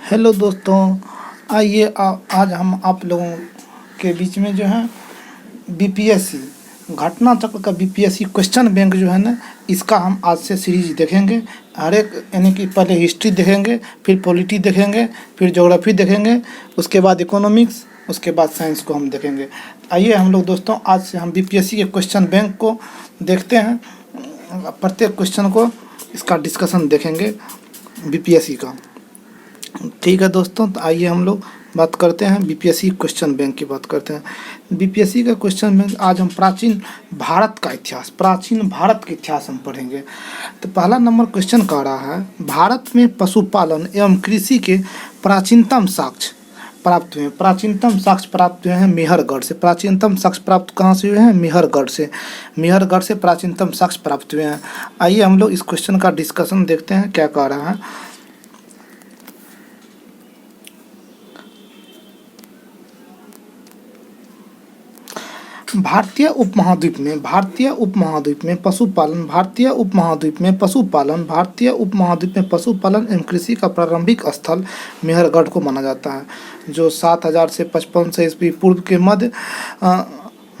Hello दोस्तों, आइए आज हम आप लोगों के बीच में जो है बीपीएससी घटना चक्र का बीपीएससी क्वेश्चन बैंक जो है ना, इसका हम आज से सीरीज देखेंगे। हर एक यानी कि पहले हिस्ट्री देखेंगे, फिर पॉलिटी देखेंगे, फिर ज्योग्राफी देखेंगे, उसके बाद इकोनॉमिक्स, उसके बाद साइंस को हम देखेंगे। आइए हम लोग दोस्तों आज से हम बीपीएससी के क्वेश्चन बैंक को देखते हैं। प्रत्येक क्वेश्चन को इसका डिस्कशन देखेंगे बीपीएससी का। ठीक है दोस्तों, तो आइए हम लोग बात करते हैं बीपीएससी क्वेश्चन बैंक की बात करते हैं। बीपीएससी का क्वेश्चन बैंक आज हम प्राचीन भारत का इतिहास, प्राचीन भारत के इतिहास हम पढ़ेंगे। तो पहला नंबर क्वेश्चन कह रहा है, भारत में पशुपालन एवं कृषि के प्राचीनतम साक्ष्य प्राप्त हुए। प्राचीनतम साक्ष्य प्राप्त हुए हैं मेहरगढ़ से। प्राचीनतम साक्ष्य प्राप्त कहाँ से हुए हैं? मेहरगढ़ से। मेहरगढ़ से प्राचीनतम साक्ष्य प्राप्त हुए हैं। आइए हम लोग इस क्वेश्चन का डिस्कशन देखते हैं क्या कह रहा है। भारतीय उपमहाद्वीप में पशुपालन एवं कृषि का प्रारंभिक स्थल मेहरगढ़ को माना जाता है, जो 7000 से 5500 ईस्वी पूर्व के मध्य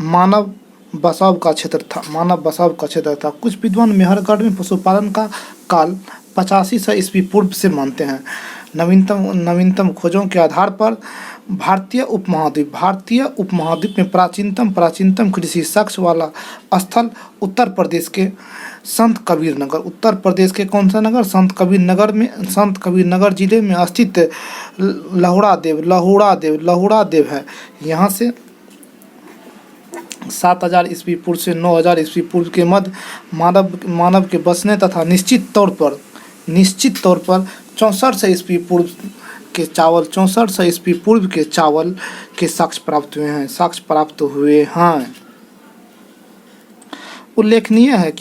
मानव बसाव का क्षेत्र था। कुछ विद्वान मेहरगढ़ में पशुपालन का काल 8500 ईस्वी पूर्व से मानते हैं। नवीनतम खोजों के आधार पर भारतीय उपमहाद्वीप में प्राचीनतम कृषि साक्ष्य वाला स्थल उत्तर प्रदेश के संत कबीर नगर। उत्तर प्रदेश के कौन सा नगर? संत कबीर नगर जिले में स्थित लहुड़ा देव है। यहाँ से 7000 ईस्वी पूर्व से 9000 ईस्वी पूर्व के मध्य मानव के बसने तथा निश्चित तौर पर 6400 ईस्वी पूर्व के चावल के साक्ष्य प्राप्त हुए हैं। उल्लेखनीय है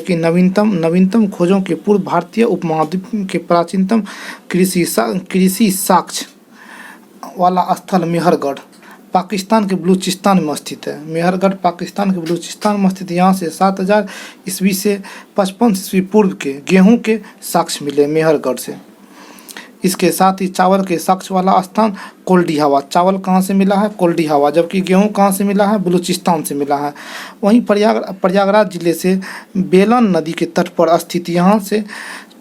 कि नवीनतम खोजों के पूर्व भारतीय उपमहाद्वीप के प्राचीनतम कृषि साक्ष्य वाला स्थल मेहरगढ़ पाकिस्तान के बलूचिस्तान में स्थित है। मेहरगढ़ पाकिस्तान के बलूचिस्तान में स्थित। यहाँ से 7000 ईस्वी से 55 ईस्वी पूर्व के गेहूं के साक्ष्य मिले मेहरगढ़ से। इसके साथ ही चावल के साक्ष्य वाला स्थान कोल्डी हवा। चावल कहाँ से मिला है? कोल्डी हवा। जबकि गेहूं कहाँ से मिला है? बलूचिस्तान से मिला है। वहीं प्रयागराज जिले से बेलन नदी के तट पर स्थित यहाँ से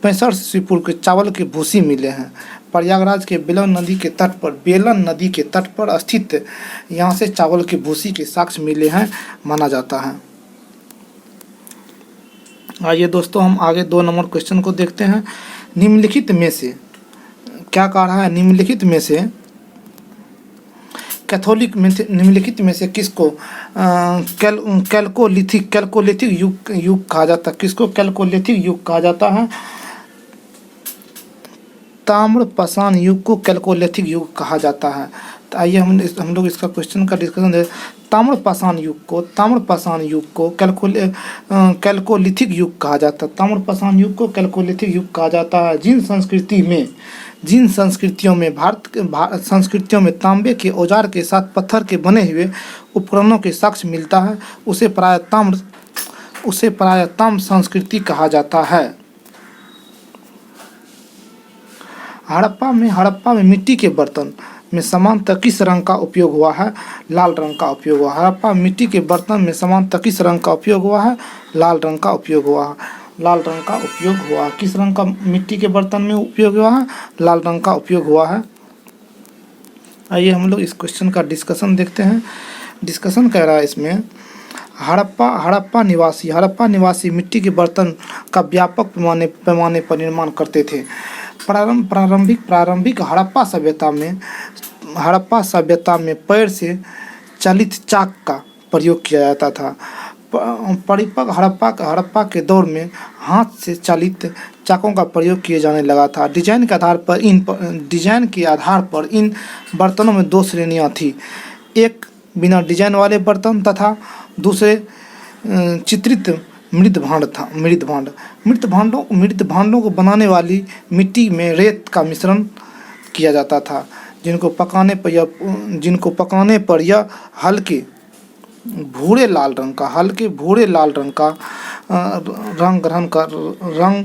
65 ईस्वी पूर्व के चावल के भूसी मिले हैं। प्रयागराज के बेलन नदी के तट पर स्थित यहाँ से चावल के भूसी के साक्ष्य मिले हैं माना जाता है। आइए दोस्तों हम आगे 2 नंबर क्वेश्चन को देखते हैं। निम्नलिखित में से क्या कह रहा है? निम्नलिखित में से किसको कैल्कोलिथिक युग कहा जाता है? किसको कैल्कोलिथिक युग कहा जाता है? ताम्रपाषाण युग को कैल्कोलिथिक युग कहा जाता है। तो आइए हम लोग इसका क्वेश्चन का डिस्कशन दें। ताम्रपाषाण युग को कैल्कोलिथिक युग कहा जाता है। ताम्रपाषाण युग को कैल्कोलिथिक युग कहा जाता है। जिन संस्कृतियों में तांबे के औजार के साथ पत्थर के बने हुए उपकरणों के साक्ष्य मिलता है, उसे प्रायः ताम्र संस्कृति कहा जाता है। हड़प्पा में मिट्टी के बर्तन में सामान्यतः किस रंग का उपयोग हुआ है? लाल रंग का उपयोग हुआ। हड़प्पा मिट्टी के बर्तन में सामान्यतः किस रंग का उपयोग हुआ है? लाल रंग का उपयोग हुआ। किस रंग का मिट्टी के बर्तन में उपयोग हुआ है? लाल रंग का उपयोग हुआ है। आइए हम लोग इस क्वेश्चन का डिस्कशन देखते हैं। डिस्कशन कह रहा है इसमें, हड़प्पा निवासी मिट्टी के बर्तन का व्यापक पैमाने पर निर्माण करते थे। प्रारंभिक हड़प्पा सभ्यता में पैर से चलित चाक का प्रयोग किया जाता था। परिपक्व हड़प्पा के दौर में हाथ से चालित चाकों का प्रयोग किए जाने लगा था। डिजाइन के आधार पर इन बर्तनों में 2 श्रेणियां थी। एक बिना डिजाइन वाले बर्तन तथा दूसरे चित्रित मृत भांडों को बनाने वाली मिट्टी में रेत का मिश्रण किया जाता था, जिनको पकाने पर यह हल्के भूरे लाल रंग का रंग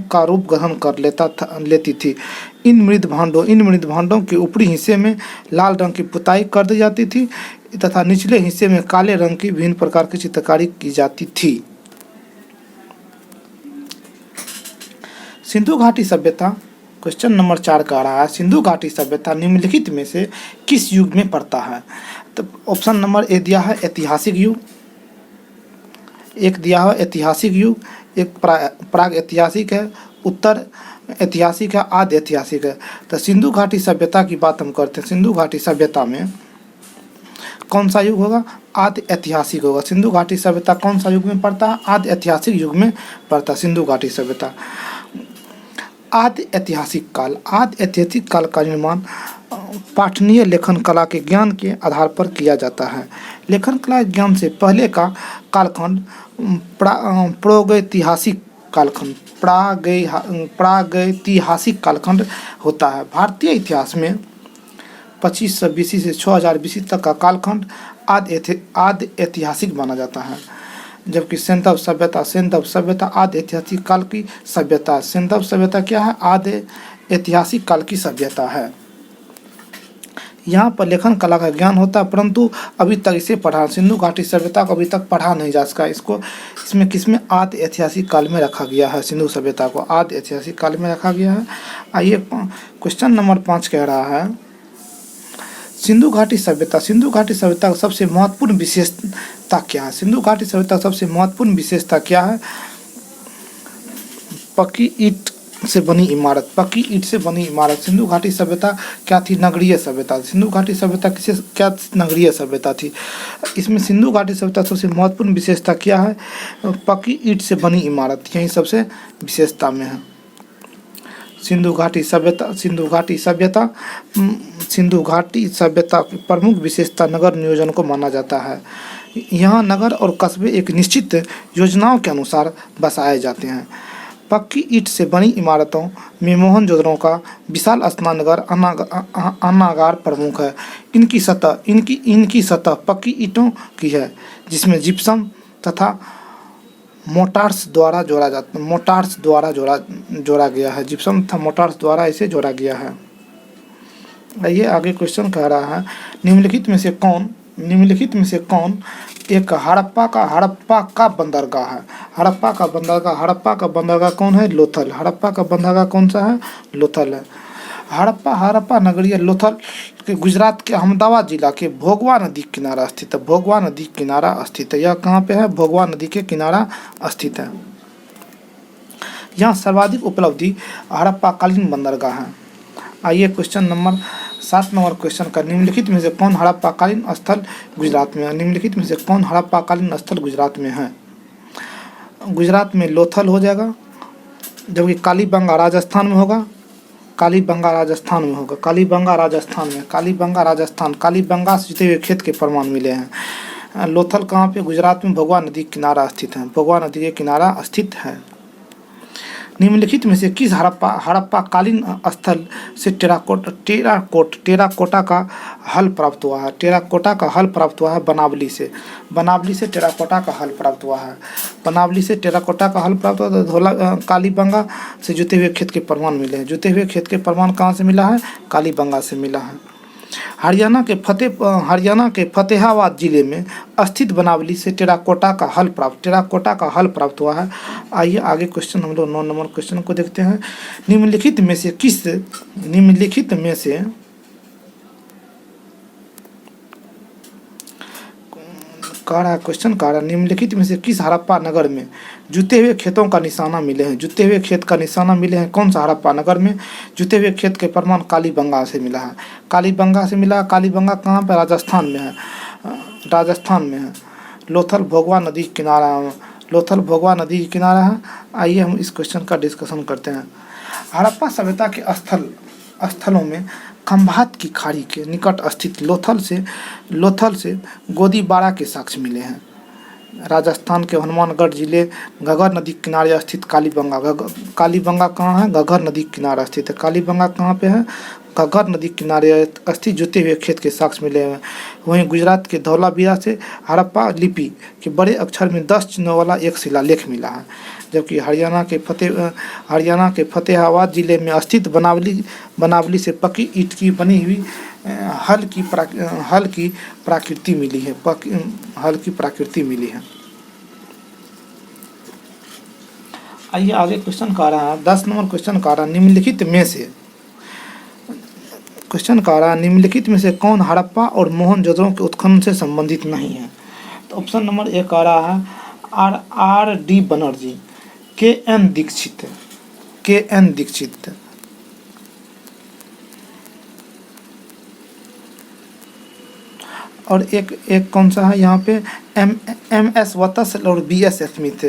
का रूप ग्रहण कर लेती थी। इन मृद भांडों के ऊपरी हिस्से में लाल रंग की पुताई कर दी जाती थी तथा निचले हिस्से में काले रंग की विभिन्न प्रकार की चित्रकारी की जाती थी। सिंधु घाटी सभ्यता, क्वेश्चन नंबर 4 का आ रहा है, सिंधु घाटी सभ्यता निम्नलिखित में से किस युग में पड़ता है? तो ऑप्शन नंबर ए दिया है ऐतिहासिक युग, एक दिया है ऐतिहासिक युग, एक प्राग ऐतिहासिक है, उत्तर ऐतिहासिक है, आदि ऐतिहासिक है। तो सिंधु घाटी सभ्यता की बात हम करते हैं। सिंधु घाटी सभ्यता में कौन सा युग होगा? आदि ऐतिहासिक होगा। सिंधु घाटी सभ्यता कौन सा युग में पड़ता है? आदि ऐतिहासिक युग में पड़ता है सिंधु घाटी सभ्यता। आदि ऐतिहासिक काल, आदि ऐतिहासिक काल का निर्माण पाठनीय लेखन कला के ज्ञान के आधार पर किया जाता है। लेखन कला ज्ञान से पहले का कालखंड प्रागैतिहासिक कालखंड प्रागैतिहासिक कालखंड होता है। भारतीय इतिहास में 2500 BC से 6000 BC तक का कालखंड आदि ऐतिहासिक माना जाता है, जबकि सेंधव सभ्यता आदि ऐतिहासिक काल की सभ्यता। सेंधव सभ्यता क्या है? आदि ऐतिहासिक काल की सभ्यता है। यहाँ पर लेखन कला का ज्ञान होता है, परंतु अभी तक इसे पढ़ा, सिंधु घाटी सभ्यता को अभी तक पढ़ा नहीं जा सका। इसमें किसमें? आदि ऐतिहासिक काल में रखा गया है। सिंधु सभ्यता को आदि ऐतिहासिक काल में रखा गया है। आइए क्वेश्चन नंबर 5 कह रहा है, सिंधु घाटी सभ्यता का सबसे महत्वपूर्ण विशेषता क्या है? सिंधु घाटी सभ्यता का सबसे महत्वपूर्ण विशेषता क्या है? पक्की ईंट से बनी इमारत, पक्की ईंट से बनी इमारत। सिंधु घाटी सभ्यता क्या थी? नगरीय सभ्यता। सिंधु घाटी सभ्यता क्या नगरीय सभ्यता थी। इसमें सिंधु घाटी सभ्यता सबसे महत्वपूर्ण विशेषता क्या है? पक्की ईंट से बनी इमारत, यही सबसे विशेषता में है। सिंधु घाटी सभ्यता की प्रमुख विशेषता नगर नियोजन को माना जाता है। यहाँ नगर और कस्बे एक निश्चित योजनाओं के अनुसार बसाए जाते हैं। पक्की ईंट से बनी इमारतों में मोहनजोदड़ो का विशाल स्नानघर अन्नागार प्रमुख है। इनकी सतह पक्की ईंटों की है, जिसमें जिप्सम तथा मोटार्स द्वारा जोड़ा गया है। जिप्सम तथा मोटार्स द्वारा इसे जोड़ा गया है। ये आगे क्वेश्चन कह रहा है, निम्नलिखित में से कौन एक हड़प्पा का बंदरगाह है? हड़प्पा का बंदरगाह कौन है? लोथल। हड़प्पा का बंदरगाह कौन सा है? लोथल है। हड़प्पा नगरीय लोथल के गुजरात के अहमदाबाद जिला के भोगवा नदी किनारा स्थित है। भोगवा नदी किनारा स्थित है। यह कहाँ पे है? भोगवा नदी के किनारा स्थित है। यहाँ सर्वाधिक उपलब्धि हड़प्पाकालीन बंदरगाह है। आइए क्वेश्चन नंबर 7 नंबर क्वेश्चन का, निम्नलिखित में से कौन हड़प्पाकालीन स्थल गुजरात में है? निम्नलिखित में से कौन हड़प्पाकालीन स्थल गुजरात में है? गुजरात में लोथल हो जाएगा, जबकि कालीबंगा राजस्थान में होगा। कालीबंगा राजस्थान में। कालीबंगा से जुटे हुए खेत के प्रमाण मिले हैं। लोथल कहाँ पे? गुजरात में भोगवा नदी किनारा स्थित है। भोगवा नदी के किनारा स्थित है। निम्नलिखित में से किस हड़प्पाकालीन स्थल से टेराकोटा का हल प्राप्त हुआ है? टेराकोटा का हल प्राप्त हुआ है बनावली से टेराकोटा का हल प्राप्त हुआ है। बनावली से टेराकोटा का हल प्राप्त हुआ। तो कालीबंगा से जुते हुए खेत के प्रमाण मिले हैं। जुते हुए खेत के प्रमाण कहाँ से मिला है? कालीबंगा से मिला है। हरियाणा के फतेहाबाद जिले में स्थित बनावली से टेराकोटा का हल प्राप्त हुआ है। आइए आगे क्वेश्चन हम लोग 9 नंबर क्वेश्चन को देखते हैं। निम्नलिखित में से निम्नलिखित में से किस हड़प्पा नगर में जुते हुए खेतों का निशाना मिले हैं? जुते हुए खेत का निशाना मिले हैं कौन सा हड़प्पा नगर में? जुते हुए खेत के प्रमाण कालीबंगा से मिला है। कालीबंगा कहाँ पर? राजस्थान में है। लोथल भोगवा नदी किनारा है। आइए हम इस क्वेश्चन का डिस्कशन करते हैं। हड़प्पा सभ्यता के स्थलों में खंभात की खाड़ी के निकट स्थित लोथल से गोदीबाड़ा के साक्ष्य मिले हैं। राजस्थान के हनुमानगढ़ जिले घग्गर नदी के किनारे स्थित कालीबंगा। कालीबंगा कहाँ है? घग्गर नदी के किनारे स्थित है। कालीबंगा कहाँ पे है? घग्गर नदी के किनारे स्थित जुते हुए खेत के साक्ष्य मिले हैं। वहीं गुजरात के धौलावीरा से हड़प्पा लिपि के बड़े अक्षर में 10 चिन्हों वाला एक शिलालेख मिला है। जबकि हरियाणा के फतेहाबाद जिले में स्थित बनावली से पक्की ईंट की बनी हुई हल की प्राकृति मिली है। हल की प्राकृति मिली है। आइए आगे क्वेश्चन का रहा है 10 नंबर क्वेश्चन का रहा निम्नलिखित में से कौन हड़प्पा और मोहनजोदड़ो के उत्खनन से संबंधित नहीं है? तो ऑप्शन नंबर 1 आ रहा है आर डी बनर्जी, के एन दीक्षित। और एक कौन सा है यहाँ पे? एम एस वत्स और बी एस स्मिथ।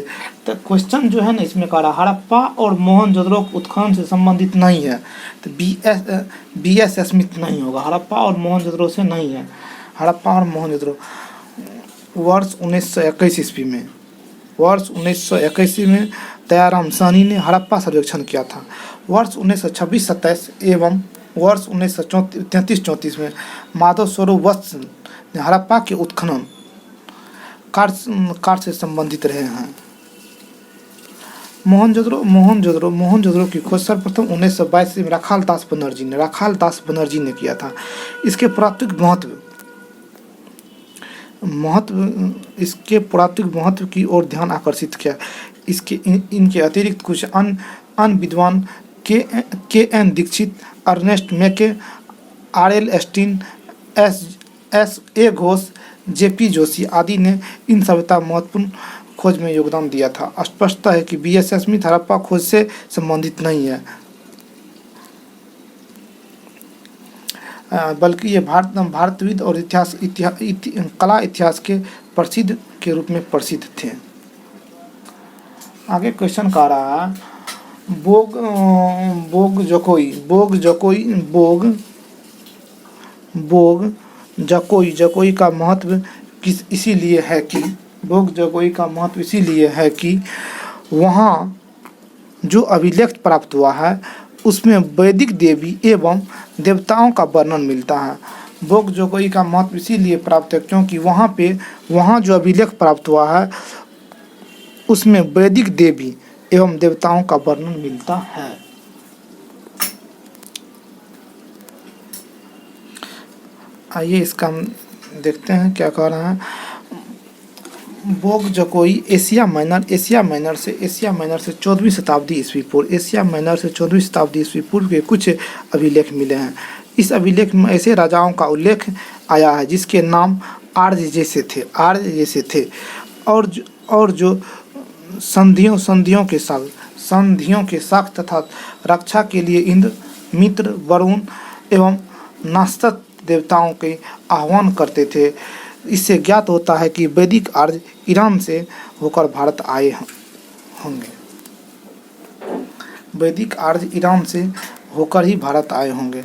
तो क्वेश्चन जो है ना इसमें कह रहा हड़प्पा और मोहनजोदड़ो उत्खनन से संबंधित नहीं है, तो बी एस स्मिथ नहीं होगा। हड़प्पा और मोहनजोदड़ो से नहीं है। हड़प्पा और मोहनजोदड़ो वर्ष 1921 ईस्वी में दयाराम साहनी ने हड़प्पा सर्वेक्षण किया था। वर्ष 1926-27 एवं वर्ष 1933-34 में माधव स्वरूप वत्स ने हड़प्पा के उत्खनन कार्य से संबंधित रहे हैं। मोहनजोदड़ो की खोज सर्वप्रथम 1922 में राखाल दास बनर्जी ने किया था। इसके पुरातात्विक महत्व की ओर ध्यान आकर्षित किया। इनके अतिरिक्त कुछ अन्य विद्वान के एन दीक्षित, अर्नेस्ट मैके, R L एस्टिन, S A Ghosh, JP Joshi आदि ने इन सभ्यता महत्वपूर्ण खोज में योगदान दिया था। स्पष्ट है कि बी एस स्मिथ हड़प्पा खोज से संबंधित नहीं है, बल्कि ये भारतविद और कला इतिहास के प्रसिद्ध के रूप में प्रसिद्ध थे। आगे क्वेश्चन का रहा है बोग जकोई का महत्व इसीलिए है कि वहाँ जो अभिलेख प्राप्त हुआ है उसमें वैदिक देवी एवं देवताओं का वर्णन मिलता है। बोग जकोई का महत्व इसीलिए प्राप्त है क्योंकि वहाँ जो अभिलेख प्राप्त हुआ है उसमें वैदिक देवी एवं देवताओं का वर्णन मिलता है। आइए इसका हम देखते हैं क्या कह रहा है। बोग जकोई एशिया माइनर से 14वीं शताब्दी ईस्वी पूर्व के कुछ अभिलेख मिले हैं। इस अभिलेख में ऐसे राजाओं का उल्लेख आया है जिसके नाम आर्य जैसे थे और जो संधियों के साथ तथा रक्षा के लिए इंद्र, मित्र, वरुण एवं नास्तात देवताओं के आह्वान करते थे। इससे ज्ञात होता है कि वैदिक आर्य ईरान से होकर भारत आए होंगे।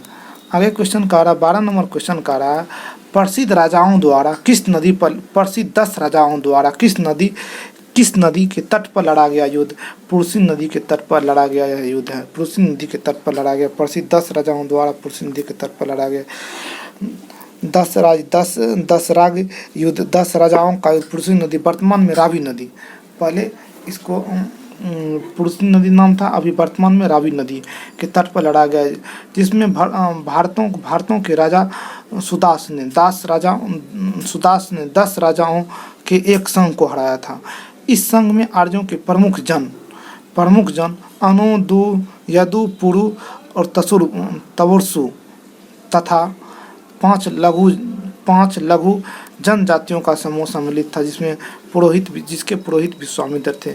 आगे क्वेश्चन का रहा 12 नंबर क्वेश्चन का रहा प्रसिद्ध 10 राजाओं द्वारा किस नदी के तट पर लड़ा गया युद्ध? पुरुषी नदी के तट पर लड़ा गया यह युद्ध है। प्रसिद्ध 10 राजाओं द्वारा पुरुषी नदी के तट पर लड़ा गया 10 राग युद्ध 10 राजाओं का पुरुषी नदी वर्तमान में रावी नदी, पहले इसको पुरुषी नदी नाम था, अभी वर्तमान में रावी नदी के तट पर लड़ा गया, जिसमें भारतों के राजा सुदास ने 10 राजाओं के एक संघ को हराया था। इस संघ में आर्यों के प्रमुख जन अनु, दु, यदु, पुरु और तबुर्सु तथा 5 लघु जनजातियों का समूह सम्मिलित था, जिसके पुरोहित विश्वामित्र थे।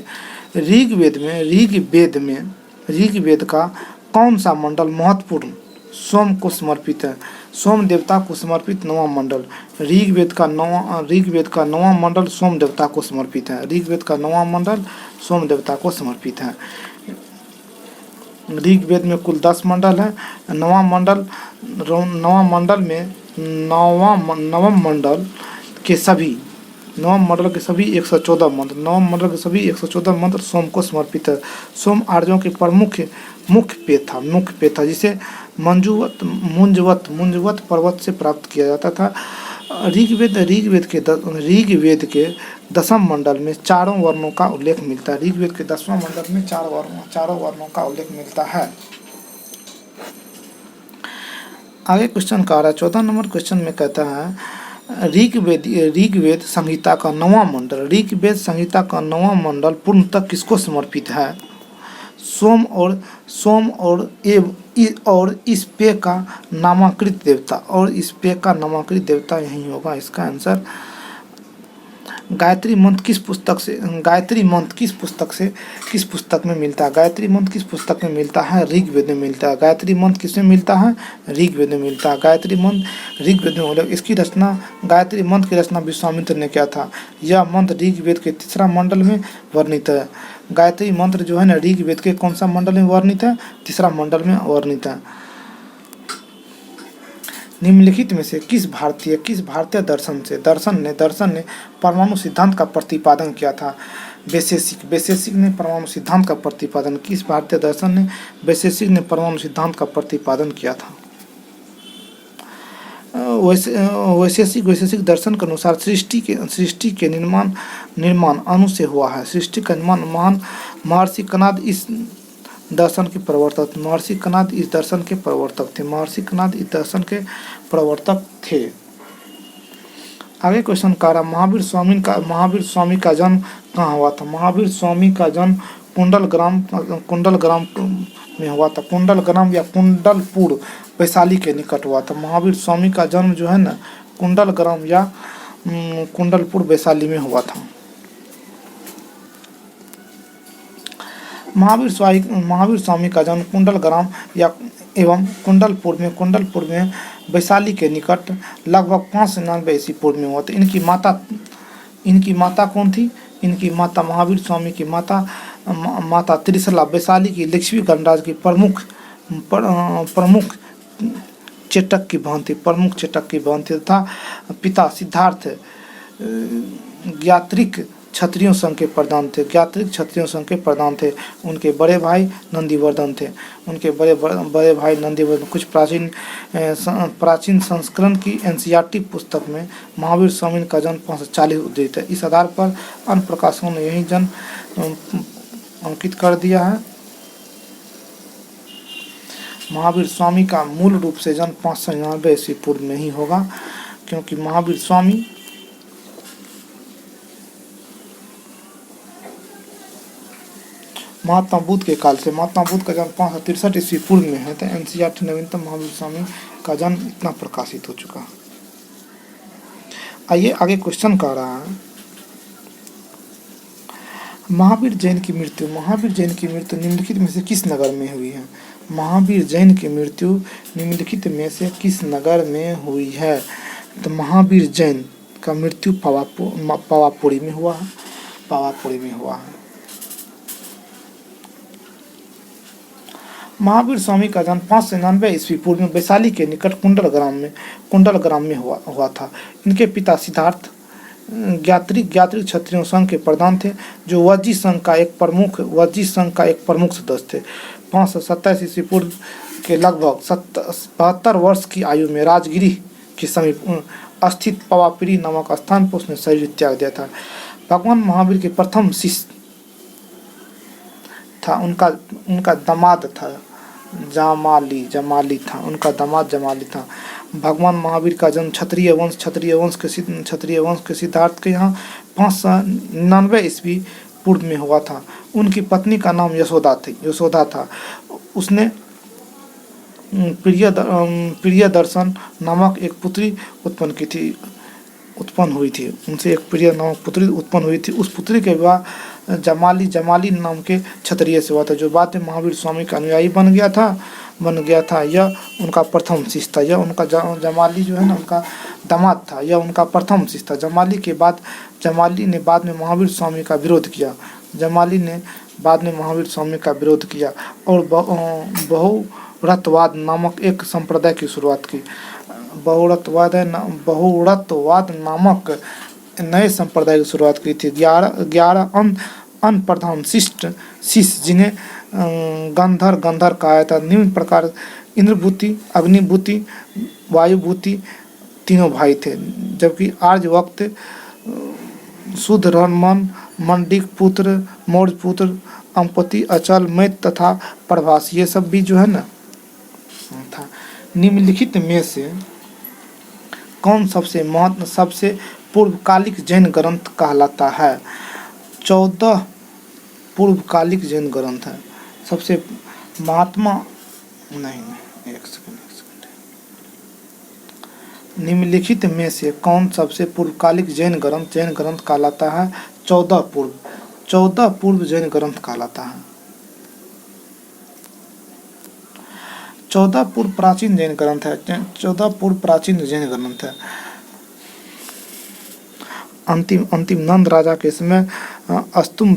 ऋग्वेद का कौन सा मंडल महत्वपूर्ण सोम को समर्पित है? सोम देवता को समर्पित 9वां मंडल। ऋग्वेद का 9वां मंडल सोम देवता को समर्पित है। ऋग्वेद में कुल 10 मंडल है। 9वां मंडल में नवम मंडल के सभी नवम मंडल के सभी 114 मंत्र, नवम मंडल के सभी 114 मंत्र सोम को समर्पित है। सोम आर्यों के प्रमुख मुख्य पेय था जिसे मुंजवत पर्वत से प्राप्त किया जाता था। ऋग्वेद के 10वें मंडल में चारों वर्णों का उल्लेख मिलता है। ऋग्वेद के 10वें मंडल में चारों वर्णों का उल्लेख मिलता है। आगे क्वेश्चन का आ रहा है 14 नंबर क्वेश्चन में कहता है ऋग्वेद संहिता का 9वां मंडल, ऋग्वेद संहिता का 9वां मंडल पूर्णतः किसको समर्पित है? सोम और इस पेय का नामांकित देवता यही होगा इसका आंसर। गायत्री मंत्र किस पुस्तक में मिलता है? गायत्री मंत्र किस पुस्तक में मिलता है? ऋग्वेद में मिलता है। गायत्री मंत्र किसमें मिलता है? ऋग्वेद में मिलता है। गायत्री मंत्र ऋग्वेद में मिलता है। इसकी रचना, गायत्री मंत्र की रचना विश्वामित्र ने किया था। यह मंत्र ऋग्वेद के 3रा मंडल में वर्णित है। गायत्री मंत्र जो है ना ऋग्वेद के कौन सा मंडल में वर्णित है? 3रा मंडल में वर्णित है। निम्नलिखित में से किस भारतीय दर्शन ने परमाणु सिद्धांत का प्रतिपादन किया था? वैशेषिक ने परमाणु सिद्धांत का प्रतिपादन, किस भारतीय दर्शन ने वैशेषिक ने परमाणु सिद्धांत का प्रतिपादन किया था? वैशेषिक दर्शन के अनुसार सृष्टि के निर्माण अणु से हुआ है। सृष्टि का निर्माण महर्षि कनाद इस दर्शन के प्रवर्तक थे। आगे क्वेश्चन का रहा महावीर स्वामी का जन्म कहाँ हुआ था? महावीर स्वामी का जन्म कुंडलग्राम में हुआ था। कुंडलग्राम या कुंडलपुर वैशाली के निकट हुआ था। महावीर स्वामी का जन्म जो है ना कुंडलग्राम या कुंडलपुर वैशाली में हुआ था। महावीर स्वामी का जन्म कुंडलग्राम या एवं कुंडलपुर में वैशाली के निकट लगभग 599 ईस्वी पूर्व में हुआ था। इनकी माता कौन थी? इनकी माता महावीर स्वामी की माता त्रिशला वैशाली की लक्ष्मी गणराज की प्रमुख चेटक की बहन थी तथा पिता सिद्धार्थ ज्ञात्रिक क्षत्रियों संघ के प्रधान थे। उनके बड़े भाई नंदीवर्धन थे। बड़े भाई नंदीवर्धन कुछ प्राचीन संस्करण की एनसीईआरटी पुस्तक में महावीर स्वामी का जन्म 540 उद्धृत है। इस आधार पर अन्य प्रकाशकों ने यही जन्म अंकित कर दिया है। महावीर स्वामी का मूल रूप से जन्म 599 ईस्वी पूर्व में ही होगा, क्योंकि महावीर स्वामी महात्मा बुद्ध के काल से, महात्मा बुद्ध का जन्म 563 ईस्वी पूर्व में है। तो एनसीईआरटी नवीनतम महावीर स्वामी का जन्म इतना प्रकाशित हो चुका। आइए आगे क्वेश्चन का रहा है महावीर जैन की मृत्यु निम्नलिखित में से किस नगर में हुई है? महावीर जैन की मृत्यु निम्नलिखित में से किस नगर में हुई है? तो महावीर जैन का मृत्यु पावापुरी में हुआ है। महावीर स्वामी का जन्म 599 ईस्वी पूर्व में वैशाली के निकट कुंडलग्राम में हुआ था। इनके पिता सिद्धार्थ ज्ञात्रिक क्षत्रियों संघ के प्रधान थे, जो वज्जी संघ का एक प्रमुख सदस्य थे। 527 ईस्वी पूर्व के लगभग 72 वर्ष की आयु में राजगिरी के समीप स्थित पावापुरी नामक स्थान पर उसने शरीर त्याग दिया था। भगवान महावीर के प्रथम शिष्य था उनका दामाद था जमाली था। उनका दामाद जमाली था। भगवान महावीर का जन्म क्षत्रिय वंश के सिद्धार्थ के यहाँ 599 ईस्वी पूर्व में हुआ था। उनकी पत्नी का नाम यशोदा था। उसने प्रिय दर्शन नामक एक पुत्री उत्पन्न हुई थी। उनसे एक प्रिय नामक पुत्री उत्पन्न हुई थी। उस पुत्री के विवाह जमाली नाम के क्षत्रिय से हुआ था, जो बाद में महावीर स्वामी का अनुयायी बन गया था। यह उनका प्रथम शिष्य था। यह उनका जमाली जो है ना उनका दामाद था। यह उनका प्रथम शिष्य था। जमाली ने बाद में महावीर स्वामी का विरोध किया और बहुरतवाद नामक एक संप्रदाय की शुरुआत की। बहुरतवाद नामक नए संप्रदाय की शुरुआत की थी। 11 अन्न प्रधान शिष्य जिन्हें गंधर कहा था। निम्न प्रकार इंद्रभूति, अग्निभूति, वायुभूति तीनों भाई थे, जबकि आर्य वक्त शुद्धरमन, मंडिक पुत्र, मौर्य पुत्र, अम्पति, अचल, मैत तथा प्रभास, ये सब भी जो है ना था। निम्नलिखित में से कौन सबसे पूर्वकालिक जैन ग्रंथ कहलाता है? 14 पूर्वकालिक जैन ग्रंथ है। सबसे महात्मा नहीं, एक सेकंड। निम्नलिखित में से कौन सबसे पूर्वकालिक जैन ग्रंथ कहलाता है? 14 पूर्व जैन ग्रंथ कहलाता है। 14 पूर्व प्राचीन जैन ग्रंथ है। 14 पूर्व प्राचीन जैन ग्रंथ है। अंतिम नंद राजा के समय अस्तुम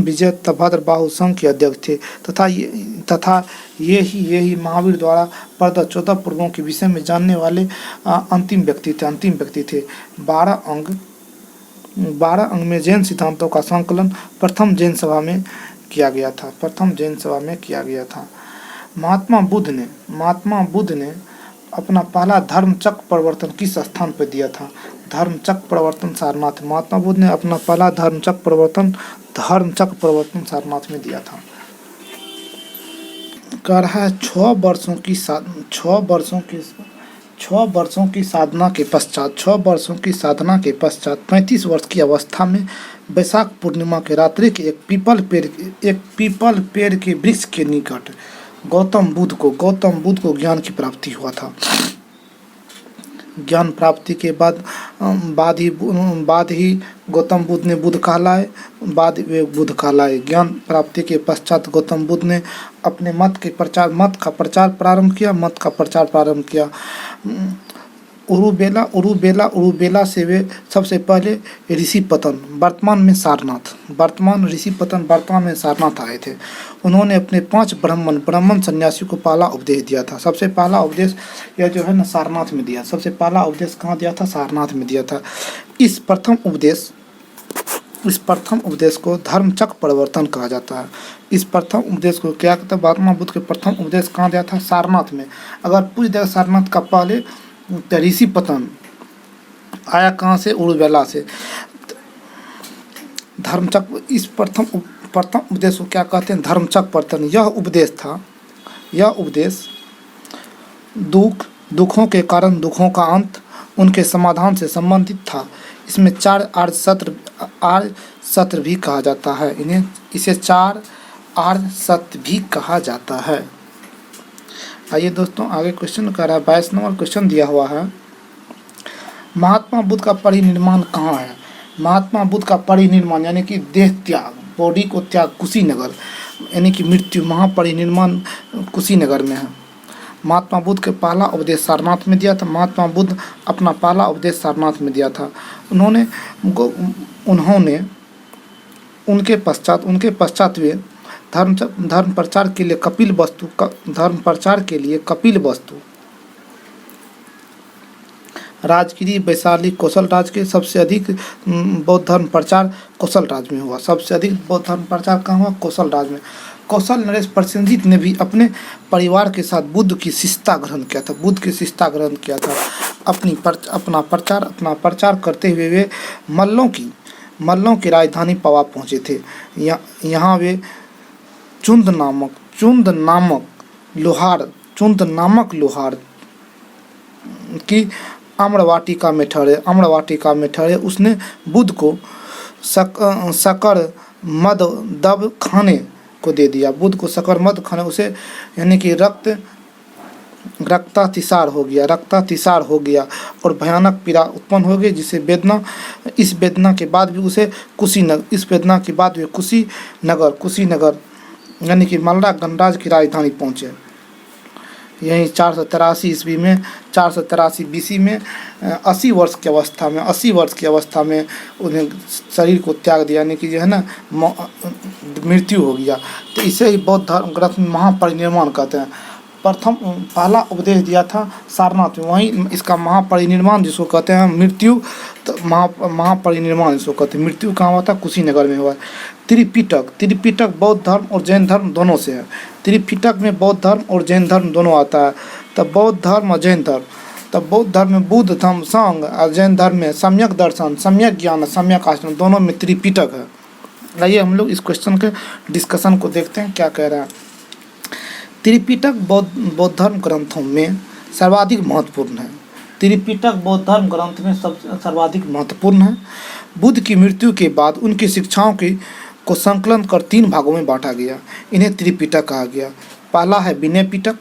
विजय तभद्रबाहु संघ के अध्यक्ष थे तथा ये ही महावीर द्वारा प्रदत्त 14 पूर्वों के विषय में जानने वाले अंतिम व्यक्ति थे। 12 अंग में जैन सिद्धांतों का संकलन प्रथम जैन सभा में किया गया था। महात्मा बुद्ध ने अपना पहला धर्मचक्र प्रवर्तन किस स्थान पर दिया था? धर्मचक्र प्रवर्तन सारनाथ। महात्मा बुद्ध ने अपना पहला धर्मचक्र प्रवर्तन सारनाथ में दिया था। कह रहा है 6 वर्षों की साधना के पश्चात 35 वर्ष की अवस्था में वैशाख पूर्णिमा के रात्रि के एक पीपल पेड़ के वृक्ष के निकट गौतम बुद्ध को ज्ञान की प्राप्ति हुआ था। ज्ञान प्राप्ति के बाद ही गौतम बुद्ध ने बुद्ध कहलाए। ज्ञान प्राप्ति के पश्चात गौतम बुद्ध ने अपने मत का प्रचार प्रारंभ किया। उरुबेला से वे सबसे पहले ऋषिपतन वर्तमान में सारनाथ आए थे। उन्होंने अपने 5 ब्राह्मण सन्यासियों को पहला उपदेश दिया था। सबसे पहला उपदेश यह जो है ना सारनाथ में दिया। सबसे पहला उपदेश कहाँ दिया था? सारनाथ में दिया था। इस प्रथम उपदेश को धर्मचक्र प्रवर्तन कहा जाता है। इस प्रथम उपदेश को क्या कहता है? महात्मा बुद्ध के प्रथम उपदेश कहाँ दिया था? सारनाथ में। अगर पूछ देगा सारनाथ का पहले ऋषिपतन आया कहाँ से? उरुबेला से। धर्मचक्र इस प्रथम उपदेश को क्या कहते हैं? धर्मचक्र प्रवर्तन। यह उपदेश दुखों के कारण दुखों का अंत, उनके समाधान से संबंधित था। इसमें 4 आर्य सत्र भी कहा जाता है। इसे 4 आर्य सत्य भी कहा जाता है। आइए दोस्तों आगे क्वेश्चन कर रहा है। 22 नंबर क्वेश्चन दिया हुआ है, महात्मा बुद्ध का परिनिर्माण कहाँ है? महात्मा बुद्ध का परिनिर्माण यानी कि देह त्याग, बॉडी को त्याग कुशीनगर यानी कि मृत्यु, महापरिनिर्माण कुशीनगर में है। महात्मा बुद्ध के पहला उपदेश सारनाथ में दिया था। महात्मा बुद्ध अपना पहला उपदेश सारनाथ में दिया था। उन्होंने उनके पश्चात वे धर्म प्रचार के लिए कपिल वस्तु राजगिरी, वैशाली, कौशल राज के सबसे अधिक बौद्ध धर्म प्रचार कौशल राज में हुआ। सबसे अधिक बौद्ध धर्म प्रचार कहाँ हुआ? कौशल राज में। कौशल नरेश प्रसेनजीत ने भी अपने परिवार के साथ बुद्ध की शिष्यता ग्रहण किया था। अपना प्रचार करते हुए वे मल्लों की राजधानी पवा पहुँचे थे। यहाँ वे चुंद नामक लोहार की आम्रवाटिका में ठहरे। उसने बुद्ध को शकर मद दब खाने को दे दिया। बुद्ध को शकर मद खाने उसे यानी कि रक्तातिसार हो गया और भयानक पीड़ा उत्पन्न हो गई, जिसे इस वेदना के बाद भी कुशीनगर यानी कि मालवा गणराज्य की राजधानी पहुँचे। यहीं 483 ईस्वी में 483 BC में 80 वर्ष की अवस्था में उन्हें शरीर को त्याग दिया, यानी कि जो है ना मृत्यु हो गया। तो इसे ही बौद्ध धर्म ग्रंथ में महापरिनिर्वाण कहते हैं। प्रथम पहला उपदेश दिया था सारनाथ में। वहीं इसका महापरिनिर्वाण जिसको कहते हैं, मृत्यु तो महापरिनिर्वाण जिसको कहते हैं, मृत्यु कहाँ हुआ था? कुशीनगर में हुआ। त्रिपिटक बौद्ध धर्म और जैन धर्म दोनों से है। त्रिपिटक में बौद्ध धर्म और जैन धर्म दोनों आता है। तब बौद्ध धर्म और जैन धर्म, तब बौद्ध धर्म में बुद्ध धम्म संघ और जैन धर्म में सम्यक दर्शन, सम्यक ज्ञान, सम्यक आचरण, दोनों में त्रिपिटक है। आइए हम लोग इस क्वेश्चन के डिस्कशन को देखते हैं क्या कह रहा है। त्रिपिटक बौद्ध धर्म ग्रंथों में सर्वाधिक महत्वपूर्ण है। त्रिपिटक बौद्ध धर्म ग्रंथ में सर्वाधिक महत्वपूर्ण है। बुद्ध की मृत्यु के बाद उनकी शिक्षाओं को संकलन कर 3 भागों में बांटा गया। इन्हें त्रिपिटक कहा गया। पहला है विनय पिटक।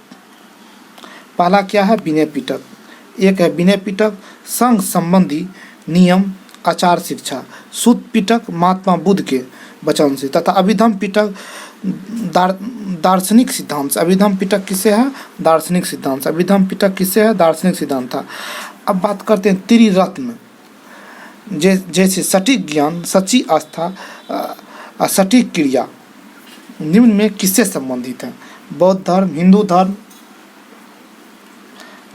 पहला क्या है? विनय पिटक। एक है विनय पिटक, संघ संबंधी नियम आचार शिक्षा। सुत्त पिटक महात्मा बुद्ध के वचन से, तथा अभिधम्म पिटक दार्शनिक सिद्धांत से। अभिधम्म पिटक किससे है? दार्शनिक सिद्धांत से। अभिधम्म पिटक किससे है? दार्शनिक सिद्धांत था। अब बात करते हैं त्रिरत्न, जैसे सटीक ज्ञान, सच्ची आस्था, सटीक क्रिया, निम्न में किससे संबंधित है? बौद्ध धर्म, हिंदू धर्म,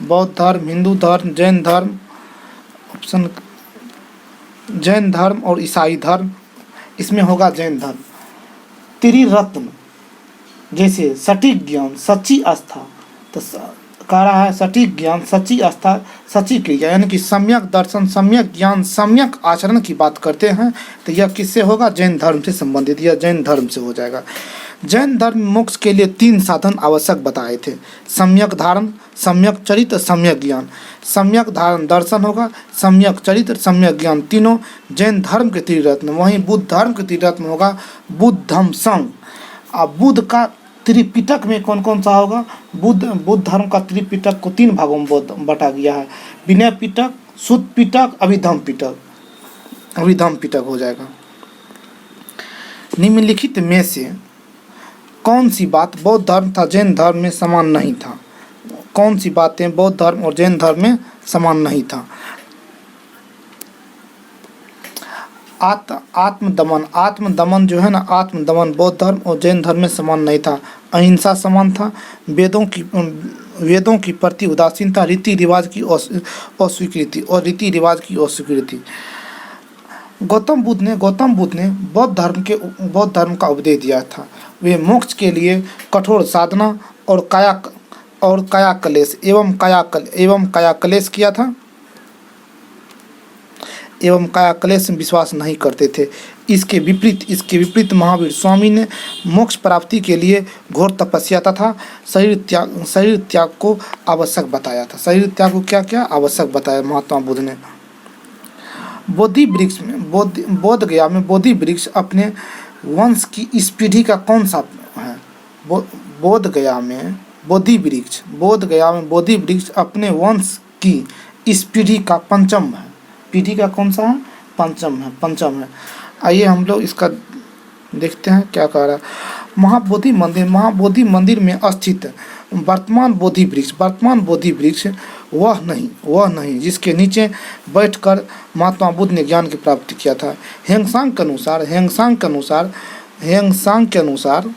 बौद्ध धर्म, हिंदू धर्म, जैन धर्म, ऑप्शन जैन धर्म और ईसाई धर्म। इसमें होगा जैन धर्म। त्रिरत्न जैसे सटीक ज्ञान, सच्ची आस्था, तो कह रहा है सटीक ज्ञान, सच्ची आस्था, सच्ची क्रिया, यानी कि सम्यक दर्शन, सम्यक ज्ञान, सम्यक आचरण की बात करते हैं तो यह किससे होगा? जैन धर्म से संबंधित, यह जैन धर्म से हो जाएगा। जैन धर्म मोक्ष के लिए 3 साधन आवश्यक बताए थे: सम्यक धारण, सम्यक चरित्र, सम्यक ज्ञान। सम्यक धारण दर्शन होगा, सम्यक चरित्र, सम्यक ज्ञान, तीनों जैन धर्म के त्रिरत्न। वहीं बुद्ध धर्म के त्रिरत्न होगा बुद्ध धम्म संघ। अब बुद्ध का त्रिपिटक में कौन कौन सा होगा? बुद्ध धर्म का त्रिपिटक को 3 भागों में बांटा गया है। विनय पिटक, सुत्त पिटक, अभिधम्म पिटक। अभिधम्म पिटक हो जाएगा। निम्नलिखित में से कौन सी बात बौद्ध धर्म तथा जैन धर्म में समान नहीं था? कौन सी बातें बौद्ध धर्म और जैन धर्म में समान नहीं था? आत्मदमन, आत्मदमन जो है ना, आत्मदमन बौद्ध धर्म और जैन धर्म में समान नहीं था। अहिंसा समान था। वेदों की प्रति उदासीनता, रीति रिवाज की अस्वीकृति और रीति रिवाज की अस्वीकृति। गौतम बुद्ध ने बौद्ध धर्म का उपदेश दिया था। वे मोक्ष के लिए कठोर साधना और काया क्लेश एवं काया क्लेश किया था एवं काया क्लेश में विश्वास नहीं करते थे। इसके विपरीत महावीर स्वामी ने मोक्ष प्राप्ति के लिए घोर तपस्या तथा शरीर त्याग को आवश्यक बताया था। शरीर त्याग को क्या आवश्यक बताया महात्मा बुद्ध ने। बोध गया में बोधि वृक्ष अपने वंश की इस पीढ़ी का कौन सा है? बोध गया में बोधि वृक्ष अपने वंश की इस पीढ़ी का पंचम है। पीढ़ी का कौन सा है? पंचम है। आइए हम लोग इसका देखते हैं क्या कह रहा है। महाबोधि मंदिर में स्थित वर्तमान बोधि वृक्ष वह नहीं जिसके नीचे बैठकर महात्मा बुद्ध ने ज्ञान की प्राप्ति किया था। हेंगसांग के अनुसार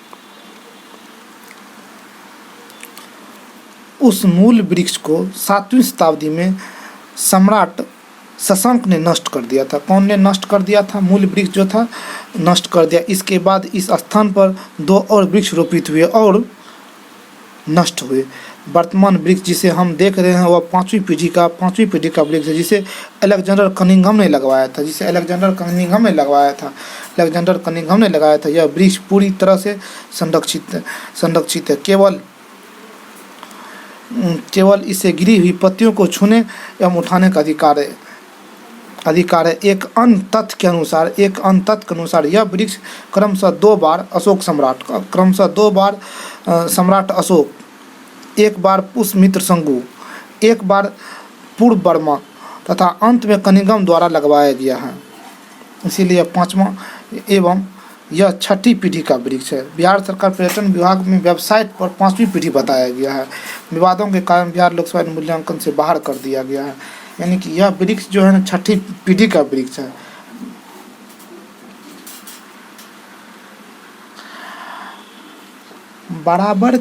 उस मूल वृक्ष को 7वीं शताब्दी में सम्राट शशांक ने नष्ट कर दिया था। कौन ने नष्ट कर दिया था? मूल वृक्ष जो था नष्ट कर दिया। इसके बाद इस स्थान पर 2 और वृक्ष रोपित हुए और नष्ट हुए। वर्तमान वृक्ष जिसे हम देख रहे हैं वह 5वीं पीढ़ी का वृक्ष है, जिसे अलेक्जेंडर कनिंघम ने लगवाया था। अलेक्जेंडर कनिंघम ने लगाया था। यह वृक्ष पूरी तरह से संरक्षित है। केवल इसे गिरी हुई पत्तियों को छूने एवं उठाने का अधिकार है। एक अन्य तथ्य के अनुसार यह वृक्ष क्रमशः 2 बार सम्राट अशोक, एक बार पुष्यमित्र शंगु, एक बार पूर्व वर्मा तथा अंत में कनिंघम द्वारा लगवाया गया है। इसीलिए 5वां एवं यह 6ठी पीढ़ी का वृक्ष है। बिहार सरकार पर्यटन विभाग में वेबसाइट पर 5वीं पीढ़ी बताया गया है। विवादों के कारण बिहार लोकसभा मूल्यांकन से बाहर कर दिया गया है। यानी कि यह वृक्ष जो है ना 6ठी पीढ़ी का वृक्ष है। बराबर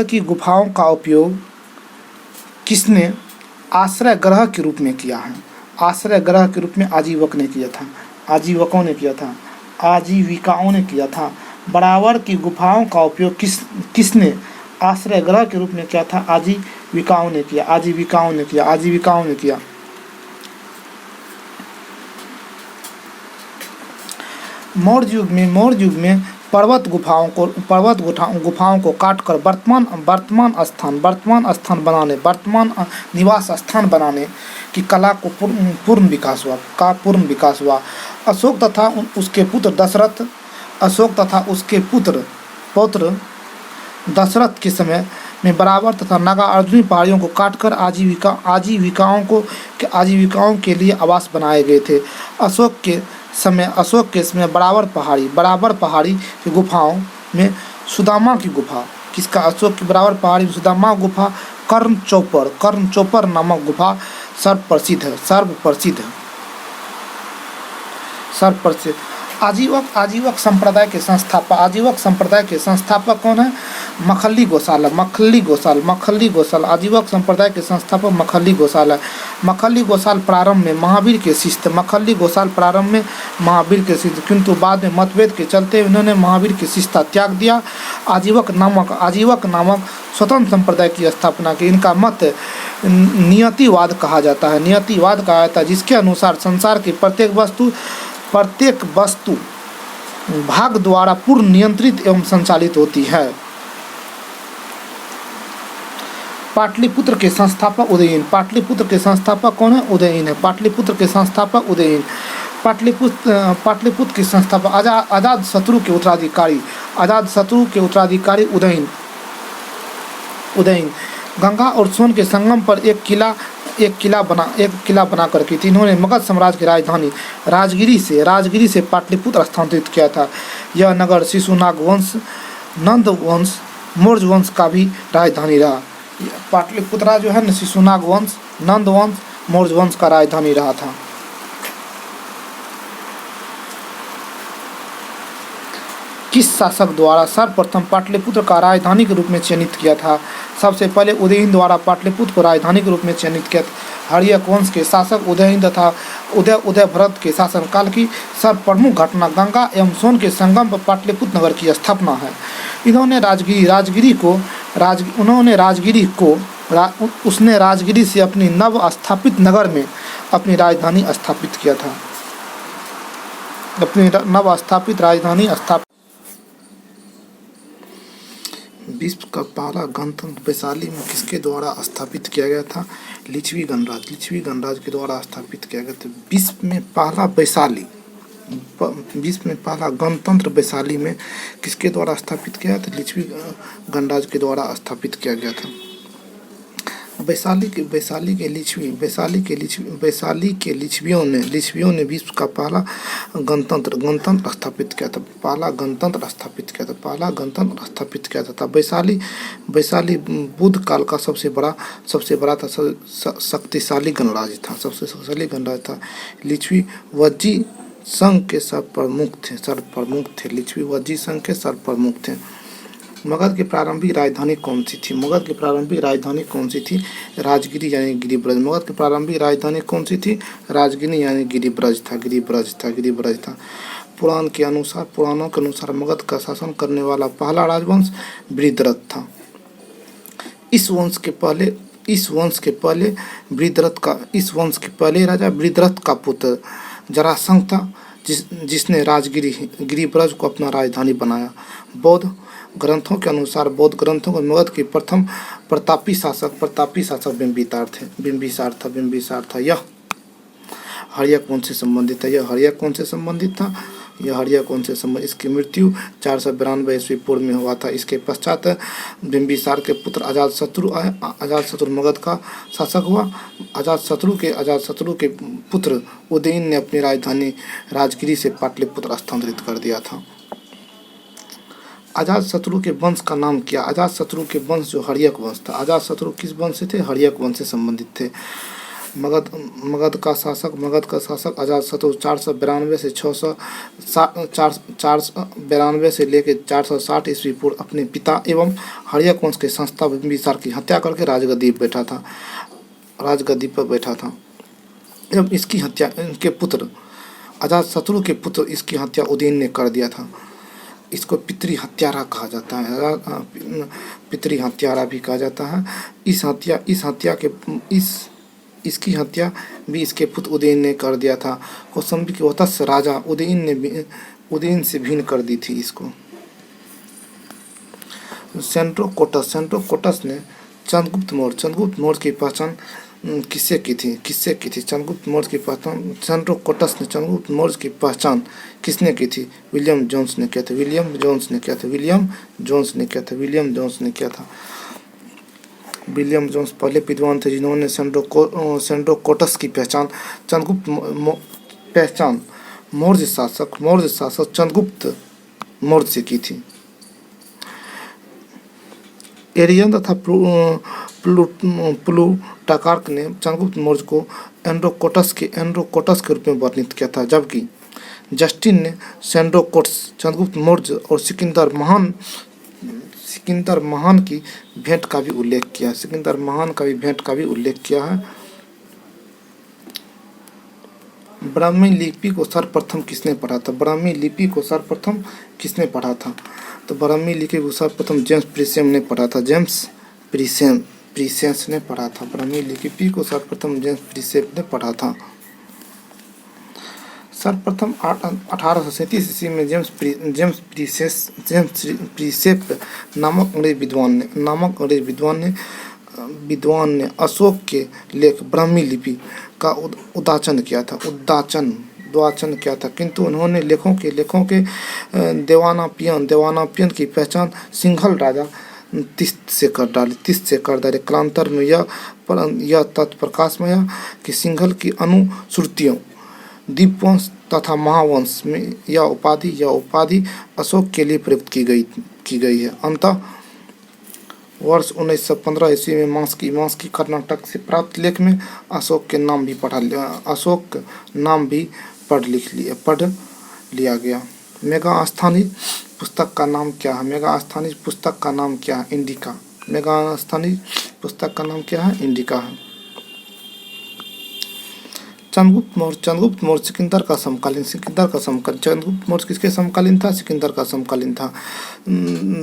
की गुफाओं का उपयोग किसने आश्रय गृह के रूप में किया है? आश्रय गृह के रूप में आजीवकों ने किया था। आजीविकाओं ने किया था। बराबर की गुफाओं का उपयोग किसने आश्रय गृह के रूप में किया था? आजीविकाओं ने किया। मौर्य युग में पर्वत गुफाओं को काटकर वर्तमान निवास स्थान बनाने की कला को पूर्ण विकास हुआ। अशोक तथा उसके पुत्र दशरथ के समय में बराबर तथा नागा अर्जुनी पहाड़ियों को काटकर आजीविकाओं के लिए आवास बनाए गए थे। अशोक के समय बराबर पहाड़ी की गुफाओं में सुदामा की गुफा, अशोक की बराबर पहाड़ी में सुदामा गुफा, कर्ण चौपर नामक गुफा सर्व प्रसिद्ध। आजीवक संप्रदाय के संस्थापक कौन है? मखल्ली गोसाल। आजीवक संप्रदाय के संस्थापक मखल्ली गोसाल है। मखल्ली गोसाल प्रारंभ में महावीर के शिष्य किंतु बाद में मतभेद के चलते उन्होंने महावीर की शिष्यता त्याग दिया। आजीवक नामक स्वतंत्र संप्रदाय की स्थापना की। इनका मत नियतिवाद कहा जाता है, जिसके अनुसार संसार की प्रत्येक वस्तु भाग द्वारा पूर्ण नियंत्रित एवं संचालित होती है। पाटलिपुत्र के संस्थापक उदयन। कौन है? उदयन है। पाटलिपुत्र के संस्थापक अजात शत्रु के उत्तराधिकारी उदयन गंगा और सोन के संगम पर एक किला बना करके थी। इन्होंने मगध साम्राज्य की राजधानी राजगिरी से पाटलिपुत्र स्थानांतरित किया था। यह नगर शिशुनाग वंश, नंद वंश, मौर्य वंश का भी राजधानी रहा। पाटलिपुत्रा जो है न शिशुनाग वंश, नंद वंश, मौर्य वंश का राजधानी रहा था। किस शासक द्वारा सर्वप्रथम पाटलिपुत्र का राजधानी के रूप में चयनित किया था? सबसे पहले उदयन द्वारा पाटलिपुत्र को राजधानी के रूप में चयनित किया था। हर्यक वंश के शासक उदयन तथा उदयभद्र के शासनकाल की सर्वप्रमुख घटना गंगा एवं सोन के संगम पर पाटलिपुत्र नगर की स्थापना है। इन्होंने राजगिरी से अपनी नव स्थापित नगर में अपनी राजधानी स्थापित किया था। विश्व का पहला गणतंत्र वैशाली में किसके द्वारा स्थापित किया गया था? लिच्छवी गणराज के द्वारा स्थापित किया गया था। विश्व में पहला गणतंत्र वैशाली में किसके द्वारा स्थापित किया था? लिच्छवी गणराज के द्वारा स्थापित किया गया था। वैशाली के लिच्छवियों ने विश्व का पहला गणतंत्र स्थापित किया था। वैशाली बुद्ध काल का सबसे बड़ा था शक्तिशाली गणराज्य था। लिच्छवी वज्जी संघ के सर्वप्रमुख थे। मगध की प्रारंभिक राजधानी कौन सी थी? राजगिरी यानी गिरिब्रज। मगध की प्रारंभिक राजधानी कौन सी थी? राजगिरी यानी गिरिब्रज था। पुराणों के अनुसार मगध का शासन करने वाला पहला राजवंश वृद्धरथ था। इस वंश के पहले राजा वृद्धरथ का पुत्र जरासंध था, जिसने गिरिब्रज को अपना राजधानी बनाया। बौद्ध ग्रंथों के अनुसार मगध के प्रथम प्रतापी शासक बिंबिसार था। यह हर्यक वंश से संबंधित। इसकी मृत्यु 492 ईस्वी पूर्व में हुआ था। इसके पश्चात बिंबिसार के पुत्र अजातशत्रु मगध का शासक हुआ। अजातशत्रु के पुत्र उदयन ने अपनी राजधानी राजगिरी से पाटलिपुत्र स्थानांतरित कर दिया था। अजातशत्रु के वंश का नाम क्या? अजातशत्रु के वंश जो हर्यक वंश था। अजातशत्रु किस वंश से थे? हर्यक वंश से संबंधित थे। मगध का शासक अजातशत्रु 492 से 492 से लेकर 460 ईस्वी पूर्व अपने पिता एवं हर्यक वंश के संस्थापक बिंबिसार की हत्या करके राजगद्दी पर बैठा था एवं इसकी हत्या इनके पुत्र अजातशत्रु के पुत्र इसकी हत्या उदयन ने कर दिया था। इसको पितृ हत्यारा कहा जाता है, पितृ हत्यारा भी कहा जाता है। इसकी हत्या भी इसके पुत्र उदयन ने कर दिया था। कौसंबी के वत्स राजा उदयन से भिन्न कर दी थी इसको। सेंट्रोकोटस ने चंद्रगुप्त मौर्य की पहचान किससे की थी? चंद्रगुप्त मौर्य की पहचान सेंट्रोकोटस ने चंद्रगुप्त मौर्य की पहचान किसने की थी? विलियम जोन्स ने किया था। विलियम जोन्स पहले विद्वान थे जिन्होंने सेंट्रोकोटस की पहचान मौर्य शासक चंद्रगुप्त मौर्य से की थी। एरियन तथा प्लूटार्क ने चंद्रगुप्त मौर्य को एंड्रोकोटस के रूप में वर्णित किया था, जबकि जस्टिन ने सेंड्रोकोटस, चंद्रगुप्त मौर्य और सिकंदर महान की भेंट का भी उल्लेख किया है। ब्राह्मी लिपि को सर्वप्रथम किसने पढ़ा था? तो ब्राह्मी लिपि को सर्वप्रथम जेम्स प्रीसेंस ने पढ़ा था। ब्राह्मी लिपि को सर्वप्रथम जेम्स प्रीसेंस ने पढ़ा था। सर्वप्रथम 1837 ईस्वी में जेम्स प्रीसेप नामक अंग्रेज विद्वान ने अशोक के लेख ब्राह्मी लिपि का उद्वाचन किया था, किंतु उन्होंने लेखों के देवानापियन की पहचान सिंघल राजा तिस्त से कर डाली। कालांतर में यह तथ्य प्रकाश में आया कि सिंघल की अनुश्रुतियों दीपवंश तथा महावंश में यह उपाधि अशोक के लिए प्रयुक्त की गई है। अंततः वर्ष 1915 ईस्वी में मांस की कर्नाटक से प्राप्त लेख में अशोक नाम भी पढ़ लिया गया। मेगास्थानी पुस्तक का नाम क्या है? इंडिका। इंडिका है। चंद्रगुप्त मौर्य सिकंदर का समकालीन। चंद्रगुप्त मौर्य किसके समकालीन था? सिकंदर का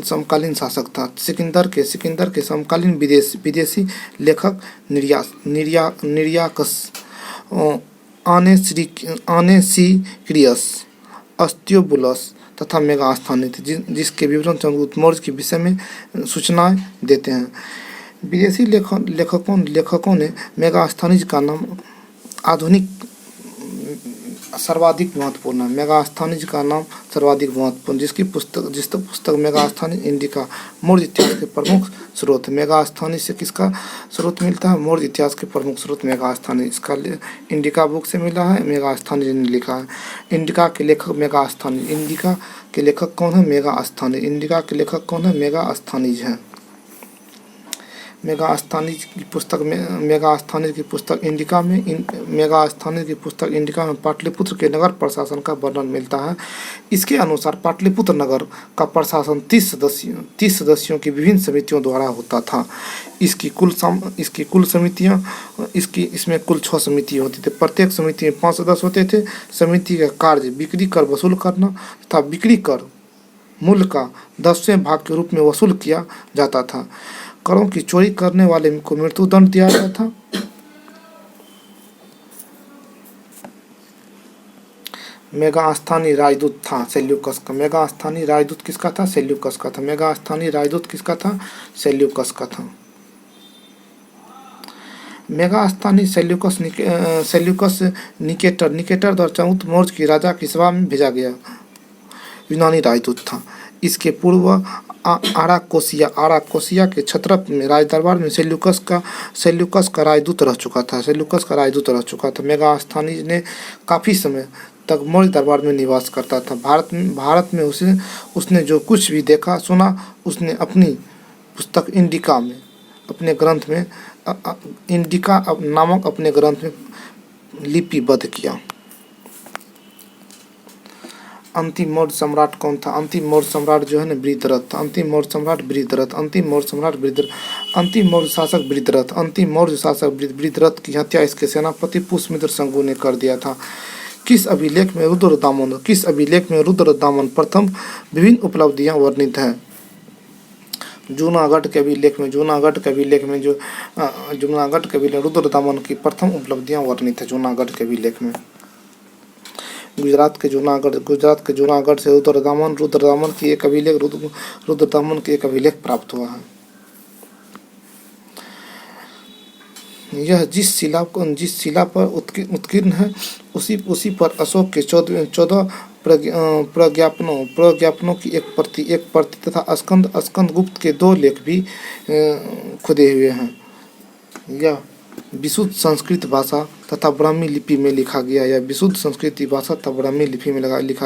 समकालीन शासक था। सिकंदर के समकालीन विदेशी लेखक निर्याकस, आनेसिक्रियस, अस्तियोबुलस तथा मेगास्थानी थे, जिसके विवरण चंद्रगुप्त मौर्य के विषय में सूचनाएं देते हैं। विदेशी लेखकों ने मेगास्थानीज का नाम आधुनिक सर्वाधिक महत्वपूर्ण है। जिसकी पुस्तक मेगास्थानी इंडिका मौर्य इतिहास के प्रमुख स्रोत। मेगास्थानी से किसका स्रोत मिलता है? मौर्य इतिहास के प्रमुख स्रोत मेगास्थानी। इसका इंडिका बुक से मिला है, मेगास्थानी ने लिखा है। इंडिका के लेखक मेगास्थानी। इंडिका के लेखक कौन है? मेगास्थानीज हैं। मेगास्थानी की पुस्तक इंडिका में पाटलिपुत्र के नगर प्रशासन का वर्णन मिलता है। इसके अनुसार पाटलिपुत्र नगर का प्रशासन 30 सदस्यों की विभिन्न समितियों द्वारा होता था। इसमें कुल 6 समिति होती थी। प्रत्येक समिति में 5 सदस्य होते थे। समिति का कार्य बिक्री कर वसूल करना तथा बिक्री कर मूल्य का 10वें भाग के रूप में वसूल किया जाता था। करों की चोरी करने वाले को मृत्युदंड दिया गया था। मेगास्थानी राजदूत था सेल्यूकस का। मेगास्थानी राजदूत किसका था? सेल्यूकस का था। मेगास्थानी सेल्यूकस निकेटर द्वारा चंद्रगुप्त मौर्य की राजा की सभा में भेजा गया यूनानी राजदूत था। इसके पूर्व आराकोसिया के क्षत्रप में राजदरबार में सेल्यूकस का राजदूत रह चुका था। मेगास्थानी ने काफ़ी समय तक मौर्य दरबार में निवास करता था। भारत में उसने जो कुछ भी देखा सुना उसने अपनी पुस्तक इंडिका में अपने ग्रंथ में इंडिका नामक अपने ग्रंथ में लिपिबद्ध किया। अंतिम मौर्य सम्राट कौन था? अंतिम मौर्य सम्राट जो है ना वृत्रथ। अंतिम मौर्य सम्राट वृत्रथ। अंतिम मौर्य सम्राट वृत्रथ। अंतिम मौर्य शासक वृत्रथ। अंतिम मौर्य शासक वृत्रथ की हत्या इसके सेनापति पुष्यमित्र शंभु ने कर दिया था। किस अभिलेख में रुद्रदामन प्रथम विभिन्न उपलब्धियां वर्णित हैं? जूनागढ़ के अभिलेख में रुद्रदामन की प्रथम उपलब्धियां वर्णित है जूनागढ़ के अभिलेख में। गुजरात के जूनागढ़ से रुद्रदामन की एक अभिलेख प्राप्त हुआ है। यह जिस शिला पर उत्कीर्ण है उसी पर अशोक के 14 प्रज्ञापनों की एक प्रति तथा स्कंद गुप्त के 2 लेख भी खुदे हुए हैं। यह विशुद्ध संस्कृत भाषा तथा ब्राह्मी लिपि में लिखा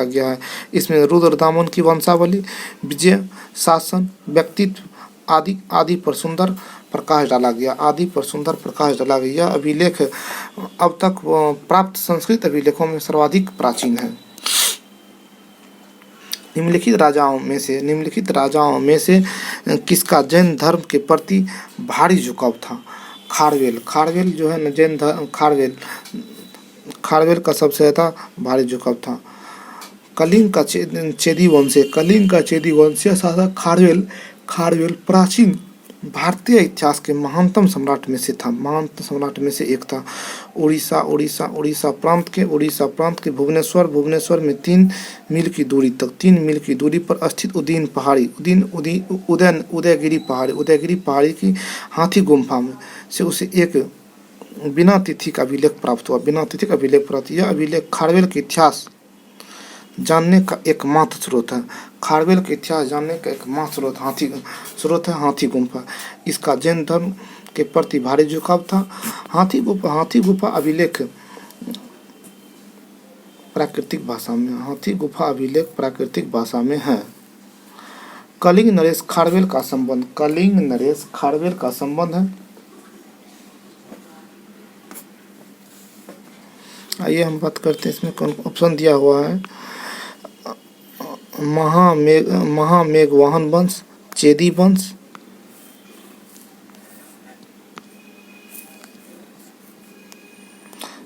गया है। इसमें रुद्रदामन की वंशावली, विजय, शासन, व्यक्तित्व आदि पर सुंदर प्रकाश डाला गया। यह अभिलेख अब तक प्राप्त संस्कृत अभिलेखों में सर्वाधिक प्राचीन है। निम्नलिखित राजाओं में से किसका जैन धर्म के प्रति भारी झुकाव था? खारवेल जो है न जैन धर्म, खारवेल का सबसे ज्यादा भारी झुकाव था। कलिंग का चेदी वंशीय शासक खारवेल प्राचीन भारतीय इतिहास के महानतम सम्राट में से एक था। उड़ीसा प्रांत के भुवनेश्वर में 3 मील की दूरी पर स्थित उदयगिरी पहाड़ी की हाथी गुम्फा में से उसे एक बिना तिथि का अभिलेख प्राप्त हुआ। यह अभिलेख खारवेल के इतिहास जानने का एकमात्र स्रोत है। हाथी गुम्फा। इसका जैन धर्म के प्रति भारी झुकाव था। हाथी गुफा अभिलेख प्राकृतिक भाषा में है। कलिंग नरेश खारवेल का संबंध है। आइए हम बात करते हैं, इसमें कौन ऑप्शन दिया हुआ है। महामेघवाहन वंश, चेदी वंश,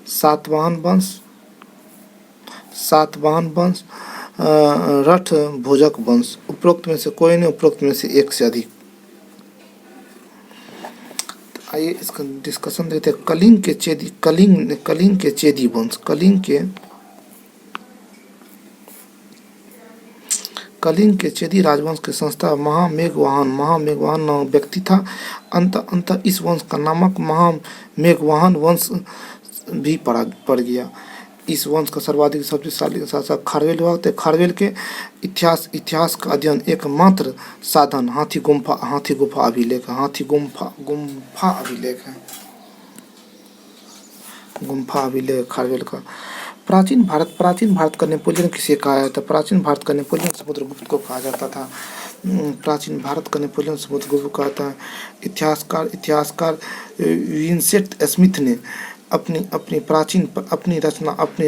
सातवाहन वंश, रथ भोजक वंश। उपरोक्त में से कोई नहीं, उपरोक्त में से एक से अधिक। आइए इसका डिस्कशन देते हैं। कलिंग के चेदी वंश। कलिंग के चेदी राजवंश के संस्था महामेघवाहन नामक व्यक्ति था। अंत इस वंश का नामक महामेघवाहन वंश भी पड़ गया। इस वंश का सर्वाधिक शक्तिशाली शासक खारवेल हुआ। खारवेल के इतिहास का अध्ययन एकमात्र साधन हाथी गुफा अभिलेख है। खारवेल का। प्राचीन भारत का नेपोलियन किसे कहा जाता? प्राचीन भारत का नेपोलियन समुद्रगुप्त को कहा जाता था। इतिहासकार विंसेंट स्मिथ ने अपनी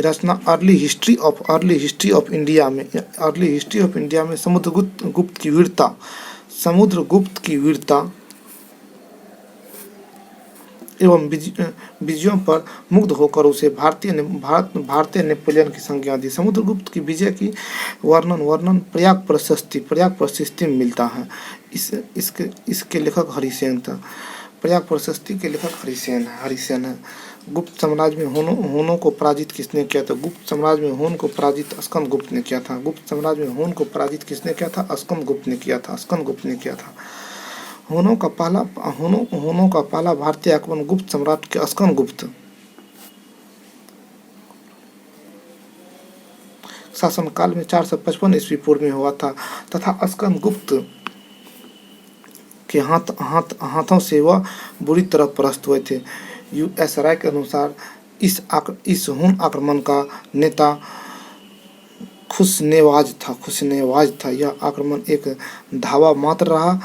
रचना अर्ली हिस्ट्री ऑफ इंडिया में समुद्रगुप्त की वीरता एवं विजयों पर मुग्ध होकर उसे भारतीय नेपोलियन की संज्ञा दी। समुद्रगुप्त की विजय की वर्णन प्रयाग प्रशस्ति में मिलता है। इसके लेखक हरिसेन था। प्रयाग प्रशस्ति के लेखक हरिसेन है। गुप्त साम्राज्य में हुनों को पराजित किसने किया था? गुप्त साम्राज्य में हुन को पराजित स्कंदगुप्त ने किया था। स्कंदगुप्त ने किया था। हुनों का पहला भारतीय आक्रमण गुप्त सम्राट के स्कंदगुप्त शासनकाल में 455 ईस्वी पूर्व में हुआ था तथा स्कंदगुप्त के हाथों से वह बुरी तरह परास्त हुए थे। यूएस राय के अनुसार इस हुन आक्रमण का नेता खुशनेवाज था। यह आक्रमण एक धावा मात्र रहा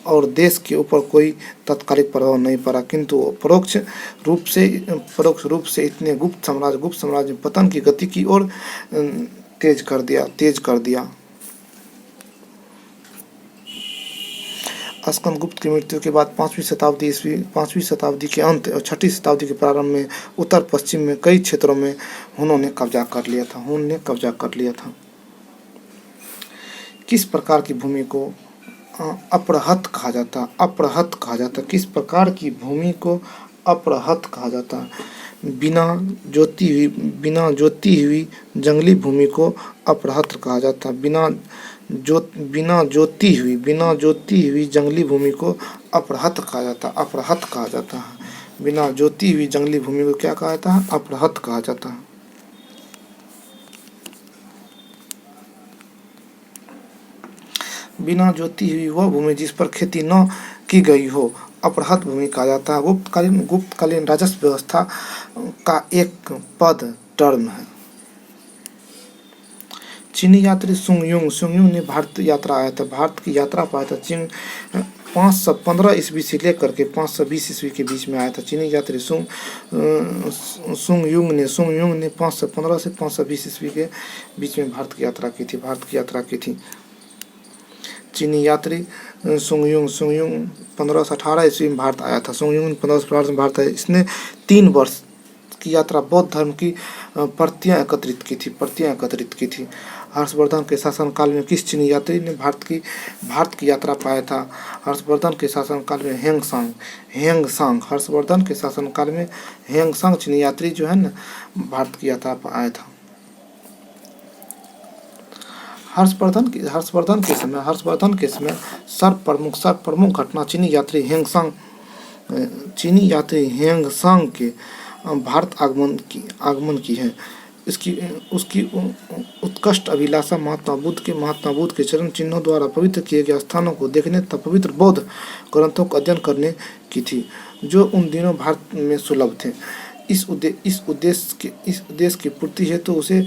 और देश के ऊपर कोई तात्कालिक प्रभाव नहीं पड़ा, किंतु परोक्ष रूप से इतने गुप्त साम्राज्य पतन की गति की ओर तेज कर दिया। स्कंदगुप्त की मृत्यु के बाद 5वीं शताब्दी के अंत और 6वीं शताब्दी के प्रारंभ में उत्तर पश्चिम में कई क्षेत्रों में हुनों ने कब्जा कर लिया था। किस प्रकार की भूमि को अपरहत कहा जाता? किस प्रकार की भूमि को अपरहत कहा जाता? बिना जोती हुई जंगली भूमि को अपरहत कहा जाता। बिना जोती हुई जंगली भूमि को अपरहत कहा जाता है। बिना जोती हुई जंगली भूमि को क्या कहा जाता है? अपरहत कहा जाता है। बिना जोती हुई वह भूमि जिस पर खेती न की गई हो अपरहत भूमि कहा जाता है। गुप्तकालीन राजस्व व्यवस्था का एक पद टर्म है। चीनी यात्री सुंगयुंग ने भारत की यात्रा पर आया था। 515 ईस्वी से लेकर के 520 ईस्वी के बीच में आया था। चीनी यात्री सुंगयुंग ने 515 से 520 ईस्वी के बीच में भारत की यात्रा की थी। चीनी यात्री सुंगयुंग 1518 ईस्वी में भारत आया था। इसने 3 वर्ष की यात्रा बौद्ध धर्म की प्रतियां एकत्रित की थी। हर्षवर्धन के शासनकाल में किस चीनी यात्री ने भारत की यात्रा पर आया था? हर्षवर्धन के शासनकाल में हेंगसांग चीनी यात्री जो है ना भारत की यात्रा पर आया था। हर्षवर्धन के समय सर्वप्रमुख घटना चीनी यात्री हेंगसांग के भारत आगमन की है। उसकी उत्कृष्ट अभिलाषा महात्मा बुद्ध के चरण चिन्हों द्वारा पवित्र किए गए स्थानों को देखने तथा पवित्र बौद्ध ग्रंथों का अध्ययन करने की थी, जो उन दिनों भारत में सुलभ थे। इस उद्देश्य की पूर्ति हेतु उसे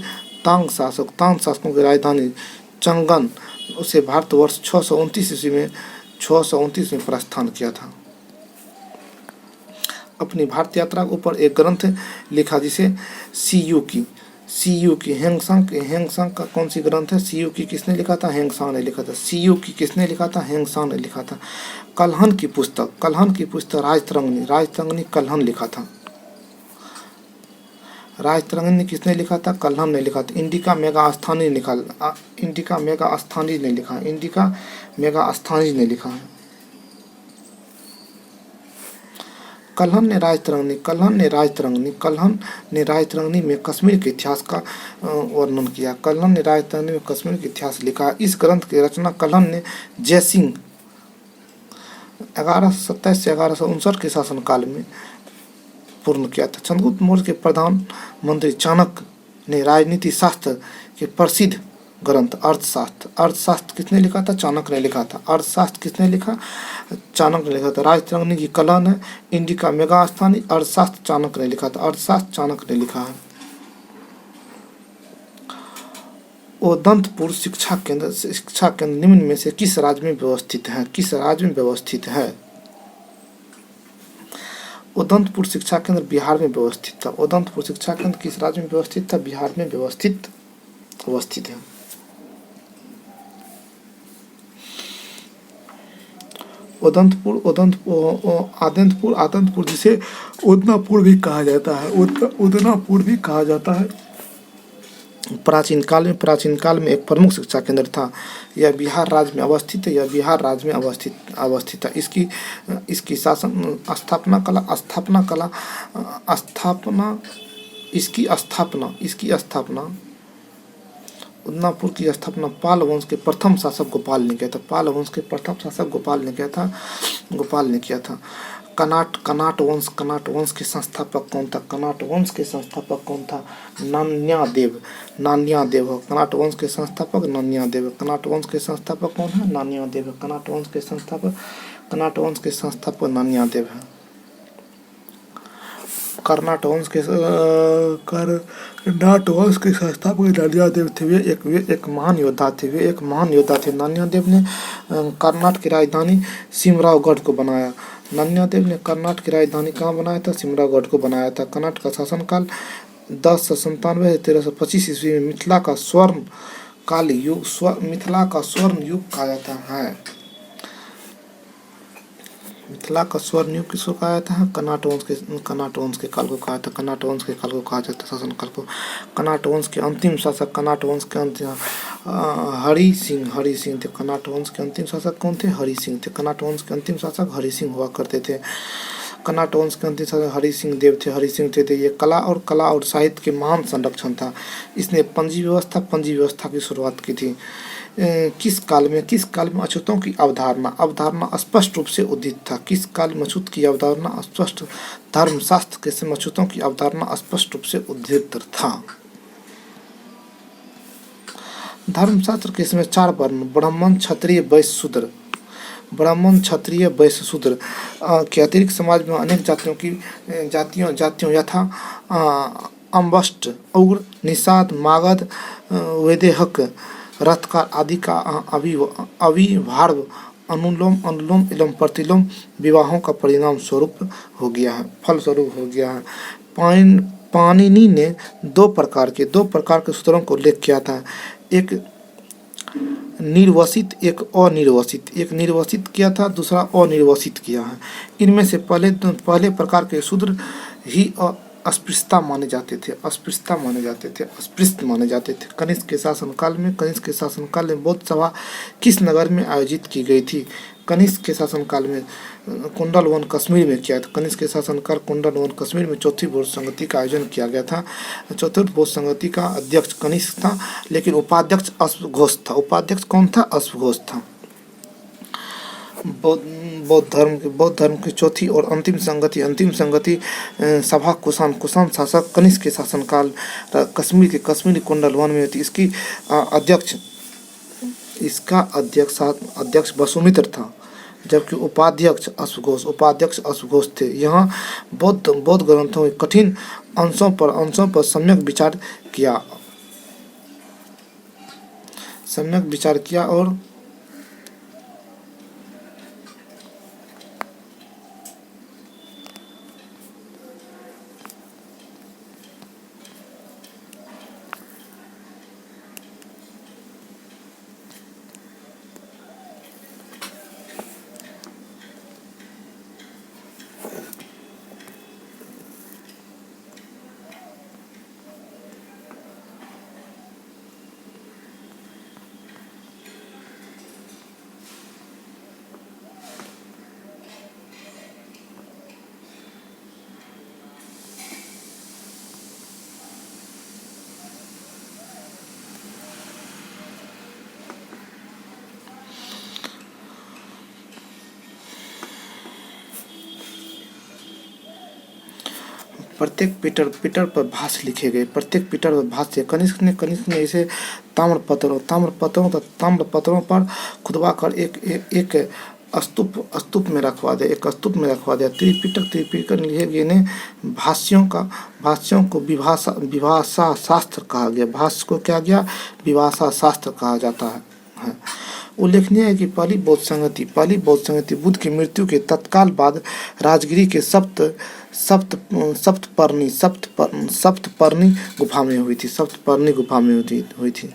तांग शासकों की राजधानी चंगन उसे भारतवर्ष 629 ईस्वी में प्रस्थान किया था। अपनी भारत यात्रा के ऊपर एक ग्रंथ लिखा जिसे सीयूकी हेंगसांग का कौन सी ग्रंथ है? सीयूकी किसने लिखा था? हेंगसांग ने लिखा था। सीयूकी किसने लिखा था? हेंगसांग ने लिखा था। कल्हन की पुस्तक राजतरंगिणी कल्हन लिखा था। राजतरंगिणी किसने लिखा था? कल्हन ने लिखा था। इंडिका मेगा अस्थानी ने लिखा है। कल्हन ने राजतरंगिणी में कश्मीर के इतिहास का वर्णन किया। कल्हन ने राजतरंगिणी में कश्मीर के इतिहास लिखा। इस ग्रंथ की रचना कल्हन ने जयसिंह 1127 से 1159 के शासनकाल में पूर्ण किया था। चंद्रगुप्त मौर्य के प्रधानमंत्री चाणक्य ने राजनीति शास्त्र के प्रसिद्ध ग्रंथ अर्थशास्त्र किसने लिखा था? चाणक्य ने लिखा था। अर्थशास्त्र किसने लिखा? चाणक्य ने लिखा था। राजतरंगिणी की कलहन है। इंडिका मेगा अस्थानी अर्थशास्त्र चाणक्य ने लिखा था। अर्थशास्त्र चाणक्य ने लिखा है। उदंतपुर शिक्षा केंद्र निम्न में से किस राज्य में व्यवस्थित है? उदंतपुर शिक्षा केंद्र बिहार में व्यवस्थित था। उदंतपुर शिक्षा केंद्र किस राज्य में व्यवस्थित था? बिहार में अवस्थित है। आदंतपुर जिसे उदनापुर भी कहा जाता है। प्राचीन काल में एक प्रमुख शिक्षा केंद्र था। यह बिहार राज्य में अवस्थित है। इसकी स्थापना उदनापुर की स्थापना पाल वंश के प्रथम शासक गोपाल ने किया था। कनाट वंश के संस्थापक कौन था? नान्यादेव। कनाट वंश के संस्थापक नान्यादेव। कनाट वंश के संस्थापक कौन है? नान्यादेव। कनाट वंश के संस्थापक नान्यादेव है। कर्नाट वंश के संस्थापक नन्यादेव थे। वे एक महान योद्धा थे। नन्यादेव ने कर्नाट की राजधानी सिमरावगढ़ को बनाया। नन्यादेव ने कर्नाट की राजधानी कहाँ बनाया था? सिमरावगढ़ को बनाया था। कर्नाट का शासनकाल 1097 से 1325 ईस्वी में मिथिला का स्वर्ण युग कहा जाता है। मिथिला का स्वर्ण युग किसको कहा जाता है? कर्नाट वंश के काल को कहा जाता है। कर्नाट वंश के काल को कहा जाता है, शासन काल को। कर्नाट वंश के अंतिम शासक हरि सिंह थे। कर्नाट वंश के अंतिम शासक कौन थे? हरि सिंह थे। कर्नाट वंश के अंतिम शासक हरि सिंह हुआ करते थे। कर्नाट वंश के अंतिम शासक हरि सिंह देव थे। ये कला और साहित्य के महान संरक्षण था। इसने पंजी व्यवस्था की शुरुआत की थी। किस काल में अछूतों की अवधारणा स्पष्ट रूप से उदित था? किस काल में अछूत की अवधारणा स्पष्ट? धर्मशास्त्र के समय अछूतों की अवधारणा स्पष्ट रूप से उदित था। धर्मशास्त्र के समय 4 वर्ण ब्राह्मण, क्षत्रिय, वैश्य, शूद्र के अतिरिक्त समाज में अनेक जातियों यथा अम्बष्ट, उग्र, निषाद, मागध, वैदेहक, रथकार आदि का अविभार्व अनुलोम एवं प्रतिलोम विवाहों का फलस्वरूप हो गया है। पाणिनि ने दो प्रकार के सूत्रों को उल्लेख किया था। एक निर्वसित, एक अनिर्वसित। एक निर्वसित किया था, दूसरा अनिर्वसित किया है। इनमें से पहले प्रकार के शूद्र ही अस्पृश्य माने जाते थे। कनिष्क के शासनकाल में बौद्ध सभा किस नगर में आयोजित की गई थी? कनिष्क के शासनकाल में कुंडल वन कश्मीर में किया था। कनिष्क के शासनकाल कुंडल वन कश्मीर में चौथी बौद्ध संगति का आयोजन किया गया था। चतुर्थ बौद्ध संगति का अध्यक्ष कनिष्क था, लेकिन उपाध्यक्ष अश्वघोष था। उपाध्यक्ष कौन था? अश्वघोष था। बौद्ध धर्म की चौथी और अंतिम संगति सभा कुषाण शासक कनिष्क के शासनकाल कश्मीरी कुंडल वन में थी। इसका अध्यक्ष वसुमित्र था, जबकि उपाध्यक्ष अश्वघोष थे। यहाँ बौद्ध ग्रंथों के कठिन अंशों पर सम्यक विचार किया और प्रत्येक पीटर पर भाष्य लिखे गए। कनिष्क ने इसे ताम्रपत्रों पर खुदवा कर एक स्तूप में रखवा दिया। त्रिपिटक ने लिखे गए ने भाष्यों को विभाषा शास्त्र कहा गया। भाष्य को क्या गया? विभाषा शास्त्र कहा जाता है। उल्लेखनीय है कि पहली बौद्ध संगति बुद्ध की मृत्यु के तत्काल बाद राजगिरी के सप्तपर्णी गुफा में हुई थी।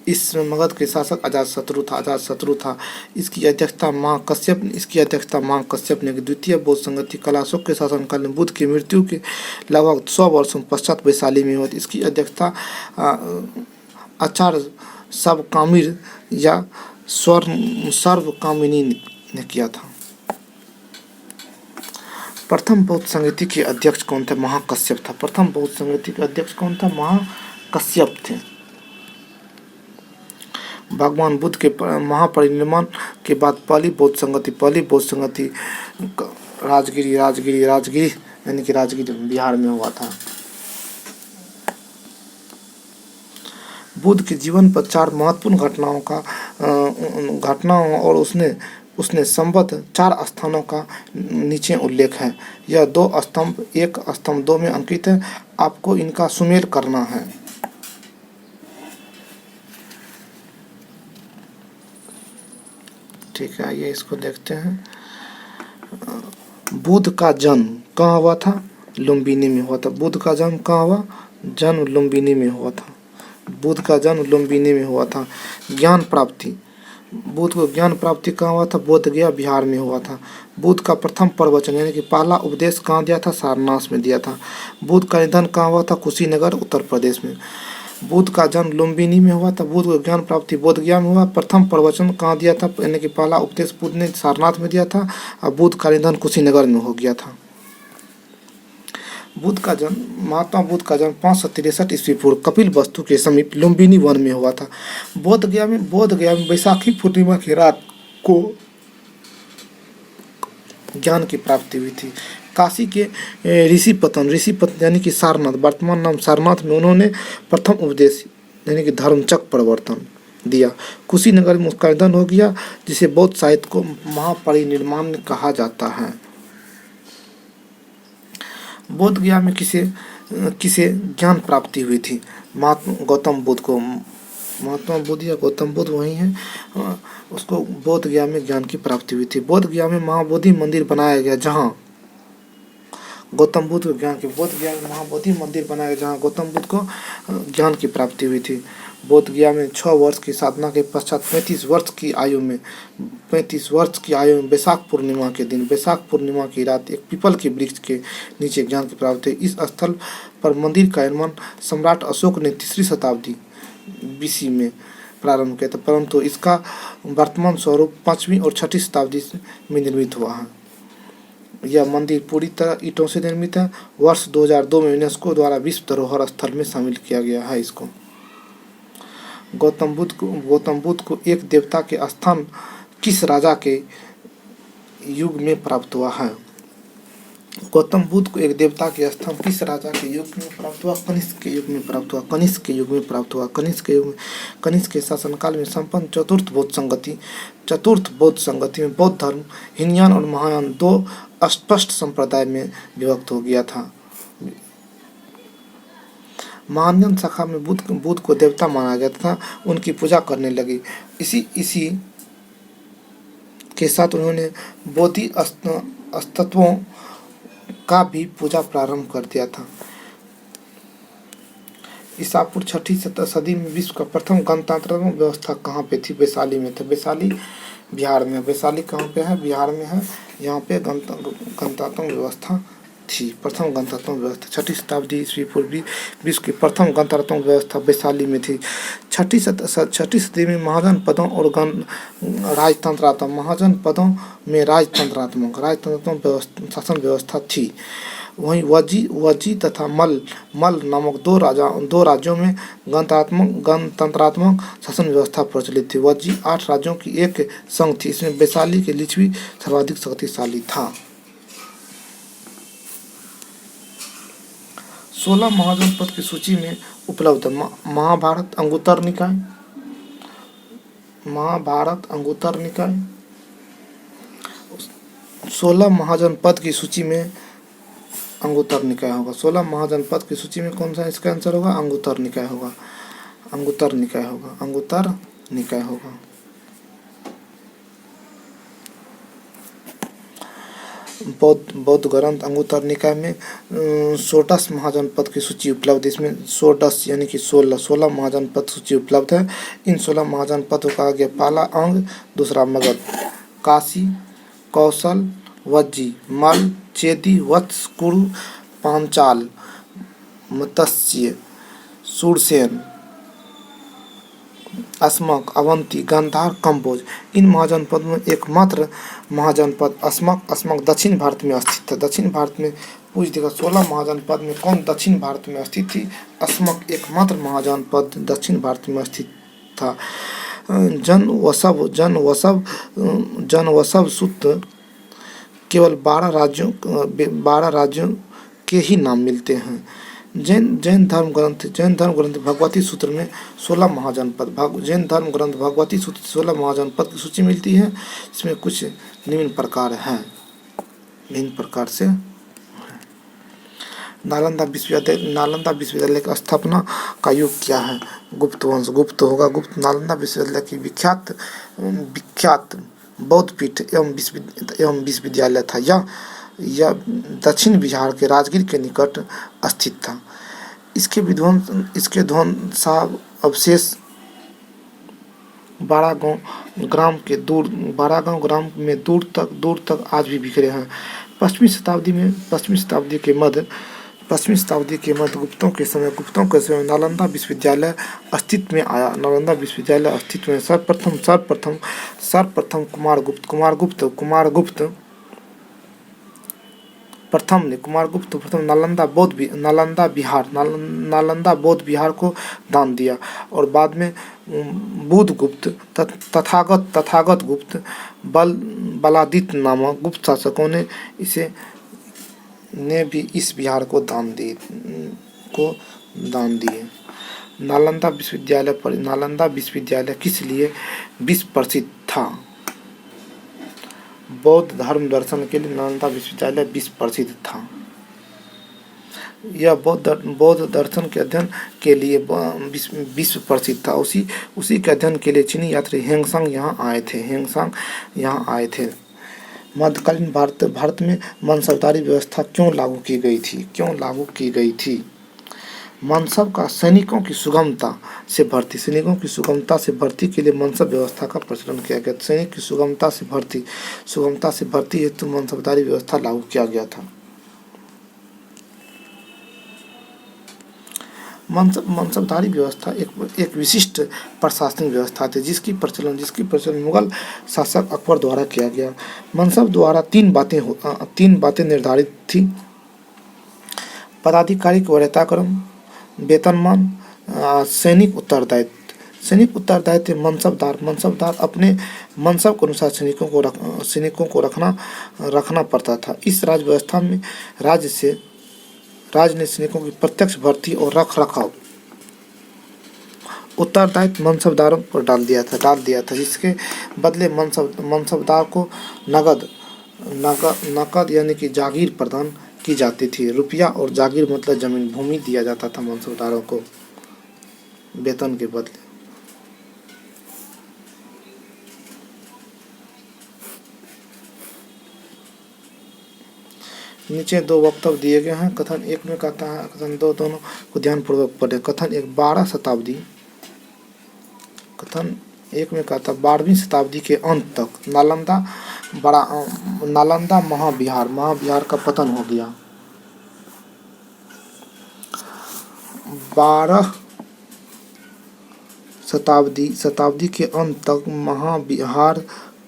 इस मगध के शासक अजातशत्रु था। इसकी अध्यक्षता मां कश्यप ने। द्वितीय बौद्ध संगति कलाशोक के शासनकाल में बुद्ध की मृत्यु के लगभग 100 वर्षों पश्चात वैशाली में हुई थी। इसकी अध्यक्षता आचार्य सबकामिर या सर्वकामिनी ने किया था। प्रथम बौद्ध संगति के अध्यक्ष कौन थे? महाकश्यप था। प्रथम बौद्ध संगति के अध्यक्ष कौन था? महाकश्यप थे। भगवान बुद्ध के महापरिनिर्वाण के बाद पहली बौद्ध संगति राजगिरी यानी कि राजगिरी बिहार में हुआ था। बुद्ध के जीवन पर 4 महत्वपूर्ण घटनाओं और उसने उसने संबद्ध 4 स्थानों का नीचे उल्लेख है। यह 2 स्तंभ 1 स्तंभ 2 में अंकित है। आपको इनका सुमेल करना है। ठीक है, आइए इसको देखते हैं। बुद्ध का जन्म कहाँ हुआ था? लुम्बिनी में हुआ था। बुद्ध का जन्म कहाँ हुआ? जन्म लुम्बिनी में हुआ था। बुद्ध का जन्म लुम्बिनी में हुआ था। ज्ञान प्राप्ति, बुद्ध को ज्ञान प्राप्ति कहाँ हुआ था? बोध गया बिहार में हुआ था। बुद्ध का प्रथम प्रवचन यानी कि पहला उपदेश कहाँ दिया था? सारनाथ में दिया था। बुद्ध का निधन कहाँ हुआ था? कुशीनगर उत्तर प्रदेश में। बुद्ध का जन्म लुम्बिनी में हुआ था। बुद्ध को ज्ञान प्राप्ति बोध गया में हुआ। प्रथम प्रवचन कहाँ दिया था? यानी कि पहला उपदेश बुद्ध ने सारनाथ में दिया था। और बुद्ध का निधन कुशीनगर में हो गया था। बुद्ध का जन्म महात्मा बुद्ध का जन्म 563 ईस्वी पूर्व कपिल वस्तु के समीप लुम्बिनी वन में हुआ था। बोध गया में बैसाखी पूर्णिमा की रात को ज्ञान की प्राप्ति हुई थी। काशी के ऋषिपतन यानी कि सारनाथ, वर्तमान नाम सारनाथ में उन्होंने प्रथम उपदेश यानी कि धर्मचक्र प्रवर्तन दिया। कुशीनगर में उसका निधन हो गया, जिसे बौद्ध साहित्य को महापरिनिर्वाण कहा जाता है। बोध गया में किसे ज्ञान प्राप्ति हुई थी? महात्मा गौतम बुद्ध को। महात्मा बुद्ध या गौतम बुद्ध वही हैं, उसको बोध गया में ज्ञान की प्राप्ति हुई थी। बोध गया में महाबोधि मंदिर बनाया गया, जहाँ गौतम बुद्ध को ज्ञान की बोध गया में महाबोधि मंदिर बनाया गया, जहाँ गौतम बुद्ध को ज्ञान की प्राप्ति हुई थी। बोध गया में 6 वर्ष की साधना के पश्चात 35 वर्ष की आयु में बैसाख पूर्णिमा के दिन, बैसाख पूर्णिमा की रात एक पीपल के वृक्ष के नीचे ज्ञान की प्राप्ति। इस स्थल पर मंदिर का निर्माण सम्राट अशोक ने 3री शताब्दी BC में प्रारंभ किया था, परंतु इसका वर्तमान स्वरूप 5वीं और 6ठी शताब्दी में निर्मित हुआ है। यह मंदिर पूरी तरह ईंटों से निर्मित है। वर्ष 2002 में यूनेस्को द्वारा विश्व धरोहर स्थल में शामिल किया गया है इसको। गौतम बुद्ध को एक देवता के स्थान किस राजा के युग में प्राप्त हुआ है? गौतम बुद्ध को एक देवता के स्थान किस राजा के युग में प्राप्त हुआ? कनिष्क के युग में प्राप्त हुआ। कनिष्क के शासनकाल में संपन्न चतुर्थ बौद्ध संगति में बौद्ध धर्म हीनयान और महायान 2 अस्पष्ट संप्रदाय में विभक्त हो गया था। महायान शाखा में बुद्ध को देवता माना गया था, उनकी पूजा करने लगे। इसी के साथ उन्होंने बोधि तत्वों का भी पूजा प्रारंभ कर दिया था। ईसा पूर्व 6ठी सदी में विश्व का प्रथम गणतंत्रात्मक व्यवस्था कहाँ पे थी? वैशाली में था। वैशाली बिहार में। वैशाली कहाँ पे है? बिहार में है। यहाँ पे गणतंत्रात्मक व्यवस्था थी, प्रथम गणतंत्रात्मक व्यवस्था। 6ठी शताब्दी ईस्वी पूर्व विश्व की प्रथम गणतंत्रात्मक व्यवस्था वैशाली में थी। 6ठी सदी में महाजनपदों और राजतंत्रात्मक शासन व्यवस्था थी। वहीं वजी तथा मल नामक दो राज्यों में गणतंत्रात्मक शासन व्यवस्था प्रचलित थी। वजी 8 राज्यों की एक संघ थी। इसमें वैशाली के लिच्छवी सर्वाधिक शक्तिशाली था। 16 महाजनपद की सूची में उपलब्ध महाभारत अंगुत्तर निकाय 16 महाजनपद की सूची में अंगुत्तर निकाय होगा। 16 महाजनपद की सूची में कौन सा इसका आंसर होगा? अंगुत्तर निकाय होगा। बौद्ध ग्रंथ अंगुत्तर निकाय में 16 महाजनपद की सूची उपलब्ध। इसमें 16 यानी कि 16 महाजनपद सूची उपलब्ध है। इन 16 महाजनपदों का आगे पहला अंग, दूसरा मगध, काशी, कौशल, वज्जी, मल, चेदी, वत्स, कुरु, पांचाल, मत्स्य, शूरसेन, अस्मक, अवंती, गांधार, कंबोज। इन महाजनपद में एकमात्र महाजनपद अस्मक दक्षिण भारत में स्थित है। दक्षिण भारत में पूछ देगा 16 महाजनपद में कौन दक्षिण भारत में स्थित थी? अस्मक एकमात्र महाजनपद दक्षिण भारत में स्थित था। जनवसव सूत्र केवल 12 राज्यों के ही नाम मिलते हैं। जैन धर्म ग्रंथ भगवती सूत्र में 16 महाजनपद जैन धर्म ग्रंथ भगवती सूत्र 16 महाजनपद की सूची मिलती है। इसमें कुछ निम्न प्रकार हैं, निम्न प्रकार से। नालंदा विश्वविद्यालय की स्थापना का युग क्या है? गुप्त वंश, गुप्त होगा। गुप्त नालंदा विश्वविद्यालय की विख्यात बौद्ध पीठ एवं विश्वविद्यालय था। यह दक्षिण बिहार के राजगीर के निकट स्थित था। इसके ध्वंसावशेष बारागांव ग्राम में दूर तक आज भी बिखरे हैं। पश्चिमी शताब्दी के मध्य गुप्तों के समय नालंदा विश्वविद्यालय अस्तित्व में आया। नालंदा विश्वविद्यालय अस्तित्व में सर्वप्रथम कुमारगुप्त प्रथम नालंदा बौद्ध विहार को दान दिया और बाद में बुधगुप्त तथागत गुप्त बलादित्य नामक गुप्त शासकों ने भी इस विहार को दान दिए। नालंदा विश्वविद्यालय किस लिए विश्व प्रसिद्ध था? बौद्ध धर्म दर्शन के लिए नालंदा विश्वविद्यालय विश्व प्रसिद्ध था। यह बौद्ध दर्शन के अध्ययन के लिए विश्व प्रसिद्ध था। उसी के अध्ययन के लिए चीनी यात्री हेंगसांग यहाँ आए थे। मध्यकालीन भारत में मनसबदारी व्यवस्था क्यों लागू की गई थी? मनसब का सैनिकों की सुगमता से भर्ती के लिए मनसब व्यवस्था का प्रचलन किया गया। सैनिक की सुगमता से भर्ती हेतु मनसबदारी व्यवस्था लागू किया गया था। मनसबदारी व्यवस्था एक विशिष्ट प्रशासनिक व्यवस्था थी जिसकी प्रचलन मुगल शासक अकबर द्वारा किया गया। मनसब द्वारा तीन बातें निर्धारित थी: पदाधिकारी का वरीयताक्रम, वेतनमान, सैनिक उत्तरदायित्व। मनसबदार अपने मनसब के अनुसार सैनिकों को रखना पड़ता था। इस राज व्यवस्था में राज्य ने सैनिकों की प्रत्यक्ष भर्ती और रखरखाव उत्तरदायित्व मनसबदारों पर डाल दिया था, जिसके बदले मनसबदार को नकद यानी कि जागीर प्रदान की जाती थी। रुपया और जागीर मतलब जमीन भूमि दिया जाता था मनसबदारों को वेतन के बदले। नीचे दो वक्तव्य दिए गए हैं। कथन एक में कहता है, कथन दो दोनों को ध्यानपूर्वक पढ़ें। कथन एक 12वीं शताब्दी के अंत तक नालंदा महाविहार का पतन हो गया। 12 शताब्दी के अंत तक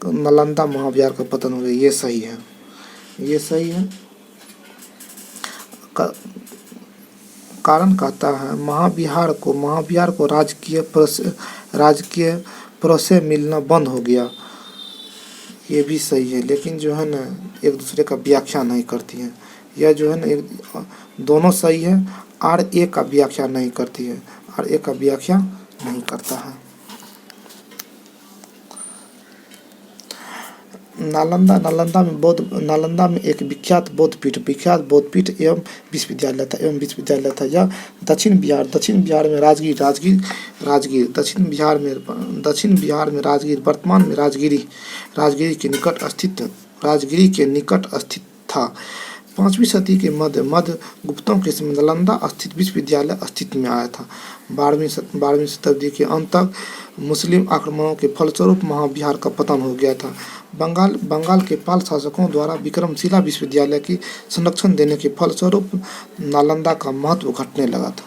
नालंदा महाविहार का पतन हो गया। ये सही है। कारण कहता है महाविहार को राजकीय प्रोसेस मिलना बंद हो गया। ये भी सही है, लेकिन जो है ना एक दूसरे का व्याख्या नहीं करती है। यह जो है ना दोनों सही है। RA का व्याख्या नहीं करती है, RA का व्याख्या नहीं करता है। नालंदा में एक विख्यात बौद्ध पीठ एवं विश्वविद्यालय था। यह दक्षिण बिहार में राजगीर वर्तमान में राजगिरी के निकट स्थित था। 5वीं सदी के मध्य गुप्तों के समय नालंदा स्थित विश्वविद्यालय अस्तित्व में आया था। 12वीं शताब्दी के अंत तक मुस्लिम आक्रमणों के फलस्वरूप महाविहार का पतन हो गया था। बंगाल के पाल शासकों द्वारा विक्रमशिला विश्वविद्यालय की संरक्षण देने के फलस्वरूप नालंदा का महत्व घटने लगा था।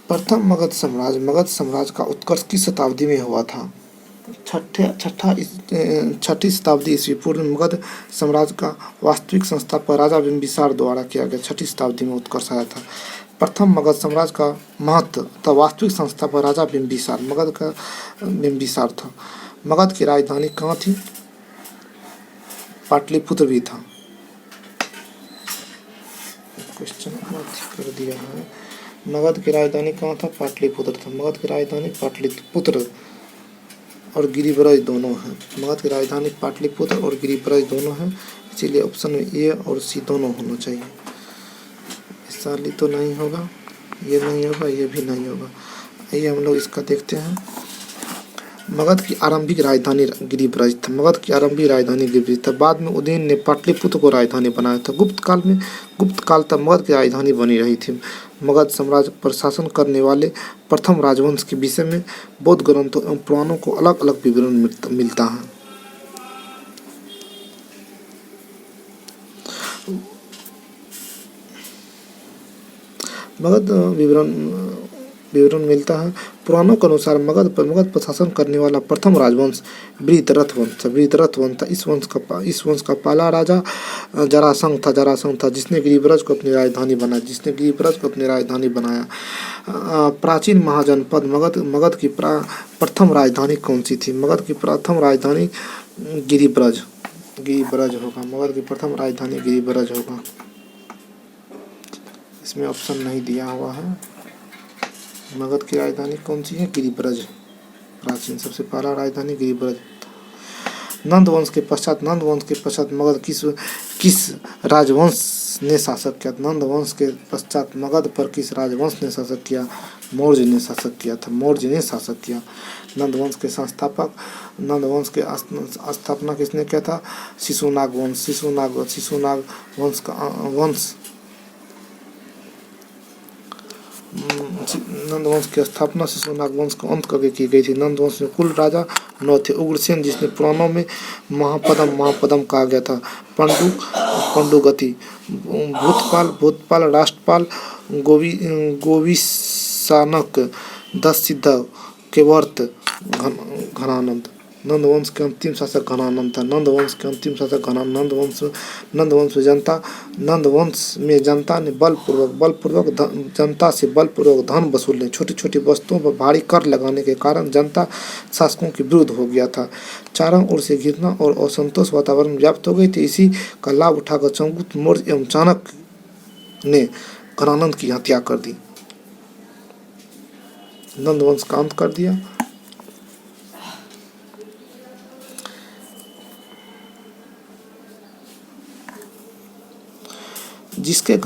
प्रथम मगध साम्राज्य का उत्कर्ष किस शताब्दी में हुआ था? छठी शताब्दी ईस्वी पूर्व में मगध साम्राज्य का वास्तविक संस्थापक राजा बिंबिसार द्वारा किया गया। 6ठी शताब्दी में उत्कर्ष आया था। प्रथम मगध साम्राज्य का महत्व तथा वास्तविक संस्थापक राजा बिंबिसार था। मगध की राजधानी कहाँ थी? पाटलिपुत्र भी था। क्वेश्चन कर दिया है। मगध की राजधानी कहाँ था? पाटलिपुत्र था। मगध की राजधानी पाटलिपुत्र और गिरिब्रज दोनों हैं। मगध की राजधानी पाटलिपुत्र और गिरिब्रज दोनों हैं, इसीलिए ऑप्शन में ए और सी दोनों होना चाहिए। साली तो नहीं होगा, ये नहीं होगा, ये भी नहीं होगा। आइए हम लोग इसका देखते हैं। मगध की आरंभिक राजधानी गिरिब्रज था। मगध की आरंभिक राजधानी गिरिब्रज था। बाद में उदयन ने पाटलिपुत्र को राजधानी बनाया था। गुप्त काल तक मगध की राजधानी बनी रही थी। मगध साम्राज्य पर शासन करने वाले प्रथम राजवंश के विषय में बौद्ध ग्रंथों एवं पुराणों को अलग अलग विवरण मिलता है। मगध विवरण मिलता है। पुराणों के अनुसार मगध पर शासन करने वाला प्रथम राजवंश वृत्रथ वंश था। इस वंश का पहला राजा जरासंध था, जिसने गिरिब्रज को अपनी राजधानी बनाया। प्राचीन महाजनपद मगध की प्रथम राजधानी कौन सी थी? मगध की प्रथम राजधानी गिरिब्रज होगा। मगध की प्रथम राजधानी गिरिब्रज होगा। इसमें ऑप्शन नहीं दिया हुआ है। मगध की राजधानी कौन सी है? गिरिब्रज। प्राचीन सबसे पहला राजधानी गिरिब्रज। नंद वंश के पश्चात मगध किस राजवंश ने शासक किया? नंद वंश के पश्चात मगध पर किस राजवंश ने शासक किया? मौर्य ने शासक किया। नंद वंश के स्थापना किसने किया था? शिशुनाग वंश का नंद वंश की स्थापना शिशुनाग वंश को अंत करके की गई थी। नंद वंश में कुल राजा 9 थे। उग्रसेन, जिसने पुराणों में महापदम कहा गया था। पंडुगति, भूतपाल, राष्ट्रपाल, गोविसानक, दससिद्धव, केवर्त, घनानंद। नंद वंश के अंतिम शासक घनानंद था। नंद वंश में जनता ने बलपूर्वक जनता से धन वसूलने, छोटी छोटी वस्तुओं पर भारी कर लगाने के कारण जनता शासकों के विरुद्ध हो गया था। चारों ओर से घृणा और असंतोष वातावरण व्याप्त हो गई थी। इसी का लाभ उठाकर चंद्रगुप्त मौर्य एवं चाणक्य ने घनानंद की हत्या कर दी। नंद वंश का अंत कर दिया। जिसके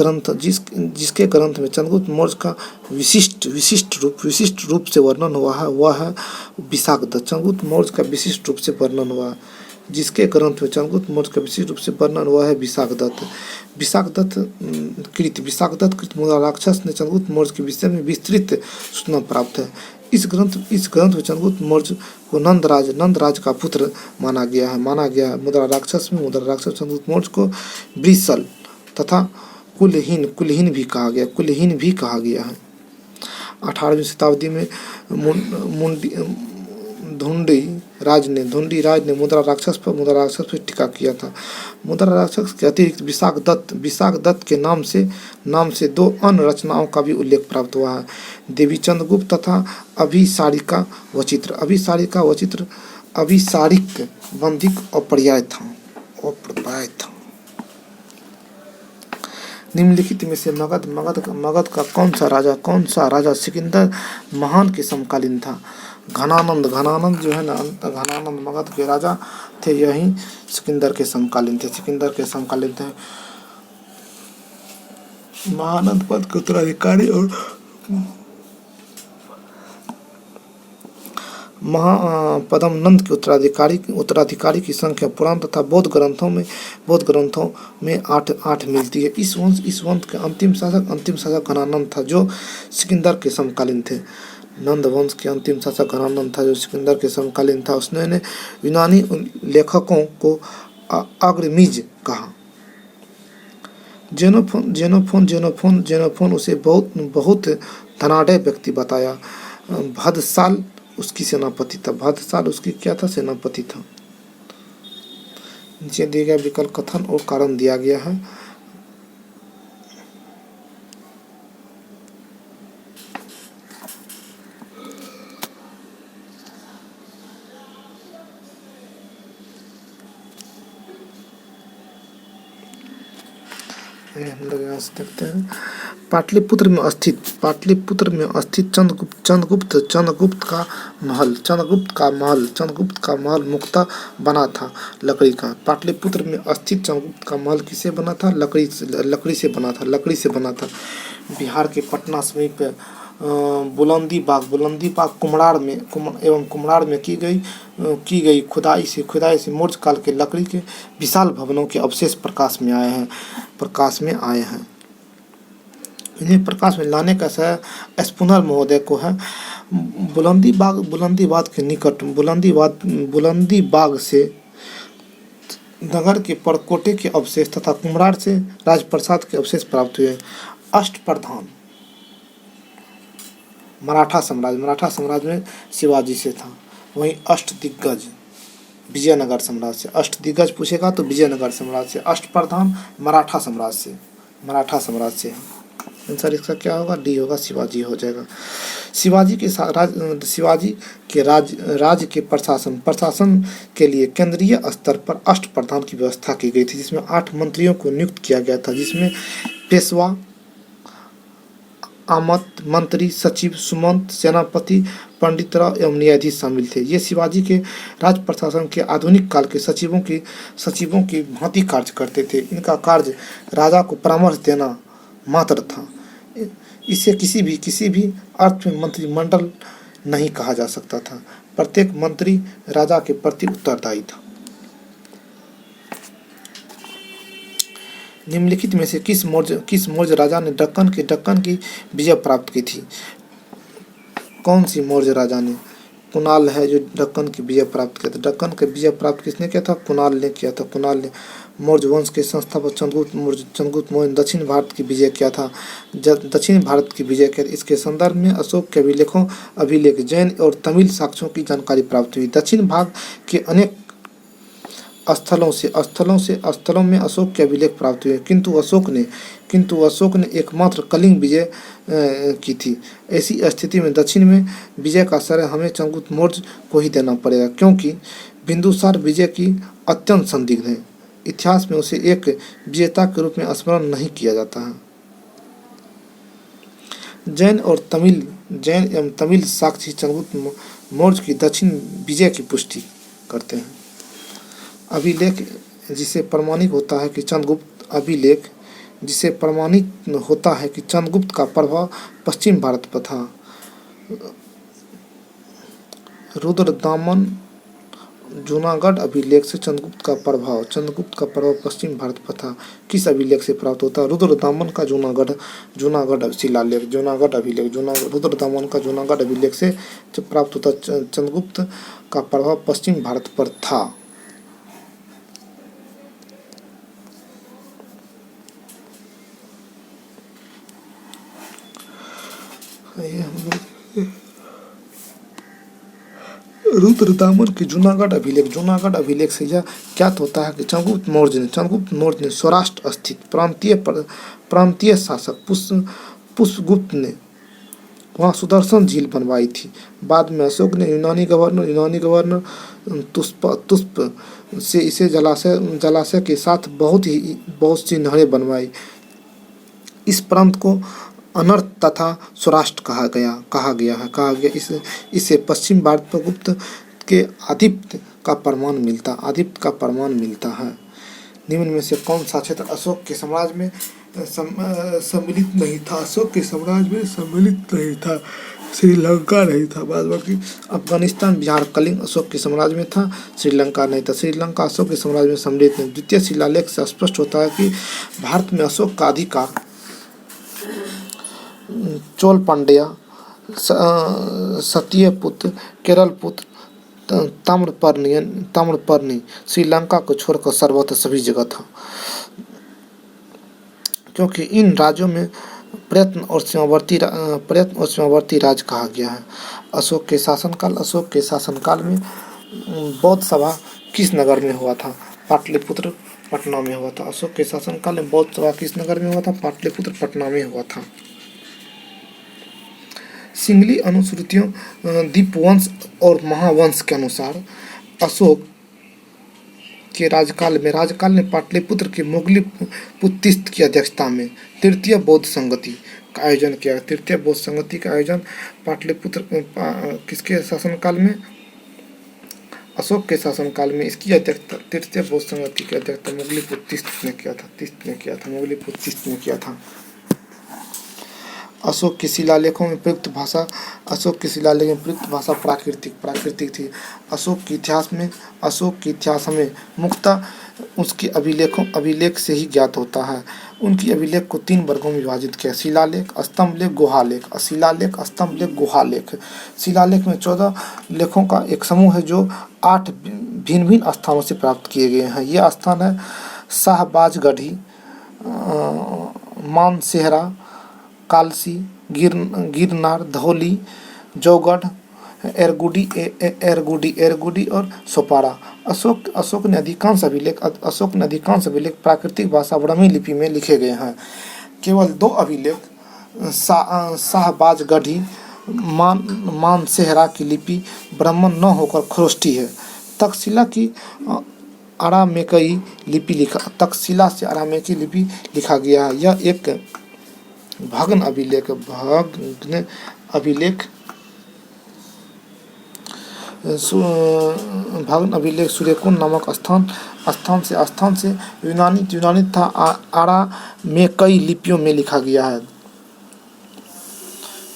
ग्रंथ में चंद्रगुप्त मौर्य का विशिष्ट रूप से वर्णन हुआ है, वह है विशाखदत्त। चंद्रगुप्त मौर्य का विशिष्ट रूप से वर्णन हुआ है। जिसके ग्रंथ में चंद्रगुप्त मौर्य का विशिष्ट रूप से वर्णन हुआ है विशाखदत्त कृत मुद्रा राक्षस ने चंद्रगुप्त मौर्य के विषय में विस्तृत सूचना प्राप्त है। इस ग्रंथ में चंद्रगुप्त मौर्य को नंदराज का पुत्र माना गया है। मुद्रा राक्षस चंद्रगुप्त मौर्य को वृषल तथा कुलहीन भी कहा गया है। 18वीं शताब्दी में धुंडी राज ने मुद्रा राक्षस पर टीका किया था। मुद्रा राक्षस के अतिरिक्त विशाखदत्त के नाम से 2 अन्य रचनाओं का भी उल्लेख प्राप्त हुआ है। देवी चंद्रगुप्त तथा अभिसारिका वचित्र अभिसारिक बंधिक और पर्याय था। निम्नलिखित में से मगध का कौन सा राजा सिकंदर महान के समकालीन था? घनानंद जो है ना, घनानंद मगध के राजा थे। यही सिकंदर के समकालीन थे। महानंद पद के उत्तराधिकारी और महापदम नंद के उत्तराधिकारी की संख्या पुराण तथा बौद्ध ग्रंथों में 8 मिलती है। इस वंश के अंतिम शासक घनानंद था, जो सिकंदर के समकालीन थे। नंद वंश के अंतिम शासक घनानंद था, जो सिकंदर के समकालीन था। उसने यूनानी लेखकों को अग्रमीज कहा। जेनोफोन उसे बहुत धनाढ़ व्यक्ति बताया। भद्रसाल उसकी सेनापति था। नीचे दिए गए विकल्प कथन और कारण दिया गया है। आगे हम लोग यहाँ से देखते हैं। पाटलिपुत्र में स्थित चंद्रगुप्त का महल मुख्यतः बना था लकड़ी का। पाटलिपुत्र में स्थित चंद्रगुप्त का महल किसे बना था? लकड़ी से बना था। बिहार के पटना समीप बुलंदी बाग कुम्हरार में की गई खुदाई से मौर्य काल के लकड़ी के विशाल भवनों के अवशेष प्रकाश में आए हैं। इन्हें प्रकाश में लाने का श्रेय स्पूनर महोदय को है। बुलंदी बाग के निकट बुलंदी बाग से नगर के परकोटे के अवशेष तथा कुम्हरार से राजप्रसाद के अवशेष प्राप्त हुए। अष्टप्रधान मराठा साम्राज्य में शिवाजी से था। वहीं अष्टदिग्गज विजयनगर साम्राज्य से। अष्टदिग्गज पूछेगा तो विजयनगर साम्राज्य से। अष्टप्रधान मराठा साम्राज्य से है। आंसर इसका क्या होगा? डी होगा, शिवाजी हो जाएगा। शिवाजी के राज्य के प्रशासन के लिए केंद्रीय स्तर पर अष्टप्रधान की व्यवस्था की गई थी, जिसमें 8 मंत्रियों को नियुक्त किया गया था, जिसमें पेशवा, आमत, मंत्री, सचिव, सुमंत, सेनापति, पंडितराव एवं न्यायाधीश शामिल थे। ये शिवाजी के राज प्रशासन के आधुनिक काल के सचिवों की भांति कार्य करते थे। इनका कार्य राजा को परामर्श देना मात्र था। इसे किसी भी अर्थ में मंत्रिमंडल नहीं कहा जा सकता था। प्रत्येक मंत्री राजा के प्रति उत्तरदायी था। निम्नलिखित में से किस मौर्य राजा ने दक्कन की विजय प्राप्त की थी? कौन सी मौर्य राजा ने? कुणाल है जो दक्कन की विजय प्राप्त किया था। दक्कन की विजय प्राप्त किसने किया था? कुणाल ने किया था। कुणाल ने मौर्य वंश के संस्थापक चंद्रगुप्त मौर्य ने दक्षिण भारत की विजय किया था। इसके संदर्भ में अशोक के अभिलेख, जैन और तमिल साक्ष्यों की जानकारी प्राप्त हुई। दक्षिण भाग के अनेक स्थलों में अशोक के अभिलेख प्राप्त हुए, किंतु अशोक ने एकमात्र कलिंग विजय की थी। ऐसी स्थिति में दक्षिण में विजय का श्रेय हमें चंद्रगुप्त मौर्य को ही देना पड़ेगा, क्योंकि बिंदुसार विजय की अत्यंत संदिग्ध है। इतिहास में उसे एक विजेता के रूप में स्मरण नहीं किया जाता है। जैन एवं तमिल साक्ष्य चंद्रगुप्त मौर्य की दक्षिण विजय की पुष्टि करते हैं। अभिलेख जिसे प्रमाणित होता है कि चंद्रगुप्त का प्रभाव पश्चिम भारत पर था। रुद्रदामन जूनागढ़ अभिलेख से चंद्रगुप्त का प्रभाव पश्चिम भारत पर था। किस अभिलेख से प्राप्त होता है? रुद्रदामन का जूनागढ़ शिलालेख, रुद्रदामन का जूनागढ़ अभिलेख से जब प्राप्त होता चंद्रगुप्त का प्रभाव पश्चिम भारत पर था। रुद्रदामन की जूनागढ़ अभिलेख से यह ज्ञात होता है कि चंद्रगुप्त मौर्य ने सौराष्ट्र स्थित प्रांतीय शासक पुष्पगुप्त ने वहाँ सुदर्शन झील बनवाई थी। बाद में अशोक ने यूनानी गवर्नर तुष्प से इसे जलाशय के साथ बहुत सी नहरें बनवाई। इस प्रांत को अनर्थ तथा सौराष्ट्र कहा गया। इससे पश्चिम भारत पर गुप्त के आधिपत्य का प्रमाण मिलता है। निम्न में से कौन सा क्षेत्र अशोक के साम्राज्य में सम्मिलित नहीं था? अशोक के साम्राज्य में सम्मिलित नहीं था। श्रीलंका नहीं था। बाद बाकी अफगानिस्तान, बिहार, कलिंग अशोक के साम्राज्य में था। श्रीलंका नहीं था। श्रीलंका अशोक के साम्राज्य में सम्मिलित नहीं। द्वितीय शिलालेख से स्पष्ट होता है कि भारत में अशोक का अधिकार चोल पांड्या, सत्यपुत्र, केरलपुत्र, ताम्रपर्णी श्रीलंका को छोड़कर सर्वत्र सभी जगह था, क्योंकि इन राज्यों में प्रयत्न और सीमावर्ती राज कहा गया है। अशोक के शासनकाल में बौद्ध सभा किस नगर में हुआ था? पाटलिपुत्र, पटना में हुआ था। अशोक के शासनकाल में बौद्ध सभा किस नगर में हुआ था? पाटलिपुत्र, पटना में हुआ था। सिंगली अनुश्रुतियों दीपवंश और महावंश के अनुसार अशोक के राजकाल में पाटलिपुत्र के मुगली पुत्तिस्त की अध्यक्षता में तृतीय बौद्ध संगति का आयोजन किया। तृतीय बौद्ध संगति का आयोजन पाटलिपुत्र किसके शासनकाल में? अशोक के शासनकाल में। इसकी अध्यक्षता तृतीय बौद्ध संगति की अध्यक्षता मुगली पुत्तिस्त ने किया था। मुगली पुत्तिस्त ने किया था। अशोक के शिलालेखों में प्रयुक्त भाषा प्राकृतिक थी। अशोक के इतिहास हमें मुख्यतः उसके अभिलेख से ही ज्ञात होता है। उनकी अभिलेख को 3 वर्गों में विभाजित किया: शिलालेख, स्तंभलेख, गुहालेख। शिलालेख, स्तंभलेख, गुहालेख। शिलालेख में 14 लेखों का एक समूह है जो 8 भिन्न स्थानों से प्राप्त किए गए हैं। ये स्थान है शाहबाजगढ़ी, मानसेहरा, कालसी, गिरनार, धौली, जौगढ़, एरगुडी और सोपारा। अशोक ने अधिकांश अभिलेख प्राकृतिक भाषा ब्राह्मी लिपि में लिखे गए हैं। केवल 2 अभिलेख शाहबाजगढ़ी, मानसेहरा की लिपि ब्राह्मण न होकर खरोष्ठी है। तक्षशिला से अरामेकई लिपि लिखा गया है। यह एक भग्न अभिलेख सूर्यकुंड नामक स्थान से यूनानी तथा अरामेकई लिपियों में लिखा गया है।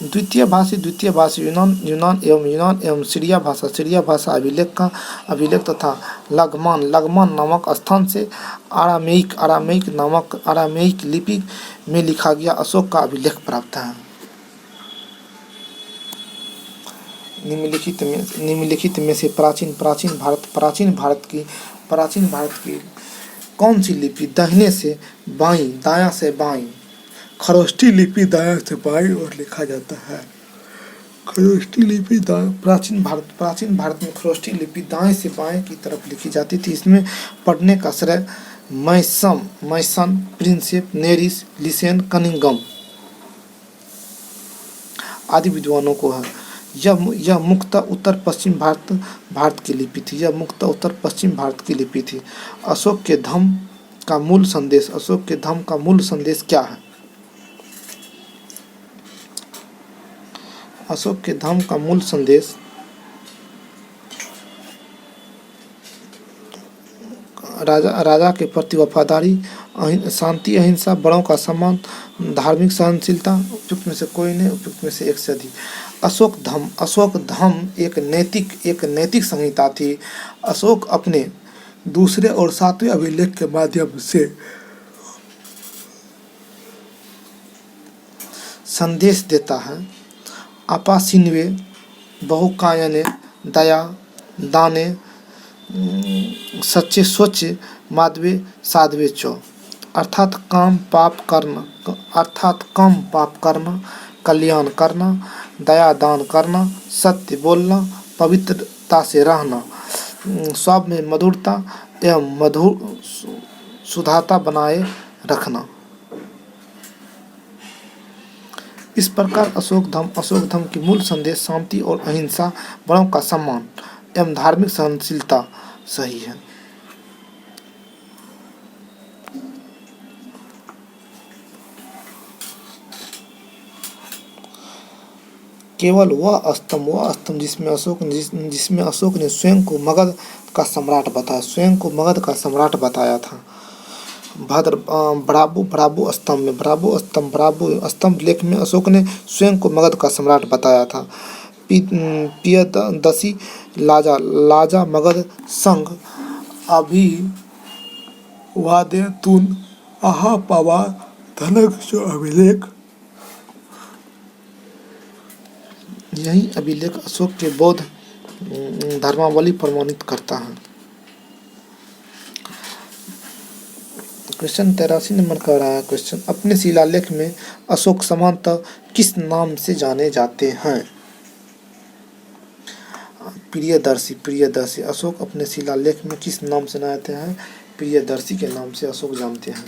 द्वितीय भाषी यूनान एवं सीरिया भाषा अभिलेख तथा लगमान नामक स्थान से अरामेइक लिपि में लिखा गया अशोक का अभिलेख प्राप्त है। निम्नलिखित में से प्राचीन भारत की कौन सी लिपि दाहिने से बाईं, दायां से बाईं, खरोष्ठी लिपि दायां से बाईं ओर लिखा जाता है? खरोष्ठी लिपि प्राचीन भारत में खरोष्ठी लिपि दाएं से बाएं की तरफ लिखी जाती थी। इसमें पढ़ने का श्रेय मैसन, प्रिंसेप, नेरिस, लिसेन, कनिंगम आदि विद्वानों को है। यह मुख्यतः उत्तर पश्चिम भारत की लिपि थी। अशोक के धम्म का मूल संदेश क्या है? अशोक के धम्म का मूल संदेश राजा के प्रति वफादारी, शांति, अहिंसा, बड़ों का सम्मान, धार्मिक सहनशीलता, उपयुक्त में से कोई नहीं, उपयुक्त में से एक से अधिक। अशोक धम्म एक नैतिक संहिता थी। अशोक अपने दूसरे और 7वें अभिलेख के माध्यम से संदेश देता है: आपासिन्वे, बहुकायने, दया, दाने, सच्चे स्वच्छ, माधवे, साधवे चो। अर्थात कम पाप करना, कल्याण करना, दया दान करना, सत्य बोलना, पवित्रता से रहना, स्वाद में मधुरता एवं शुद्धता बनाए रखना। इस प्रकार अशोक धम्म की मूल संदेश शांति और अहिंसा, बड़ों का सम्मान एवं धार्मिक सहनशीलता सही है। केवल वह स्तंभ जिसमें अशोक ने स्वयं को मगध का सम्राट बताया था। भ्राबो स्तंभ लेख में अशोक ने स्वयं को मगध का सम्राट बताया था। पियदसी लाजा मगध संघ अभिवादे तुन आहा पावा धनक जो अभिलेख। यही अभिलेख अशोक के बौद्ध धर्मावली प्रमाणित करता है। क्वेश्चन 83 नंबर का रहा है क्वेश्चन, अपने शिलालेख में अशोक सामान्यतः किस नाम से जाने जाते हैं? प्रियदर्शी। अशोक अपने शिलालेख में किस नाम से जाते हैं? प्रियदर्शी के नाम से अशोक जानते हैं।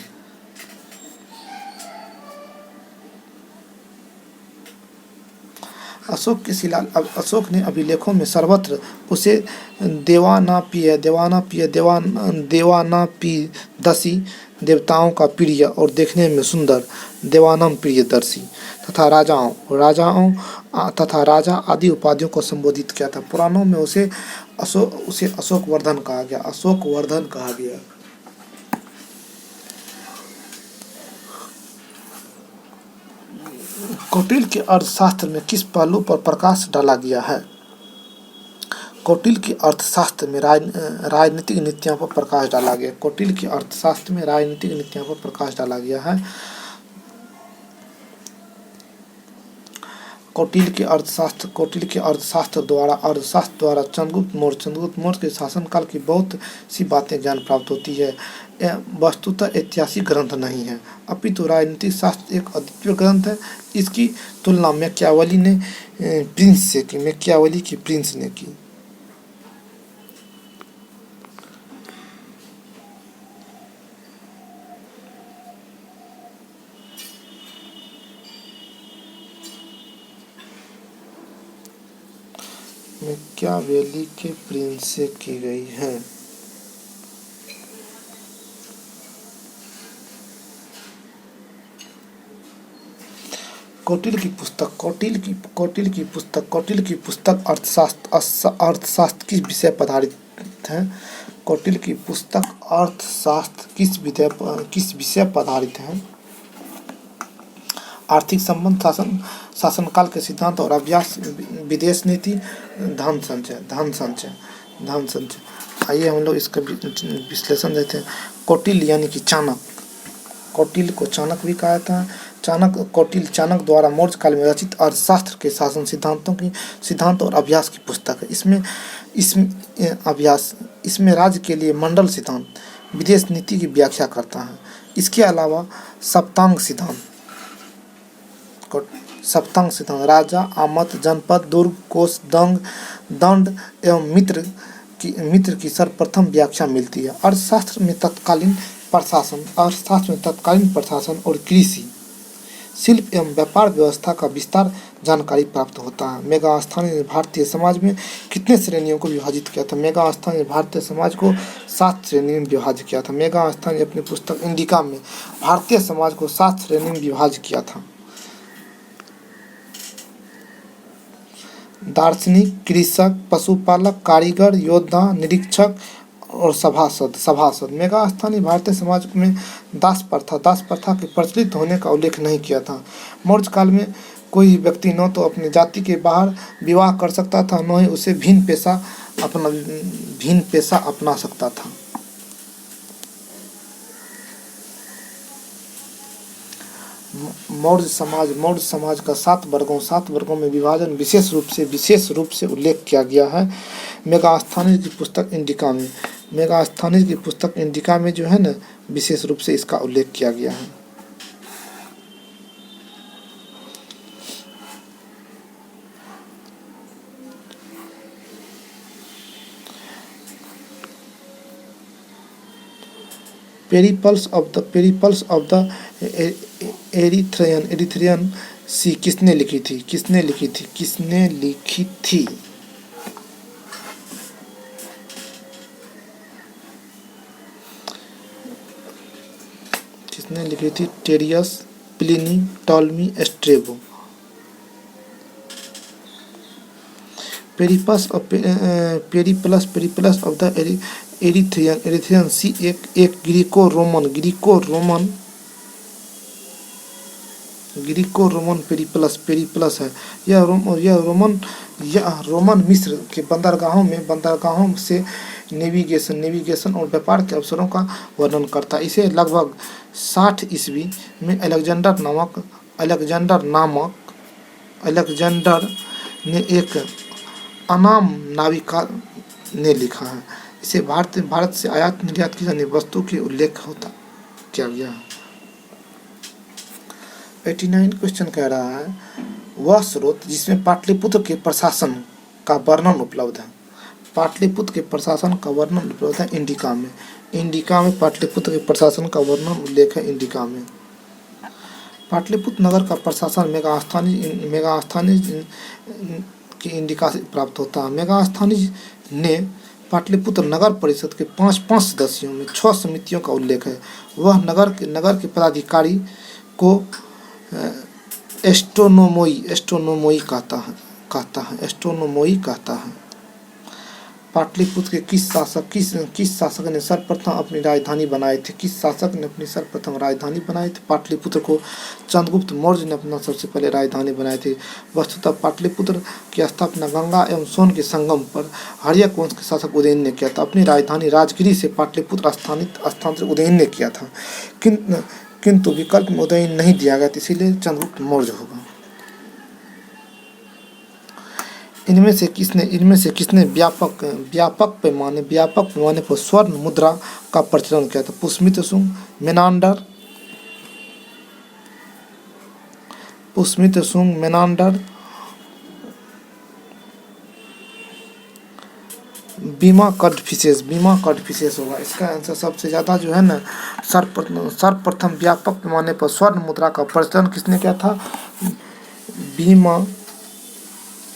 अशोक के शिला अब अशोक ने अभिलेखों में सर्वत्र उसे देवानापियदसी देवताओं का प्रिय और देखने में सुंदर देवानम प्रियदर्शी तथा राजा आदि उपाधियों को संबोधित किया था। पुराणों में उसे अशोकवर्धन कहा गया। कौटिल्य के अर्थशास्त्र में किस पहलू पर प्रकाश डाला गया है? कौटिल्य के अर्थशास्त्र में राजनीतिक नीतियों पर प्रकाश डाला गया। कौटिल्य के अर्थशास्त्र में राजनीतिक नीतियों पर प्रकाश डाला गया है। कौटिल्य के अर्थशास्त्र द्वारा चंद्रगुप्त मौर्य के शासनकाल की बहुत सी बातें ज्ञान प्राप्त होती है। यह वस्तुतः ऐतिहासिक ग्रंथ नहीं है, अपितु राजनीतिक शास्त्र एक अद्वितीय ग्रंथ है। इसकी तुलना मैकियावेली की प्रिंस ने की। मैकियावेली के प्रिंस से की गई है। कौटिल्य की पुस्तक अर्थशास्त्र किस विषय पर आधारित है? कौटिल्य की पुस्तक अर्थशास्त्र किस विषय पर आधारित है? आर्थिक संबंध, शासनकाल के सिद्धांत और अभ्यास, विदेश नीति, धन संचय। आइए हम लोग इसका विश्लेषण देते हैं। कौटिल्य यानी कि चाणक्य, कौटिल्य को चाणक्य भी कहा था। चाणक्य द्वारा मौर्य काल में रचित अर्थशास्त्र के शासन सिद्धांत और अभ्यास की पुस्तक है। इसमें राज्य के लिए मंडल सिद्धांत, विदेश नीति की व्याख्या करता है। इसके अलावा सप्तांग सिद्धांत राजा, आमत, जनपद, दुर्ग, कोष, दंड एवं मित्र की सर्वप्रथम व्याख्या मिलती है। अर्थशास्त्र में तत्कालीन प्रशासन और कृषि, शिल्प एवं व्यापार व्यवस्था का विस्तार जानकारी प्राप्त होता है। मेगास्थानी ने भारतीय समाज में कितने श्रेणियों को विभाजित किया था? मेगास्थानी ने भारतीय समाज को 7 श्रेणियों में विभाजित किया था। मेगास्थानी ने अपनी पुस्तक इंडिका में भारतीय समाज को 7 श्रेणियों में विभाजित किया था। दार्शनिक, कृषक, पशुपालक, कारीगर, योद्धा, निरीक्षक और सभासद। मेगास्थानी भारतीय समाज में दास प्रथा के प्रचलित होने का उल्लेख नहीं किया था। मौर्य काल में कोई व्यक्ति न तो अपनी जाति के बाहर विवाह कर सकता था, न ही उसे भिन्न पेशा अपना सकता था। मौर्य समाज का 7 वर्गों में विभाजन विशेष रूप से उल्लेख किया गया है। मेगास्थानी की पुस्तक इंडिका में जो है ना, विशेष रूप से इसका उल्लेख किया गया है। Periplus of the Erythraean sea किसने लिखी थी? किसने लिखी थी? टेरियस, Pliny, Ptolemy, Strabo. Periplus of the Erythraean sea एक ग्रीको रोमन पेरिप्लस है। यह रोमन मिस्र के बंदरगाहों से नेविगेशन और व्यापार के अवसरों का वर्णन करता है। इसे लगभग 60 ईस्वी में अलेक्जेंडर ने एक अनाम नाविका ने लिखा है। इसे भारत से आयात निर्यात की जाने वस्तु के उल्लेख किया गया है। 89 क्वेश्चन कह रहा है, वह स्रोत जिसमें पाटलिपुत्र के प्रशासन का वर्णन उपलब्ध है। पाटलिपुत्र के प्रशासन का वर्णन उपलब्ध है इंडिका में। पाटलिपुत्र के प्रशासन का वर्णन उल्लेख है इंडिका में। पाटलिपुत्र नगर का प्रशासन मेगा स्थानीय की इंडिका से प्राप्त होता है। मेगा स्थानीय ने पाटलिपुत्र नगर परिषद के 5 सदस्यों में 6 समितियों का उल्लेख है। वह नगर के पदाधिकारी को एस्ट्रोनोमोई कहता है। पाटलिपुत्र के किस शासक ने सर्वप्रथम अपनी राजधानी बनाए थे? किस शासक ने अपनी सर्वप्रथम राजधानी बनाई थी? पाटलिपुत्र को चंद्रगुप्त मौर्य ने अपना सबसे पहले राजधानी बनाई थी। वस्तुतः पाटलिपुत्र की स्थापना गंगा एवं सोन के संगम पर हर्यक वंश के शासक उदयन ने किया था। अपनी राजधानी राजगिरी से पाटलिपुत्र स्थानांतरित उदयन ने किया था, किंतु विकल्प में उदयन नहीं दिया गया, इसीलिए चंद्रगुप्त मौर्य होगा। इनमें से किसने व्यापक पैमाने पर स्वर्ण मुद्रा का प्रचलन किया था? पुष्यमित्र शुंग, मेनांडर, बीमा कॉडफिशियस होगा। इसका आंसर सबसे ज़्यादा जो है ना, सर्वप्रथम व्यापक पैमाने पर स्वर्ण मुद्रा का प्रचलन किसने किया था? बीमा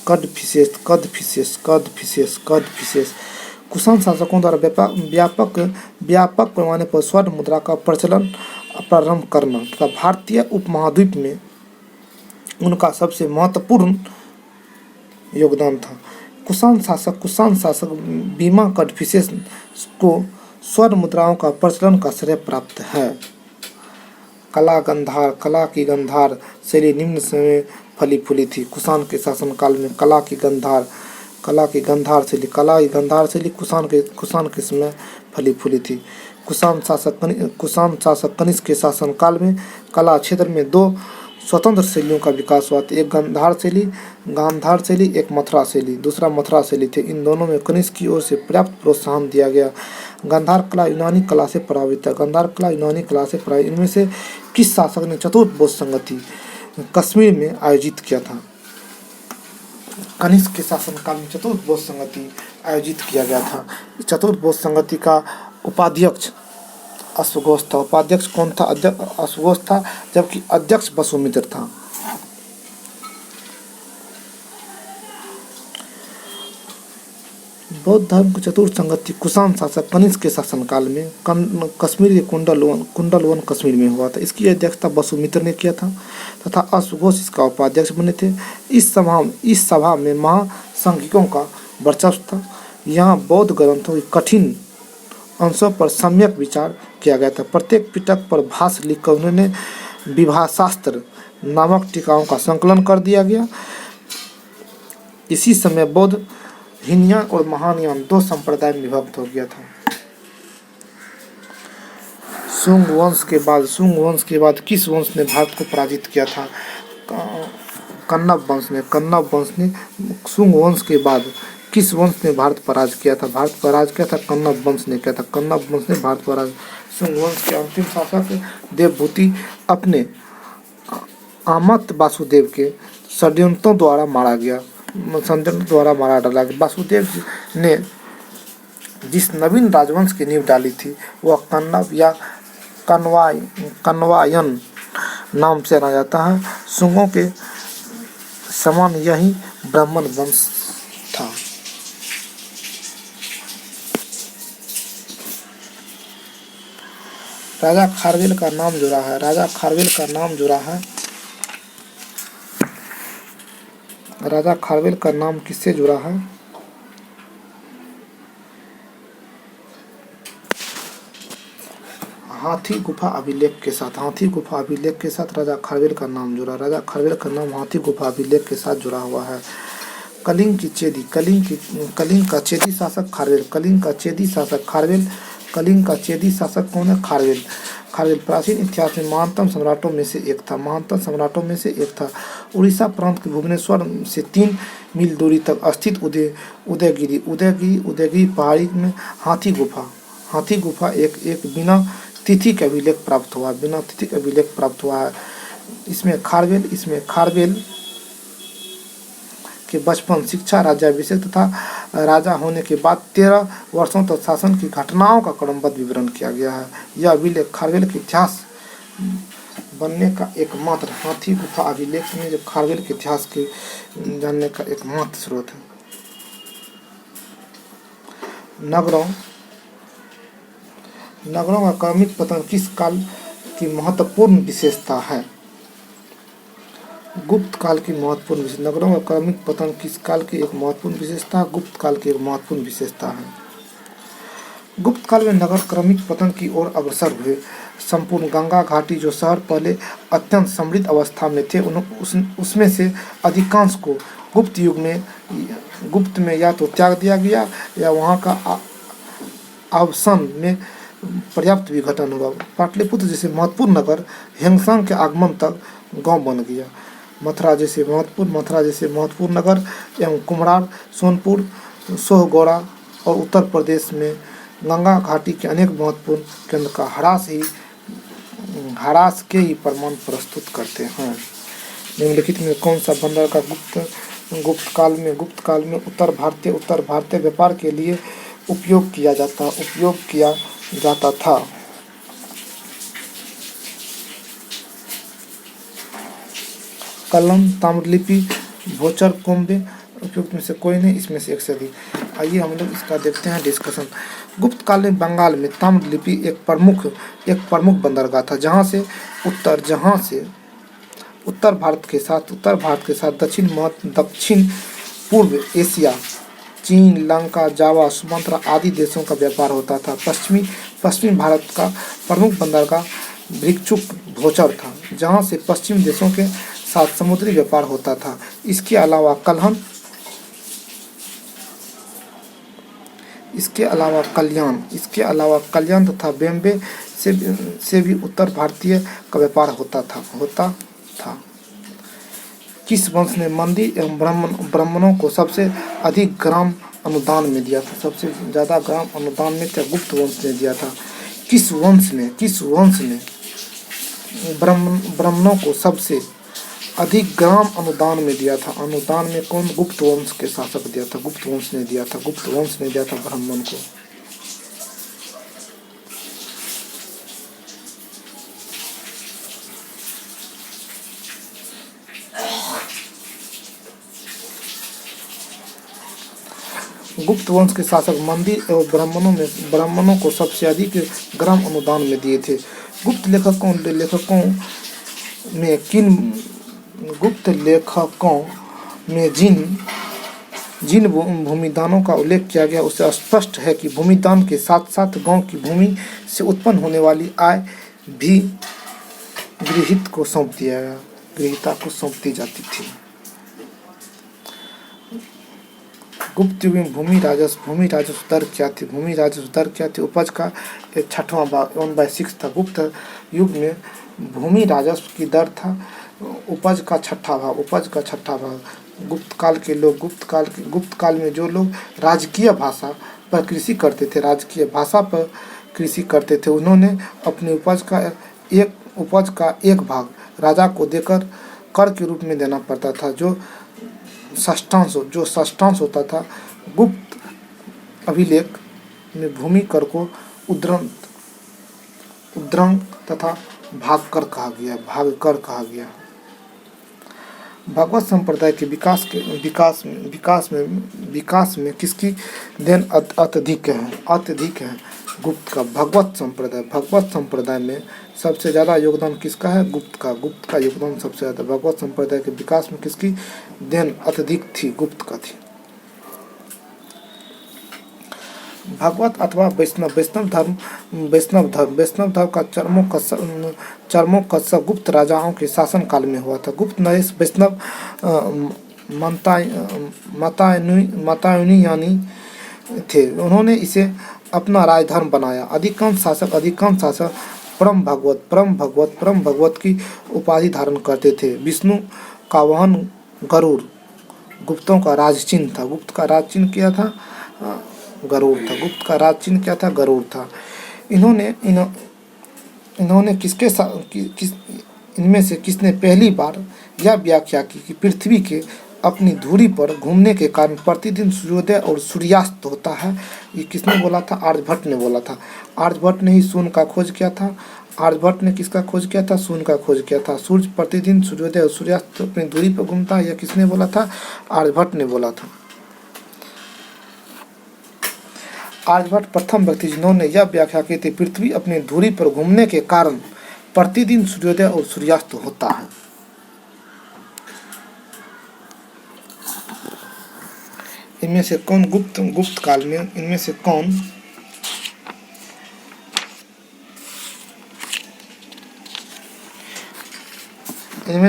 कॉडफिशियस। कुषाण शासकों द्वारा व्यापक पैमाने पर स्वर्ण मुद्रा का प्रचलन प्रारंभ करना तथा भारतीय उपमहाद्वीप में उनका सबसे महत्वपूर्ण योगदान था। कुषाण शासक बीमा कॉडफिशियस को स्वर्ण मुद्राओं का प्रचलन का श्रेय प्राप्त है। कला की गंधार शैली निम्न समय फली फूली थी। कुषाण के शासनकाल में कला की गंधार शैली कुषाण के समय फली फूली थी। कुषाण शासक कनिष्क के शासनकाल में कला क्षेत्र में 2 स्वतंत्र शैलियों का विकास हुआ था। एक गांधार शैली, एक मथुरा शैली, दूसरा मथुरा शैली थे। इन दोनों में कनिष्क की ओर से पर्याप्त प्रोत्साहन दिया गया। गांधार कला यूनानी कला से प्रभावित है। इनमें से किस शासक ने चतुर्थ बौद्ध संगति कश्मीर में आयोजित किया था? कनिष्क के शासनकाल में चतुर्थ बौद्ध संगति आयोजित किया गया था। चतुर्थ बौद्ध संगति का उपाध्यक्ष अश्वघोष था। उपाध्यक्ष कौन था? अश्वघोष था, जबकि अध्यक्ष वसुमित्र था। बौद्ध धर्म की चतुर्थ संगति कुषाण शासक कनिष्क के शासनकाल में कश्मीर के कुंडलवन कश्मीर में हुआ था। इसकी अध्यक्षता वसुमित्र ने किया था तथा अश्वघोष इसका उपाध्यक्ष बने थे। इस सभा में महासंघिकों का वर्चस्व था। यहाँ बौद्ध ग्रंथों की कठिन अंशों पर सम्यक विचार किया गया था। प्रत्येक पिटक पर भाष्य लिखकर उन्होंने विभाशास्त्र नामक टीकाओं का संकलन कर दिया गया। इसी समय बौद्ध हीनयान और महायान 2 संप्रदाय में विभक्त हो गया था। शुंग वंश के बाद किस वंश ने भारत को पराजित किया था? कन्नब वंश ने शुंग वंश के बाद किस वंश ने भारत पराजित किया था? कन्नब वंश ने किया था। कन्नब वंश ने भारत पराजित। शुंग वंश के अंतिम शासक देवभूति अपने आमत वासुदेव के षड्यंत्रों द्वारा मारा डाला गया। वासुदेव ने जिस नवीन राजवंश की नींव डाली थी वह कन्नब या कन्वायन नाम से जाना जाता है। शुंगों के समान यही ब्राह्मण वंश था। राजा खारवेल का नाम किससे जुड़ा है? हाथी गुफा अभिलेख के साथ राजा खारवेल का नाम जुड़ा। हाथी गुफा अभिलेख के साथ जुड़ा हुआ है। कलिंग का चेदी शासक कौन है? खारवेल प्राचीन इतिहास में महानतम सम्राटों में से एक था। उड़ीसा प्रांत के भुवनेश्वर से 3 मील दूरी तक स्थित उदयगिरी पहाड़ी में हाथी गुफा एक बिना तिथि का अभिलेख प्राप्त हुआ है। इसमें खारवेल के बचपन, शिक्षा, राज्याभिषेक तथा राजा होने के बाद 13 वर्षों तक शासन की घटनाओं का क्रमबद्ध विवरण किया गया है। यह अभिलेख खारवेल के इतिहास बनने का एकमात्र हाथी गुफा अभिलेख में जो खारगिल के इतिहास के जानने का एकमात्र स्रोत है। नगरों का क्रमिक पतन किस काल की महत्वपूर्ण विशेषता है? गुप्त काल की महत्वपूर्ण विशेषता। नगरों का क्रमिक पतन किस काल की एक महत्वपूर्ण विशेषता? गुप्त काल की एक महत्वपूर्ण विशेषता है। गुप्त काल में नगर क्रमिक पतन की ओर अग्रसर हुए। संपूर्ण गंगा घाटी जो शहर पहले अत्यंत समृद्ध अवस्था में थे, उसमें से अधिकांश को गुप्त में या तो त्याग दिया गया या वहाँ का अवसान में पर्याप्त विघटन हुआ। पाटलिपुत्र जैसे महत्वपूर्ण नगर हेंगसांग के आगमन तक गांव बन गया। मथुरा जैसे महत्वपूर्ण नगर एवं कुम्हरार, सोनपुर, सोहगौड़ा और उत्तर प्रदेश में गंगा घाटी के अनेक महत्वपूर्ण केंद्र का ह्रास के ही प्रमाण प्रस्तुत करते हैं। निम्नलिखित में कौन सा बंदरगाह गुप्त काल में उत्तर भारतीय व्यापार के लिए उपयोग किया जाता था? कलम, ताम्रलिपि, भोचर, कोम्बे। उपयुक्त में से कोई नहीं, इसमें से एक से अधिक। आइए हम लोग इसका देखते हैं डिस्कशन। गुप्त काल में बंगाल में ताम्रलिपि एक प्रमुख बंदरगाह था, जहाँ से उत्तर भारत के साथ दक्षिण पूर्व एशिया, चीन, लंका, जावा, सुमात्रा आदि देशों का व्यापार होता था। पश्चिमी भारत का प्रमुख बंदरगाह भिक्षुक भोचर था, जहाँ से पश्चिमी देशों के साथ समुद्री व्यापार होता था। इसके अलावा कल्याण तथा बॉम्बे से भी उत्तर भारतीय का व्यापार होता था। किस वंश ने मंदिर एवं ब्राह्मणों को सबसे अधिक ग्राम अनुदान में दिया था? सबसे ज्यादा ग्राम अनुदान में गुप्त वंश ने दिया था। किस वंश ने ब्राह्मणों को सबसे अधिक ग्राम अनुदान में दिया था? अनुदान में कौन गुप्त वंश के शासक दिया था? गुप्त वंश ने दिया था ब्राह्मण को। गुप्त वंश के शासक मंदिर एवं ब्राह्मणों को सबसे अधिक ग्राम अनुदान में दिए थे। गुप्त लेखकों में जिन भूमिदानों का उल्लेख किया गया, उससे स्पष्ट है कि भूमिदान के साथ साथ गांव की भूमि से उत्पन्न होने वाली आय भी गृहिता को सौंप दी जाती थी। गुप्त युग में भूमि राजस्व दर क्या थी? उपज का 6वां भाग 1/6 था। गुप्त युग में भूमि राजस्व की दर था उपज का 6वां भाग। गुप्त काल में जो लोग राजकीय भाषा पर कृषि करते थे, उन्होंने अपनी उपज का एक भाग राजा को देकर कर के रूप में देना पड़ता था, जो षष्ठांश होता था। गुप्त अभिलेख में भूमि कर को उद्रंग तथा भाग कर कहा गया। भगवत संप्रदाय के विकास में किसकी देन अत्यधिक है? गुप्त का। भगवत संप्रदाय में सबसे ज्यादा योगदान किसका है? गुप्त का योगदान सबसे ज्यादा। भगवत संप्रदाय के विकास में किसकी देन अत्यधिक थी? गुप्त का थी। भागवत अथवा वैष्णव धर्म का चरमोत्कर्ष गुप्त राजाओं के शासन काल में हुआ था। गुप्त नरेश वैष्णव मतायुनी थे। उन्होंने इसे अपना राजधर्म बनाया। अधिकांश शासक परम भगवत की उपाधि धारण करते थे। विष्णु का वाहन गरुड़ गुप्तों का राजचिन्ह था। गुप्त का राजचिन्ह क्या था? गरुड़ था। इन्होंने इनमें से किसने पहली बार यह व्याख्या की कि पृथ्वी के अपनी धुरी पर घूमने के कारण प्रतिदिन सूर्योदय और सूर्यास्त होता है। ये किसने बोला था? आर्यभट्ट ने बोला था। आर्यभट्ट ने ही शून्य का खोज किया था। आर्यभट्ट ने किसका खोज किया था? शून्य का खोज किया था। सूर्य प्रतिदिन सूर्योदय और सूर्यास्त अपनी धुरी पर घूमता है, यह किसने बोला था? आर्यभट्ट ने बोला था। आर्यभट्ट प्रथम व्यक्ति जिन्होंने यह व्याख्या की थी पृथ्वी अपनी धुरी पर घूमने के कारण प्रतिदिन सूर्योदय और सूर्यास्त होता है। इनमें से कौन गुप्त काल में इनमें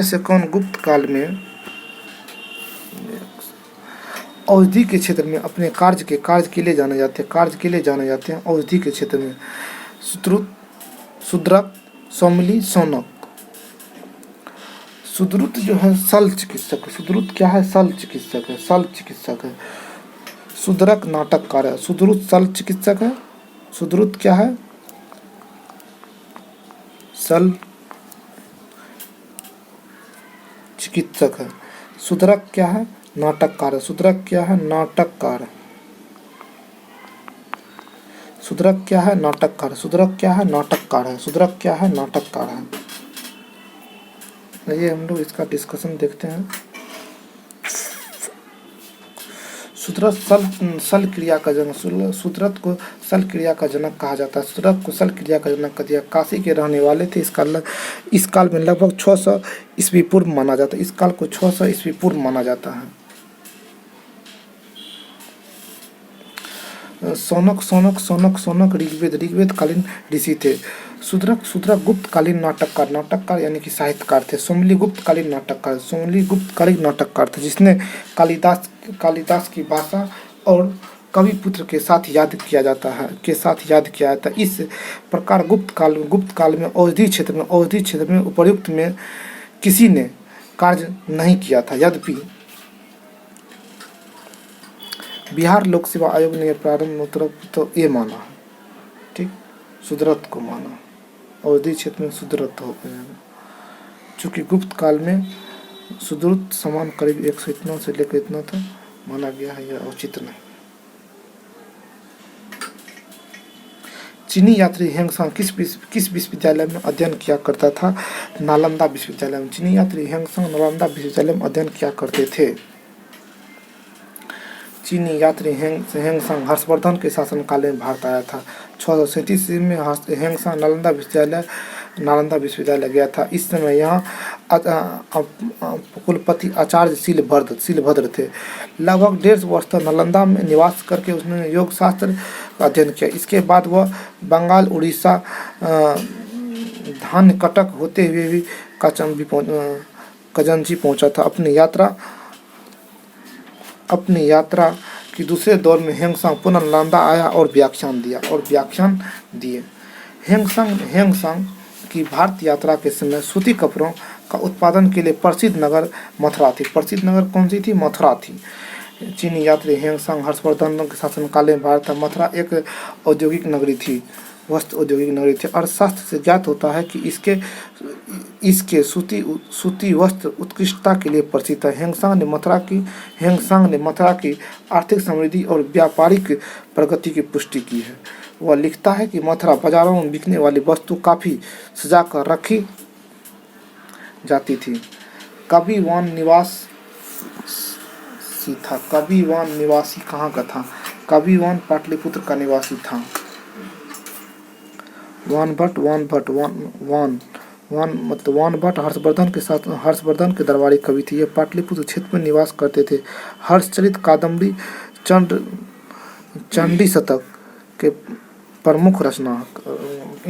से कौन गुप्त काल में औषधि के क्षेत्र में अपने कार्य के लिए जाने जाते हैं औषधि के क्षेत्र में? शूद्रक, सोमली, शौनक। सुद्रुत जो है शल्य चिकित्सक है। सुद्रुत क्या है? शल्य चिकित्सक है। शूद्रक नाटककार है। सुद्रुत शल्य चिकित्सक है। सुद्रुत क्या है? शल्य चिकित्सक है। शूद्रक क्या है? नाटककार है। शूद्रक क्या है? नाटककार। शूद्रक क्या है? नाटककार। शूद्रक क्या है? नाटककार है। शूद्रक क्या है? नाटककार है। आइए हम लोग इसका डिस्कशन देखते हैं। शूद्रत सल क्रिया का जनक। शूद्रत को सल क्रिया का जनक कहा जाता है। शूद्रत को सल क्रिया का जनक कहा दिया। काशी के रहने वाले थे। इस काल में लगभग 600 ईस्वी पूर्व माना जाता है। इस काल को 600 ईस्वी पूर्व माना जाता है। सोनक ऋग्वेद कालीन ऋषि थे। शूद्रक गुप्त कालीन नाटककार यानी कि साहित्यकार थे। सोमली गुप्त कालीन नाटककार थे जिसने कालिदास की भाषा और कवि पुत्र के साथ याद किया जाता है इस प्रकार गुप्त काल में औषधि क्षेत्र में उपर्युक्त में किसी ने कार्य नहीं किया था। यद्यपि बिहार लोक सेवा आयोग ने प्रारंभ तो ये माना, ठीक, शूद्रत को माना। अवधि क्षेत्र में शूद्रत हो गया, चूँकि गुप्त काल में शूद्रत समान करीब 100 इतना से लेकर इतना था माना गया है, यह उचित नहीं। चीनी यात्री हेंगसांग किस विश्वविद्यालय में अध्ययन किया करता था? नालंदा विश्वविद्यालय में। चीनी यात्री हेंगसांग नालंदा विश्वविद्यालय में अध्ययन किया करते थे। चीनी यात्री हेंगसांग हर्षवर्धन के शासनकाल में भारत आया था। 637 ईस्वी में हेंगसांग नालंदा विश्वविद्यालय गया था। इस समय यहाँ कुलपति आचार्य शीलभद्र थे। लगभग 150 वर्ष तक नालंदा में निवास करके उसने योग शास्त्र का अध्ययन किया। इसके बाद वह बंगाल, उड़ीसा, धान्य कटक होते हुए भी कजंजी पहुंचा था। अपनी यात्रा की दूसरे दौर में हेंगसांग पुनः नालंदा आया और व्याख्यान दिए। हेंगसांग की भारत यात्रा के समय सूती कपड़ों का उत्पादन के लिए प्रसिद्ध नगर मथुरा थी। प्रसिद्ध नगर कौन सी थी? मथुरा थी। चीनी यात्री हेंगसांग हर्षवर्धन के शासनकाल में भारत मथुरा एक औद्योगिक नगरी थी, वस्त्र औद्योगिक नगरी थी। अर्थशास्त्र से ज्ञात होता है कि इसके सूती वस्त्र उत्कृष्टता के लिए प्रसिद्ध है। हेंगसांग ने मथुरा की आर्थिक समृद्धि और व्यापारिक प्रगति की पुष्टि की है। वह लिखता है कि मथुरा बाजारों में बिकने वाली वस्तु काफी सजा कर रखी जाती थी। कबीवान निवासी कहाँ का था? कबीवान पाटलिपुत्र का निवासी था। वान भट्ट हर्षवर्धन के दरबारी कवि थे। ये पाटलिपुत्र क्षेत्र में निवास करते थे। हर्षचरित कादम्बरी चंडी शतक के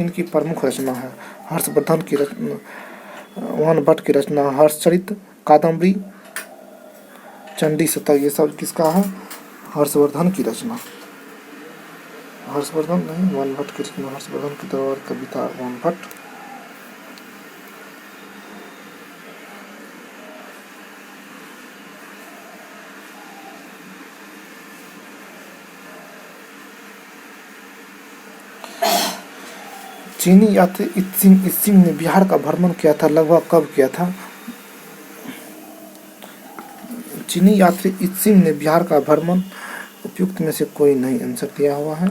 इनकी प्रमुख रचना है। हर्षवर्धन की रचना, वान भट्ट की रचना हर्षचरित कादम्बरी चंडी शतक, ये सब किसका है? हर्षवर्धन की रचना। हर्षवर्धन नहीं, वान भट्ट की रचना। हर्षवर्धन की दरबार कविता वान भट्ट। चीनी यात्री इत्सिंग ने बिहार का भ्रमण किया था। लगभग कब किया था? चीनी यात्री इत्सिंग ने बिहार का भ्रमण उपयुक्त में से कोई नहीं आंसर दिया हुआ है।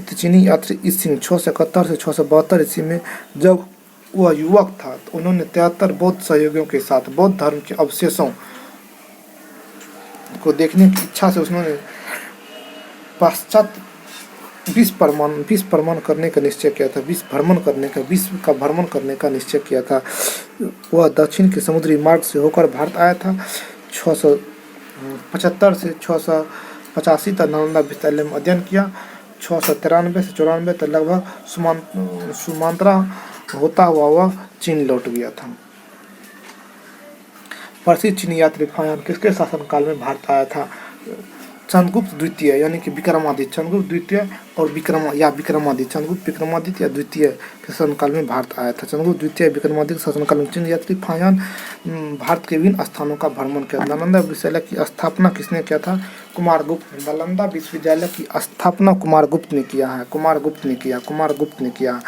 तो चीनी यात्री इत्सिंग 671 से 672 ईस्वी में जब वह युवक था तो उन्होंने 73 बौद्ध सहयोगियों के साथ बौद्ध धर्म के अवशेषों को देखने की इच्छा से उन्होंने पश्चात विश्व भ्रमण करने का निश्चय किया था। विश्व का भ्रमण करने का निश्चय किया था। वह दक्षिण के समुद्री मार्ग से होकर भारत आया था। 675 से 685 तक नालंदा विश्वविद्यालय में अध्ययन किया। 693 से 94 तक लगभग सुमांत्रा होता हुआ वह चीन लौट गया था। प्रसिद्ध चीनी यात्री फायान किसके शासनकाल में भारत आया था? चंद्रगुप्त द्वितीय यानी कि विक्रमादित्य, चंद्रगुप्त द्वितीय और विक्रमादित्य, चंद्रगुप्त विक्रमादित्य या द्वितीय के शासनकाल में भारत आया था। चंद्रगुप्त द्वितीय विक्रमादित्य शासनकाल में चीनी यात्री फायान भारत के विभिन्न स्थानों का भ्रमण किया। नालंदा विश्वविद्यालय की स्थापना किसने किया था? कुमारगुप्त। नालंदा विश्वविद्यालय की स्थापना कुमारगुप्त ने किया है। कुमारगुप्त ने किया।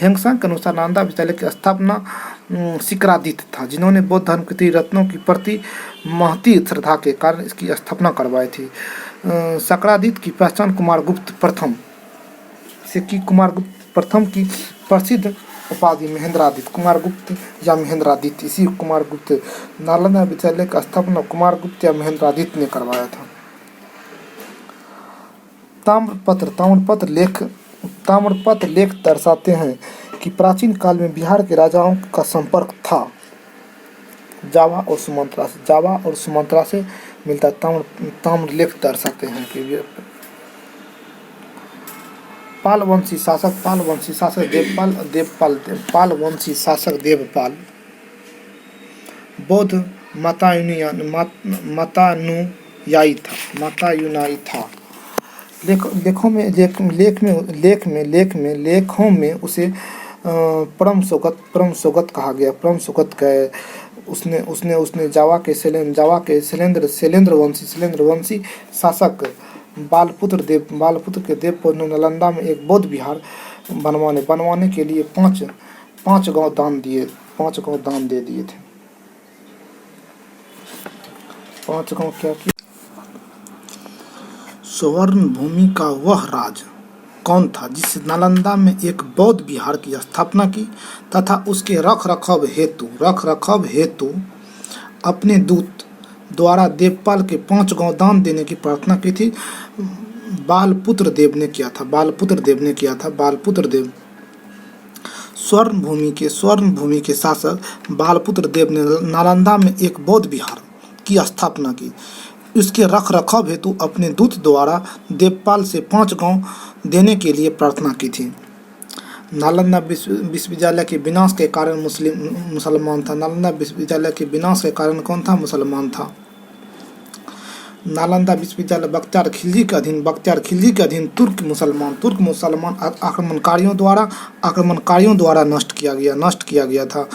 हेंगसांग के अनुसार नालंदा विश्वविद्यालय की स्थापना शिखरादित्य था, जिन्होंने बौद्ध धर्म के त्रिरत्नों की प्रति महती श्रद्धा के कारण इसकी स्थापना करवाई थी। शिखरादित्य की पहचान कुमारगुप्त प्रथम से की। कुमारगुप्त प्रथम की प्रसिद्ध उपाधि महेंद्रादित्य, कुमारगुप्त या महेंद्रादित्य। इसी कुमारगुप्त नालंदा विश्वविद्यालय का स्थापना कुमारगुप्त या महेंद्रादित्य ने करवाया था। ताम्रपत्र लेख दर्शाते हैं कि प्राचीन काल में बिहार के राजाओं का संपर्क था जावा और सुमात्रा से मिलता। ताम्र लेख दर्शाते हैं कि पालवंशी शासक देवपाल बौद्ध मतानुयायी था। लेखों में उसे परम सोगत कहा गया। उसने जावा के शैलेंद्र वंशी शासक बालपुत्र के देवपुत्र ने नालंदा में एक बौद्ध विहार बनवाने के लिए 5 गांव दान दे दिए थे। 5 गांव क्या किया? स्वर्ण भूमि का वह राज कौन था जिसने नालंदा में एक बौद्ध विहार की स्थापना की तथा उसके रख रखाव हेतु अपने दूत द्वारा देवपाल के 5 गांव दान देने की प्रार्थना की थी? बालपुत्र देव ने किया था। स्वर्ण भूमि के शासक बालपुत्र देव ने नालंदा में एक बौद्ध विहार की स्थापना की। उसके रख रखाव हेतु अपने दूत द्वारा देवपाल से 5 गांव देने के लिए प्रार्थना की थी। नालंदा विश्वविद्यालय के विनाश के कारण मुसलमान था। नालंदा विश्वविद्यालय के विनाश के कारण कौन था? मुसलमान था। नालंदा विश्वविद्यालय बख्तियार खिलजी के अधीन तुर्क मुसलमान आक्रमणकारियों द्वारा नष्ट किया गया था।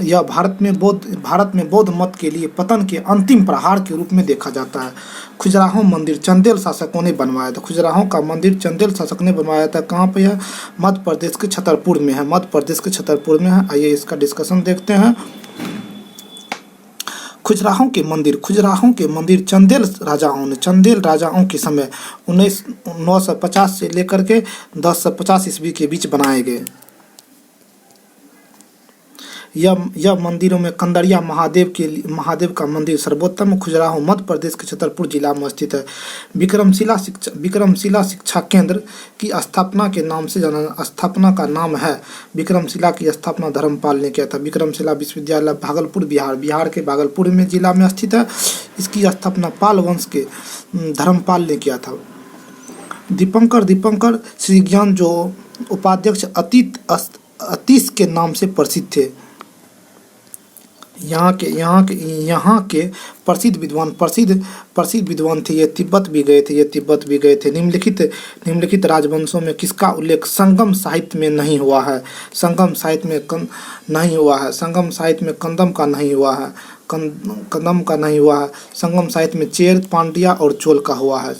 यह भारत में बौद्ध मत के लिए पतन के अंतिम प्रहार के रूप में देखा जाता है। खजुराहो मंदिर चंदेल शासकों ने बनवाया था। खजुराहो का मंदिर चंदेल शासक ने बनवाया था। कहाँ पे है? मध्य प्रदेश के छतरपुर में है। आइए इसका डिस्कशन देखते हैं। खजुराहो के मंदिर चंदेल राजाओं के समय 950 से लेकर के 1050 ईस्वी के बीच बनाए गए। यह मंदिरों में कंदरिया महादेव का मंदिर सर्वोत्तम खजुराहो मध्य प्रदेश के छतरपुर जिला में स्थित है। विक्रमशिला शिक्षा केंद्र की स्थापना के नाम से स्थापना का नाम है। विक्रमशिला की स्थापना धर्मपाल ने किया था। विक्रमशिला विश्वविद्यालय भागलपुर बिहार के भागलपुर में जिला में स्थित है। इसकी स्थापना पाल वंश के धर्मपाल ने किया था। दीपंकर श्री ज्ञान जो उपाध्यक्ष अतीश के नाम से प्रसिद्ध थे। यहाँ के प्रसिद्ध विद्वान थे। ये तिब्बत भी गए थे। निम्नलिखित राजवंशों में किसका उल्लेख संगम साहित्य में नहीं हुआ है? संगम साहित्य में कंदम का नहीं हुआ है। संगम साहित्य में चेर पांड्या और चोल का हुआ है।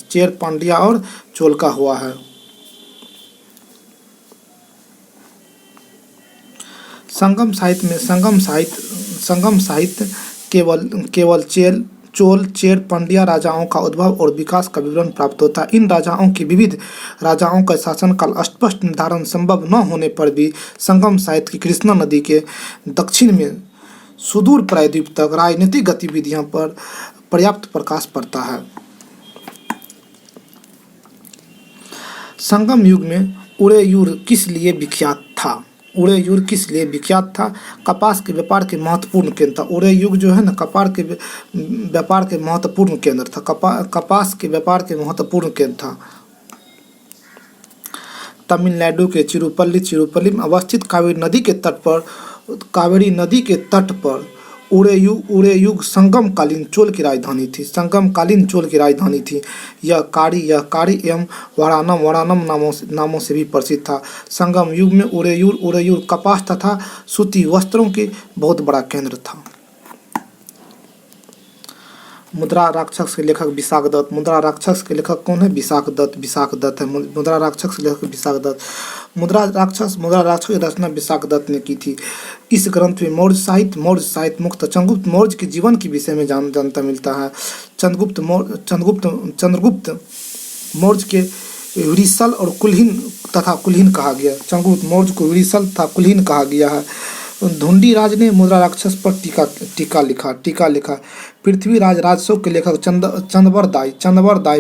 संगम साहित्य केवल चोल, चेर, पांड्या राजाओं का उद्भव और विकास का विवरण प्राप्त होता है। इन राजाओं के विविध राजाओं का शासनकाल स्पष्ट निर्धारण संभव न होने पर भी संगम साहित्य की कृष्णा नदी के दक्षिण में सुदूर प्रायद्वीप तक राजनीतिक गतिविधियों पर पर्याप्त प्रकाश पड़ता है। संगम युग में उरेयूर किस लिए विख्यात था? उरेयूर किस लिए विख्यात था? कपास के व्यापार के महत्वपूर्ण केंद्र था। उरेयुग जो है ना, कपास के व्यापार के महत्वपूर्ण केंद्र था। कपास के व्यापार के महत्वपूर्ण केंद्र था। तमिलनाडु के चिरुपल्ली में अवस्थित कावेरी नदी के तट पर उरेयुग संगमकालीन चोल की राजधानी थी। संगमकालीन चोल की राजधानी थी। यह कारी एवं वरानम नामों से भी प्रसिद्ध था। संगम युग में उरेयूर कपास तथा सूती वस्त्रों के बहुत बड़ा केंद्र था। मुद्रा राक्षस के लेखक विशाखदत्त। मुद्रा राक्षस के लेखक कौन है? विशाखदत्त है। मुद्रा राक्षस के लेखक विशाखदत्त। मुद्रा राक्षस की रचना विशाखदत्त ने की थी। इस ग्रंथ में मौर्य साहित्य मुख्यतः चंद्रगुप्त मौर्य के जीवन के विषय में जानता मिलता है। चंद्रगुप्त मौर्य के विरिशल और कुलीन कहा गया। चंद्रगुप्त मौर्य को विरिशल तथा कुलीन कहा गया है। धुंडीराज ने मुद्रा राक्षस पर टीका लिखा। पृथ्वीराज राजसो के लेखक चंदवरदाय।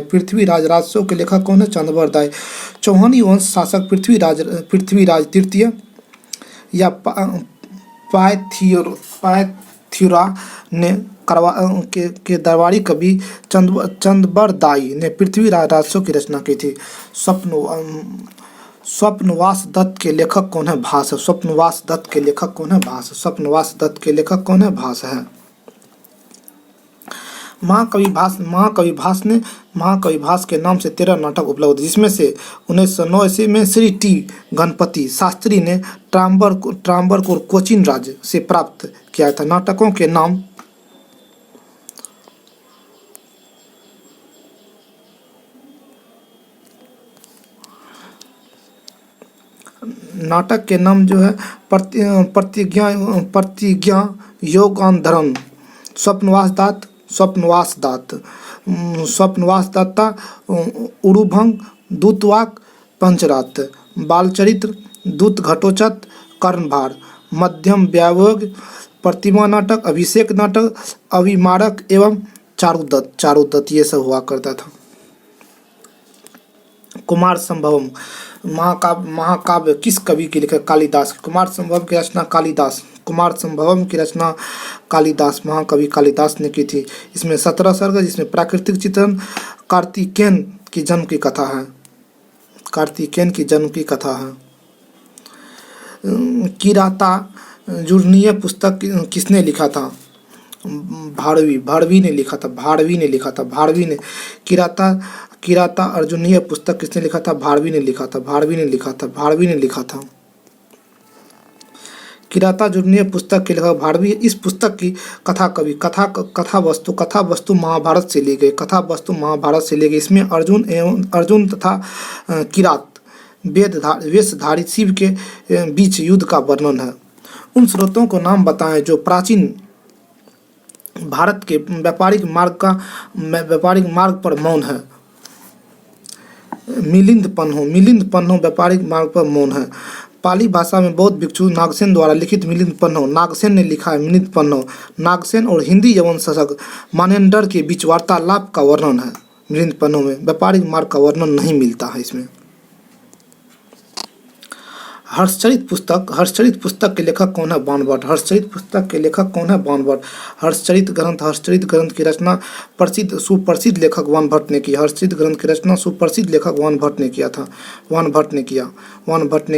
पृथ्वीराज राजसो के लेखक कौन है? चंदवरदाय। चौहानी वंश शासक पृथ्वीराज तृतीय या पायथ्युरा ने के दरबारी कवि चंदबरदाई ने पृथ्वीराज राजसो की रचना की थी। स्वप्नवास दत्त के लेखक कौन है? भास। स्वप्नवास दत्त के लेखक कौन है? भास है। महाकवि भास के नाम से 13 नाटक उपलब्ध, जिसमें से 1909 ईस्वी में श्री टी गणपति शास्त्री ने ट्रावंकोर कोचीन राज्य से प्राप्त किया था। नाटकों के नाम जो है प्रतिज्ञा योगांधरम, स्वप्नवास दत्ता, उरुभंग, दूतवाक, पंचरात, बालचरित्र, दूत घटोत्कच, कर्णभार, मध्यम व्यायोग, प्रतिमा नाटक, अभिषेक नाटक, अभिमारक एवं चारुदत्त ये सब हुआ करता था। कुमार संभवम महाकाव्य किस कवि की लिखा? कालिदास। कुमार संभवम की रचना कालिदास, महाकवि कालिदास ने की थी। इसमें 17 सर्ग, जिसमें प्राकृतिक चित्रण, कार्तिकेयन की जन्म की कथा है। किराता जुर्नीय पुस्तक किसने लिखा था? भाड़वी ने लिखा था। किराता अर्जुनीय पुस्तक किसने लिखा था? भाड़वी ने लिखा था। किराता जुर्नीय पुस्तक के लेखक भाड़वी। इस पुस्तक की कथा वस्तु महाभारत से ली गई। इसमें अर्जुन तथा किरात वेशधारी शिव के बीच युद्ध का वर्णन है। उन स्रोतों को नाम बताएं जो प्राचीन भारत के व्यापारिक मार्ग पर मौन है। मिलिंद पन्हो व्यापारिक मार्ग पर मौन है। पाली भाषा में बौद्ध भिक्षु नागसेन द्वारा लिखित मिलिंद पन्हो, नागसेन ने लिखा है मिलिंद पन्हो। नागसेन और हिंदी यवन शासक मानेंडर के बीच वार्तालाप का वर्णन है मिलिंद पन्हो में। व्यापारिक मार्ग का वर्णन नहीं मिलता है इसमें। हर्षचरित पुस्तक के लेखक कौन है? बाणभट्ट। हर्षचरित ग्रंथ की रचना सुप्रसिद्ध लेखक बाणभट्ट ने की। हर्षचरित ग्रंथ की रचना सुप्रसिद्ध लेखक बाणभट्ट ने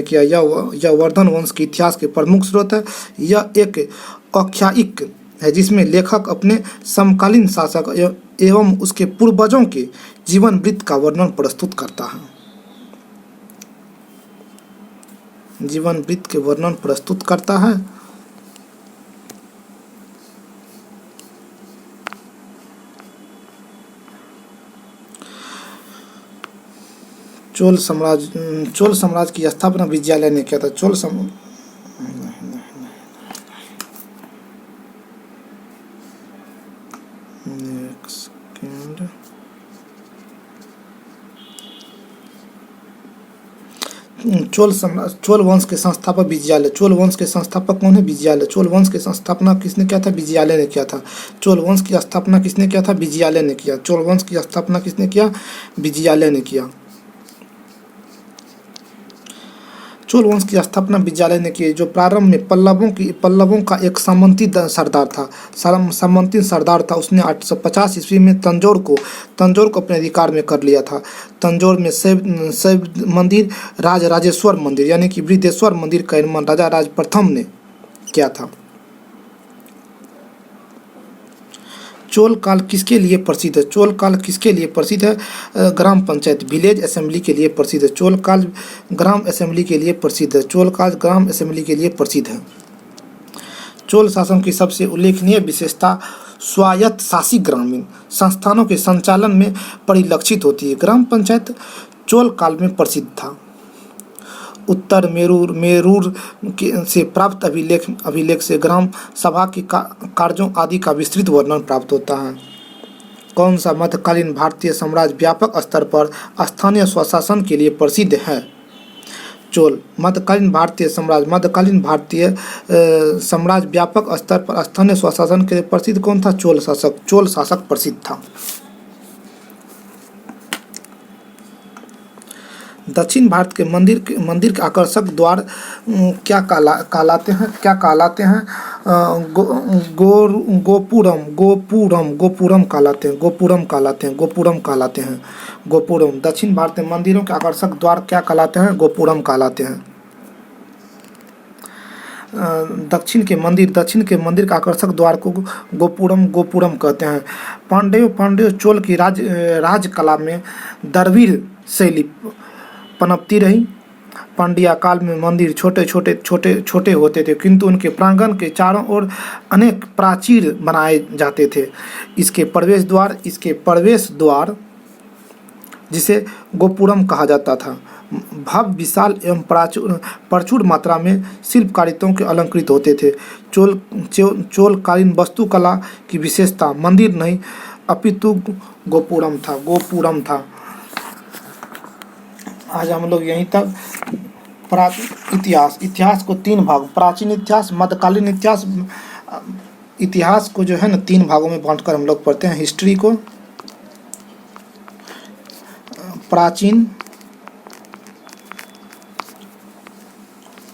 किया। यह वर्धन वंश के इतिहास के प्रमुख स्रोत है। यह एक आख्यायिक है जिसमें लेखक अपने समकालीन शासक एवं उसके पूर्वजों के जीवन वृत्त का वर्णन प्रस्तुत करता है। चोल साम्राज्य की स्थापना विजयालय ने किया था। चोल वंश के संस्थापक विजयालय। चोल वंश के संस्थापक कौन है? विजयालय। चोल वंश की स्थापना किसने किया था? विजयालय ने किया था। चोल वंश की स्थापना किसने किया था? विजयालय ने किया। चोल वंश की स्थापना किसने किया? विजयालय ने किया। चोल वंश की स्थापना विजयालय ने की, जो प्रारंभ में पल्लवों का एक सामंती सरदार था, सामंती सरदार था। उसने 850 ईस्वी में तंजौर को अपने अधिकार में कर लिया था। तंजौर में शैव मंदिर, राजेश्वर मंदिर यानी कि बृहदेश्वर मंदिर का निर्माण राजा राज प्रथम ने किया था। चोल काल किसके लिए प्रसिद्ध है? चोल काल किसके लिए प्रसिद्ध है? ग्राम पंचायत, विलेज असेंबली के लिए प्रसिद्ध है। चोल काल ग्राम असेंबली के लिए प्रसिद्ध है। चोल काल ग्राम असेंबली के लिए प्रसिद्ध है। चोल शासन की सबसे उल्लेखनीय विशेषता स्वायत्त शासी ग्रामीण संस्थानों के संचालन में परिलक्षित होती है। ग्राम पंचायत चोल काल में प्रसिद्ध था। उत्तर मेरूर से प्राप्त अभिलेख से ग्राम सभा के कार्यों आदि का विस्तृत वर्णन प्राप्त होता है। कौन सा मध्यकालीन भारतीय साम्राज्य व्यापक स्तर पर स्थानीय स्वशासन के लिए प्रसिद्ध है? चोल। मध्यकालीन भारतीय साम्राज्य व्यापक स्तर पर स्थानीय स्वशासन के लिए प्रसिद्ध कौन था? चोल शासक प्रसिद्ध था। दक्षिण भारत के मंदिर के आकर्षक द्वार क्या कहलाते हैं? गोपुरम कहलाते हैं। गोपुरम। दक्षिण भारत में मंदिरों के आकर्षक द्वार क्या कहलाते हैं? गोपुरम कहलाते हैं। दक्षिण के मंदिर का आकर्षक द्वार को गोपुरम कहते हैं। पांड्य चोल की राजकला में द्रविड़ शैली पनपती रही। पांड्या काल में मंदिर छोटे होते थे, किंतु उनके प्रांगण के चारों ओर अनेक प्राचीर बनाए जाते थे। इसके प्रवेश द्वार जिसे गोपुरम कहा जाता था, भव्य, विशाल एवं प्रचुर मात्रा में शिल्पकारिताओं के अलंकृत होते थे। चोलकालीन वास्तुकला की विशेषता मंदिर नहीं अपितु गोपुरम था। आज हम लोग यहीं तक इतिहास को 3 भाग, प्राचीन इतिहास, मध्यकालीन इतिहास को जो है ना 3 भागों में बांटकर हम लोग पढ़ते हैं। हिस्ट्री को प्राचीन,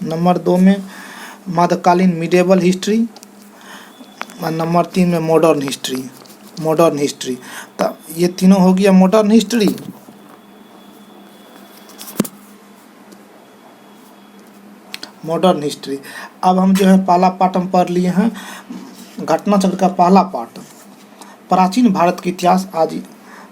नंबर 2 में मध्यकालीन मिडेवल हिस्ट्री, और नंबर 3 में मॉडर्न हिस्ट्री। तो ये तीनों हो गया मॉडर्न हिस्ट्री। अब हम जो है पहला पार्ट हम पढ़ लिए हैं, घटना चक्र का पहला पार्ट, प्राचीन भारत के इतिहास। आज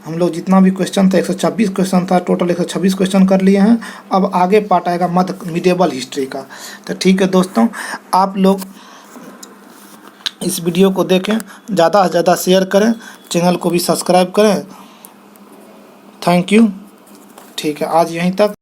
हम लोग जितना भी क्वेश्चन था 126 क्वेश्चन था, टोटल 126 क्वेश्चन कर लिए हैं। अब आगे पार्ट आएगा मिडेवल हिस्ट्री का। तो ठीक है दोस्तों, आप लोग इस वीडियो को देखें, ज़्यादा से ज़्यादा शेयर करें, चैनल को भी सब्सक्राइब करें। Thank you. ठीक है, आज यहीं तक।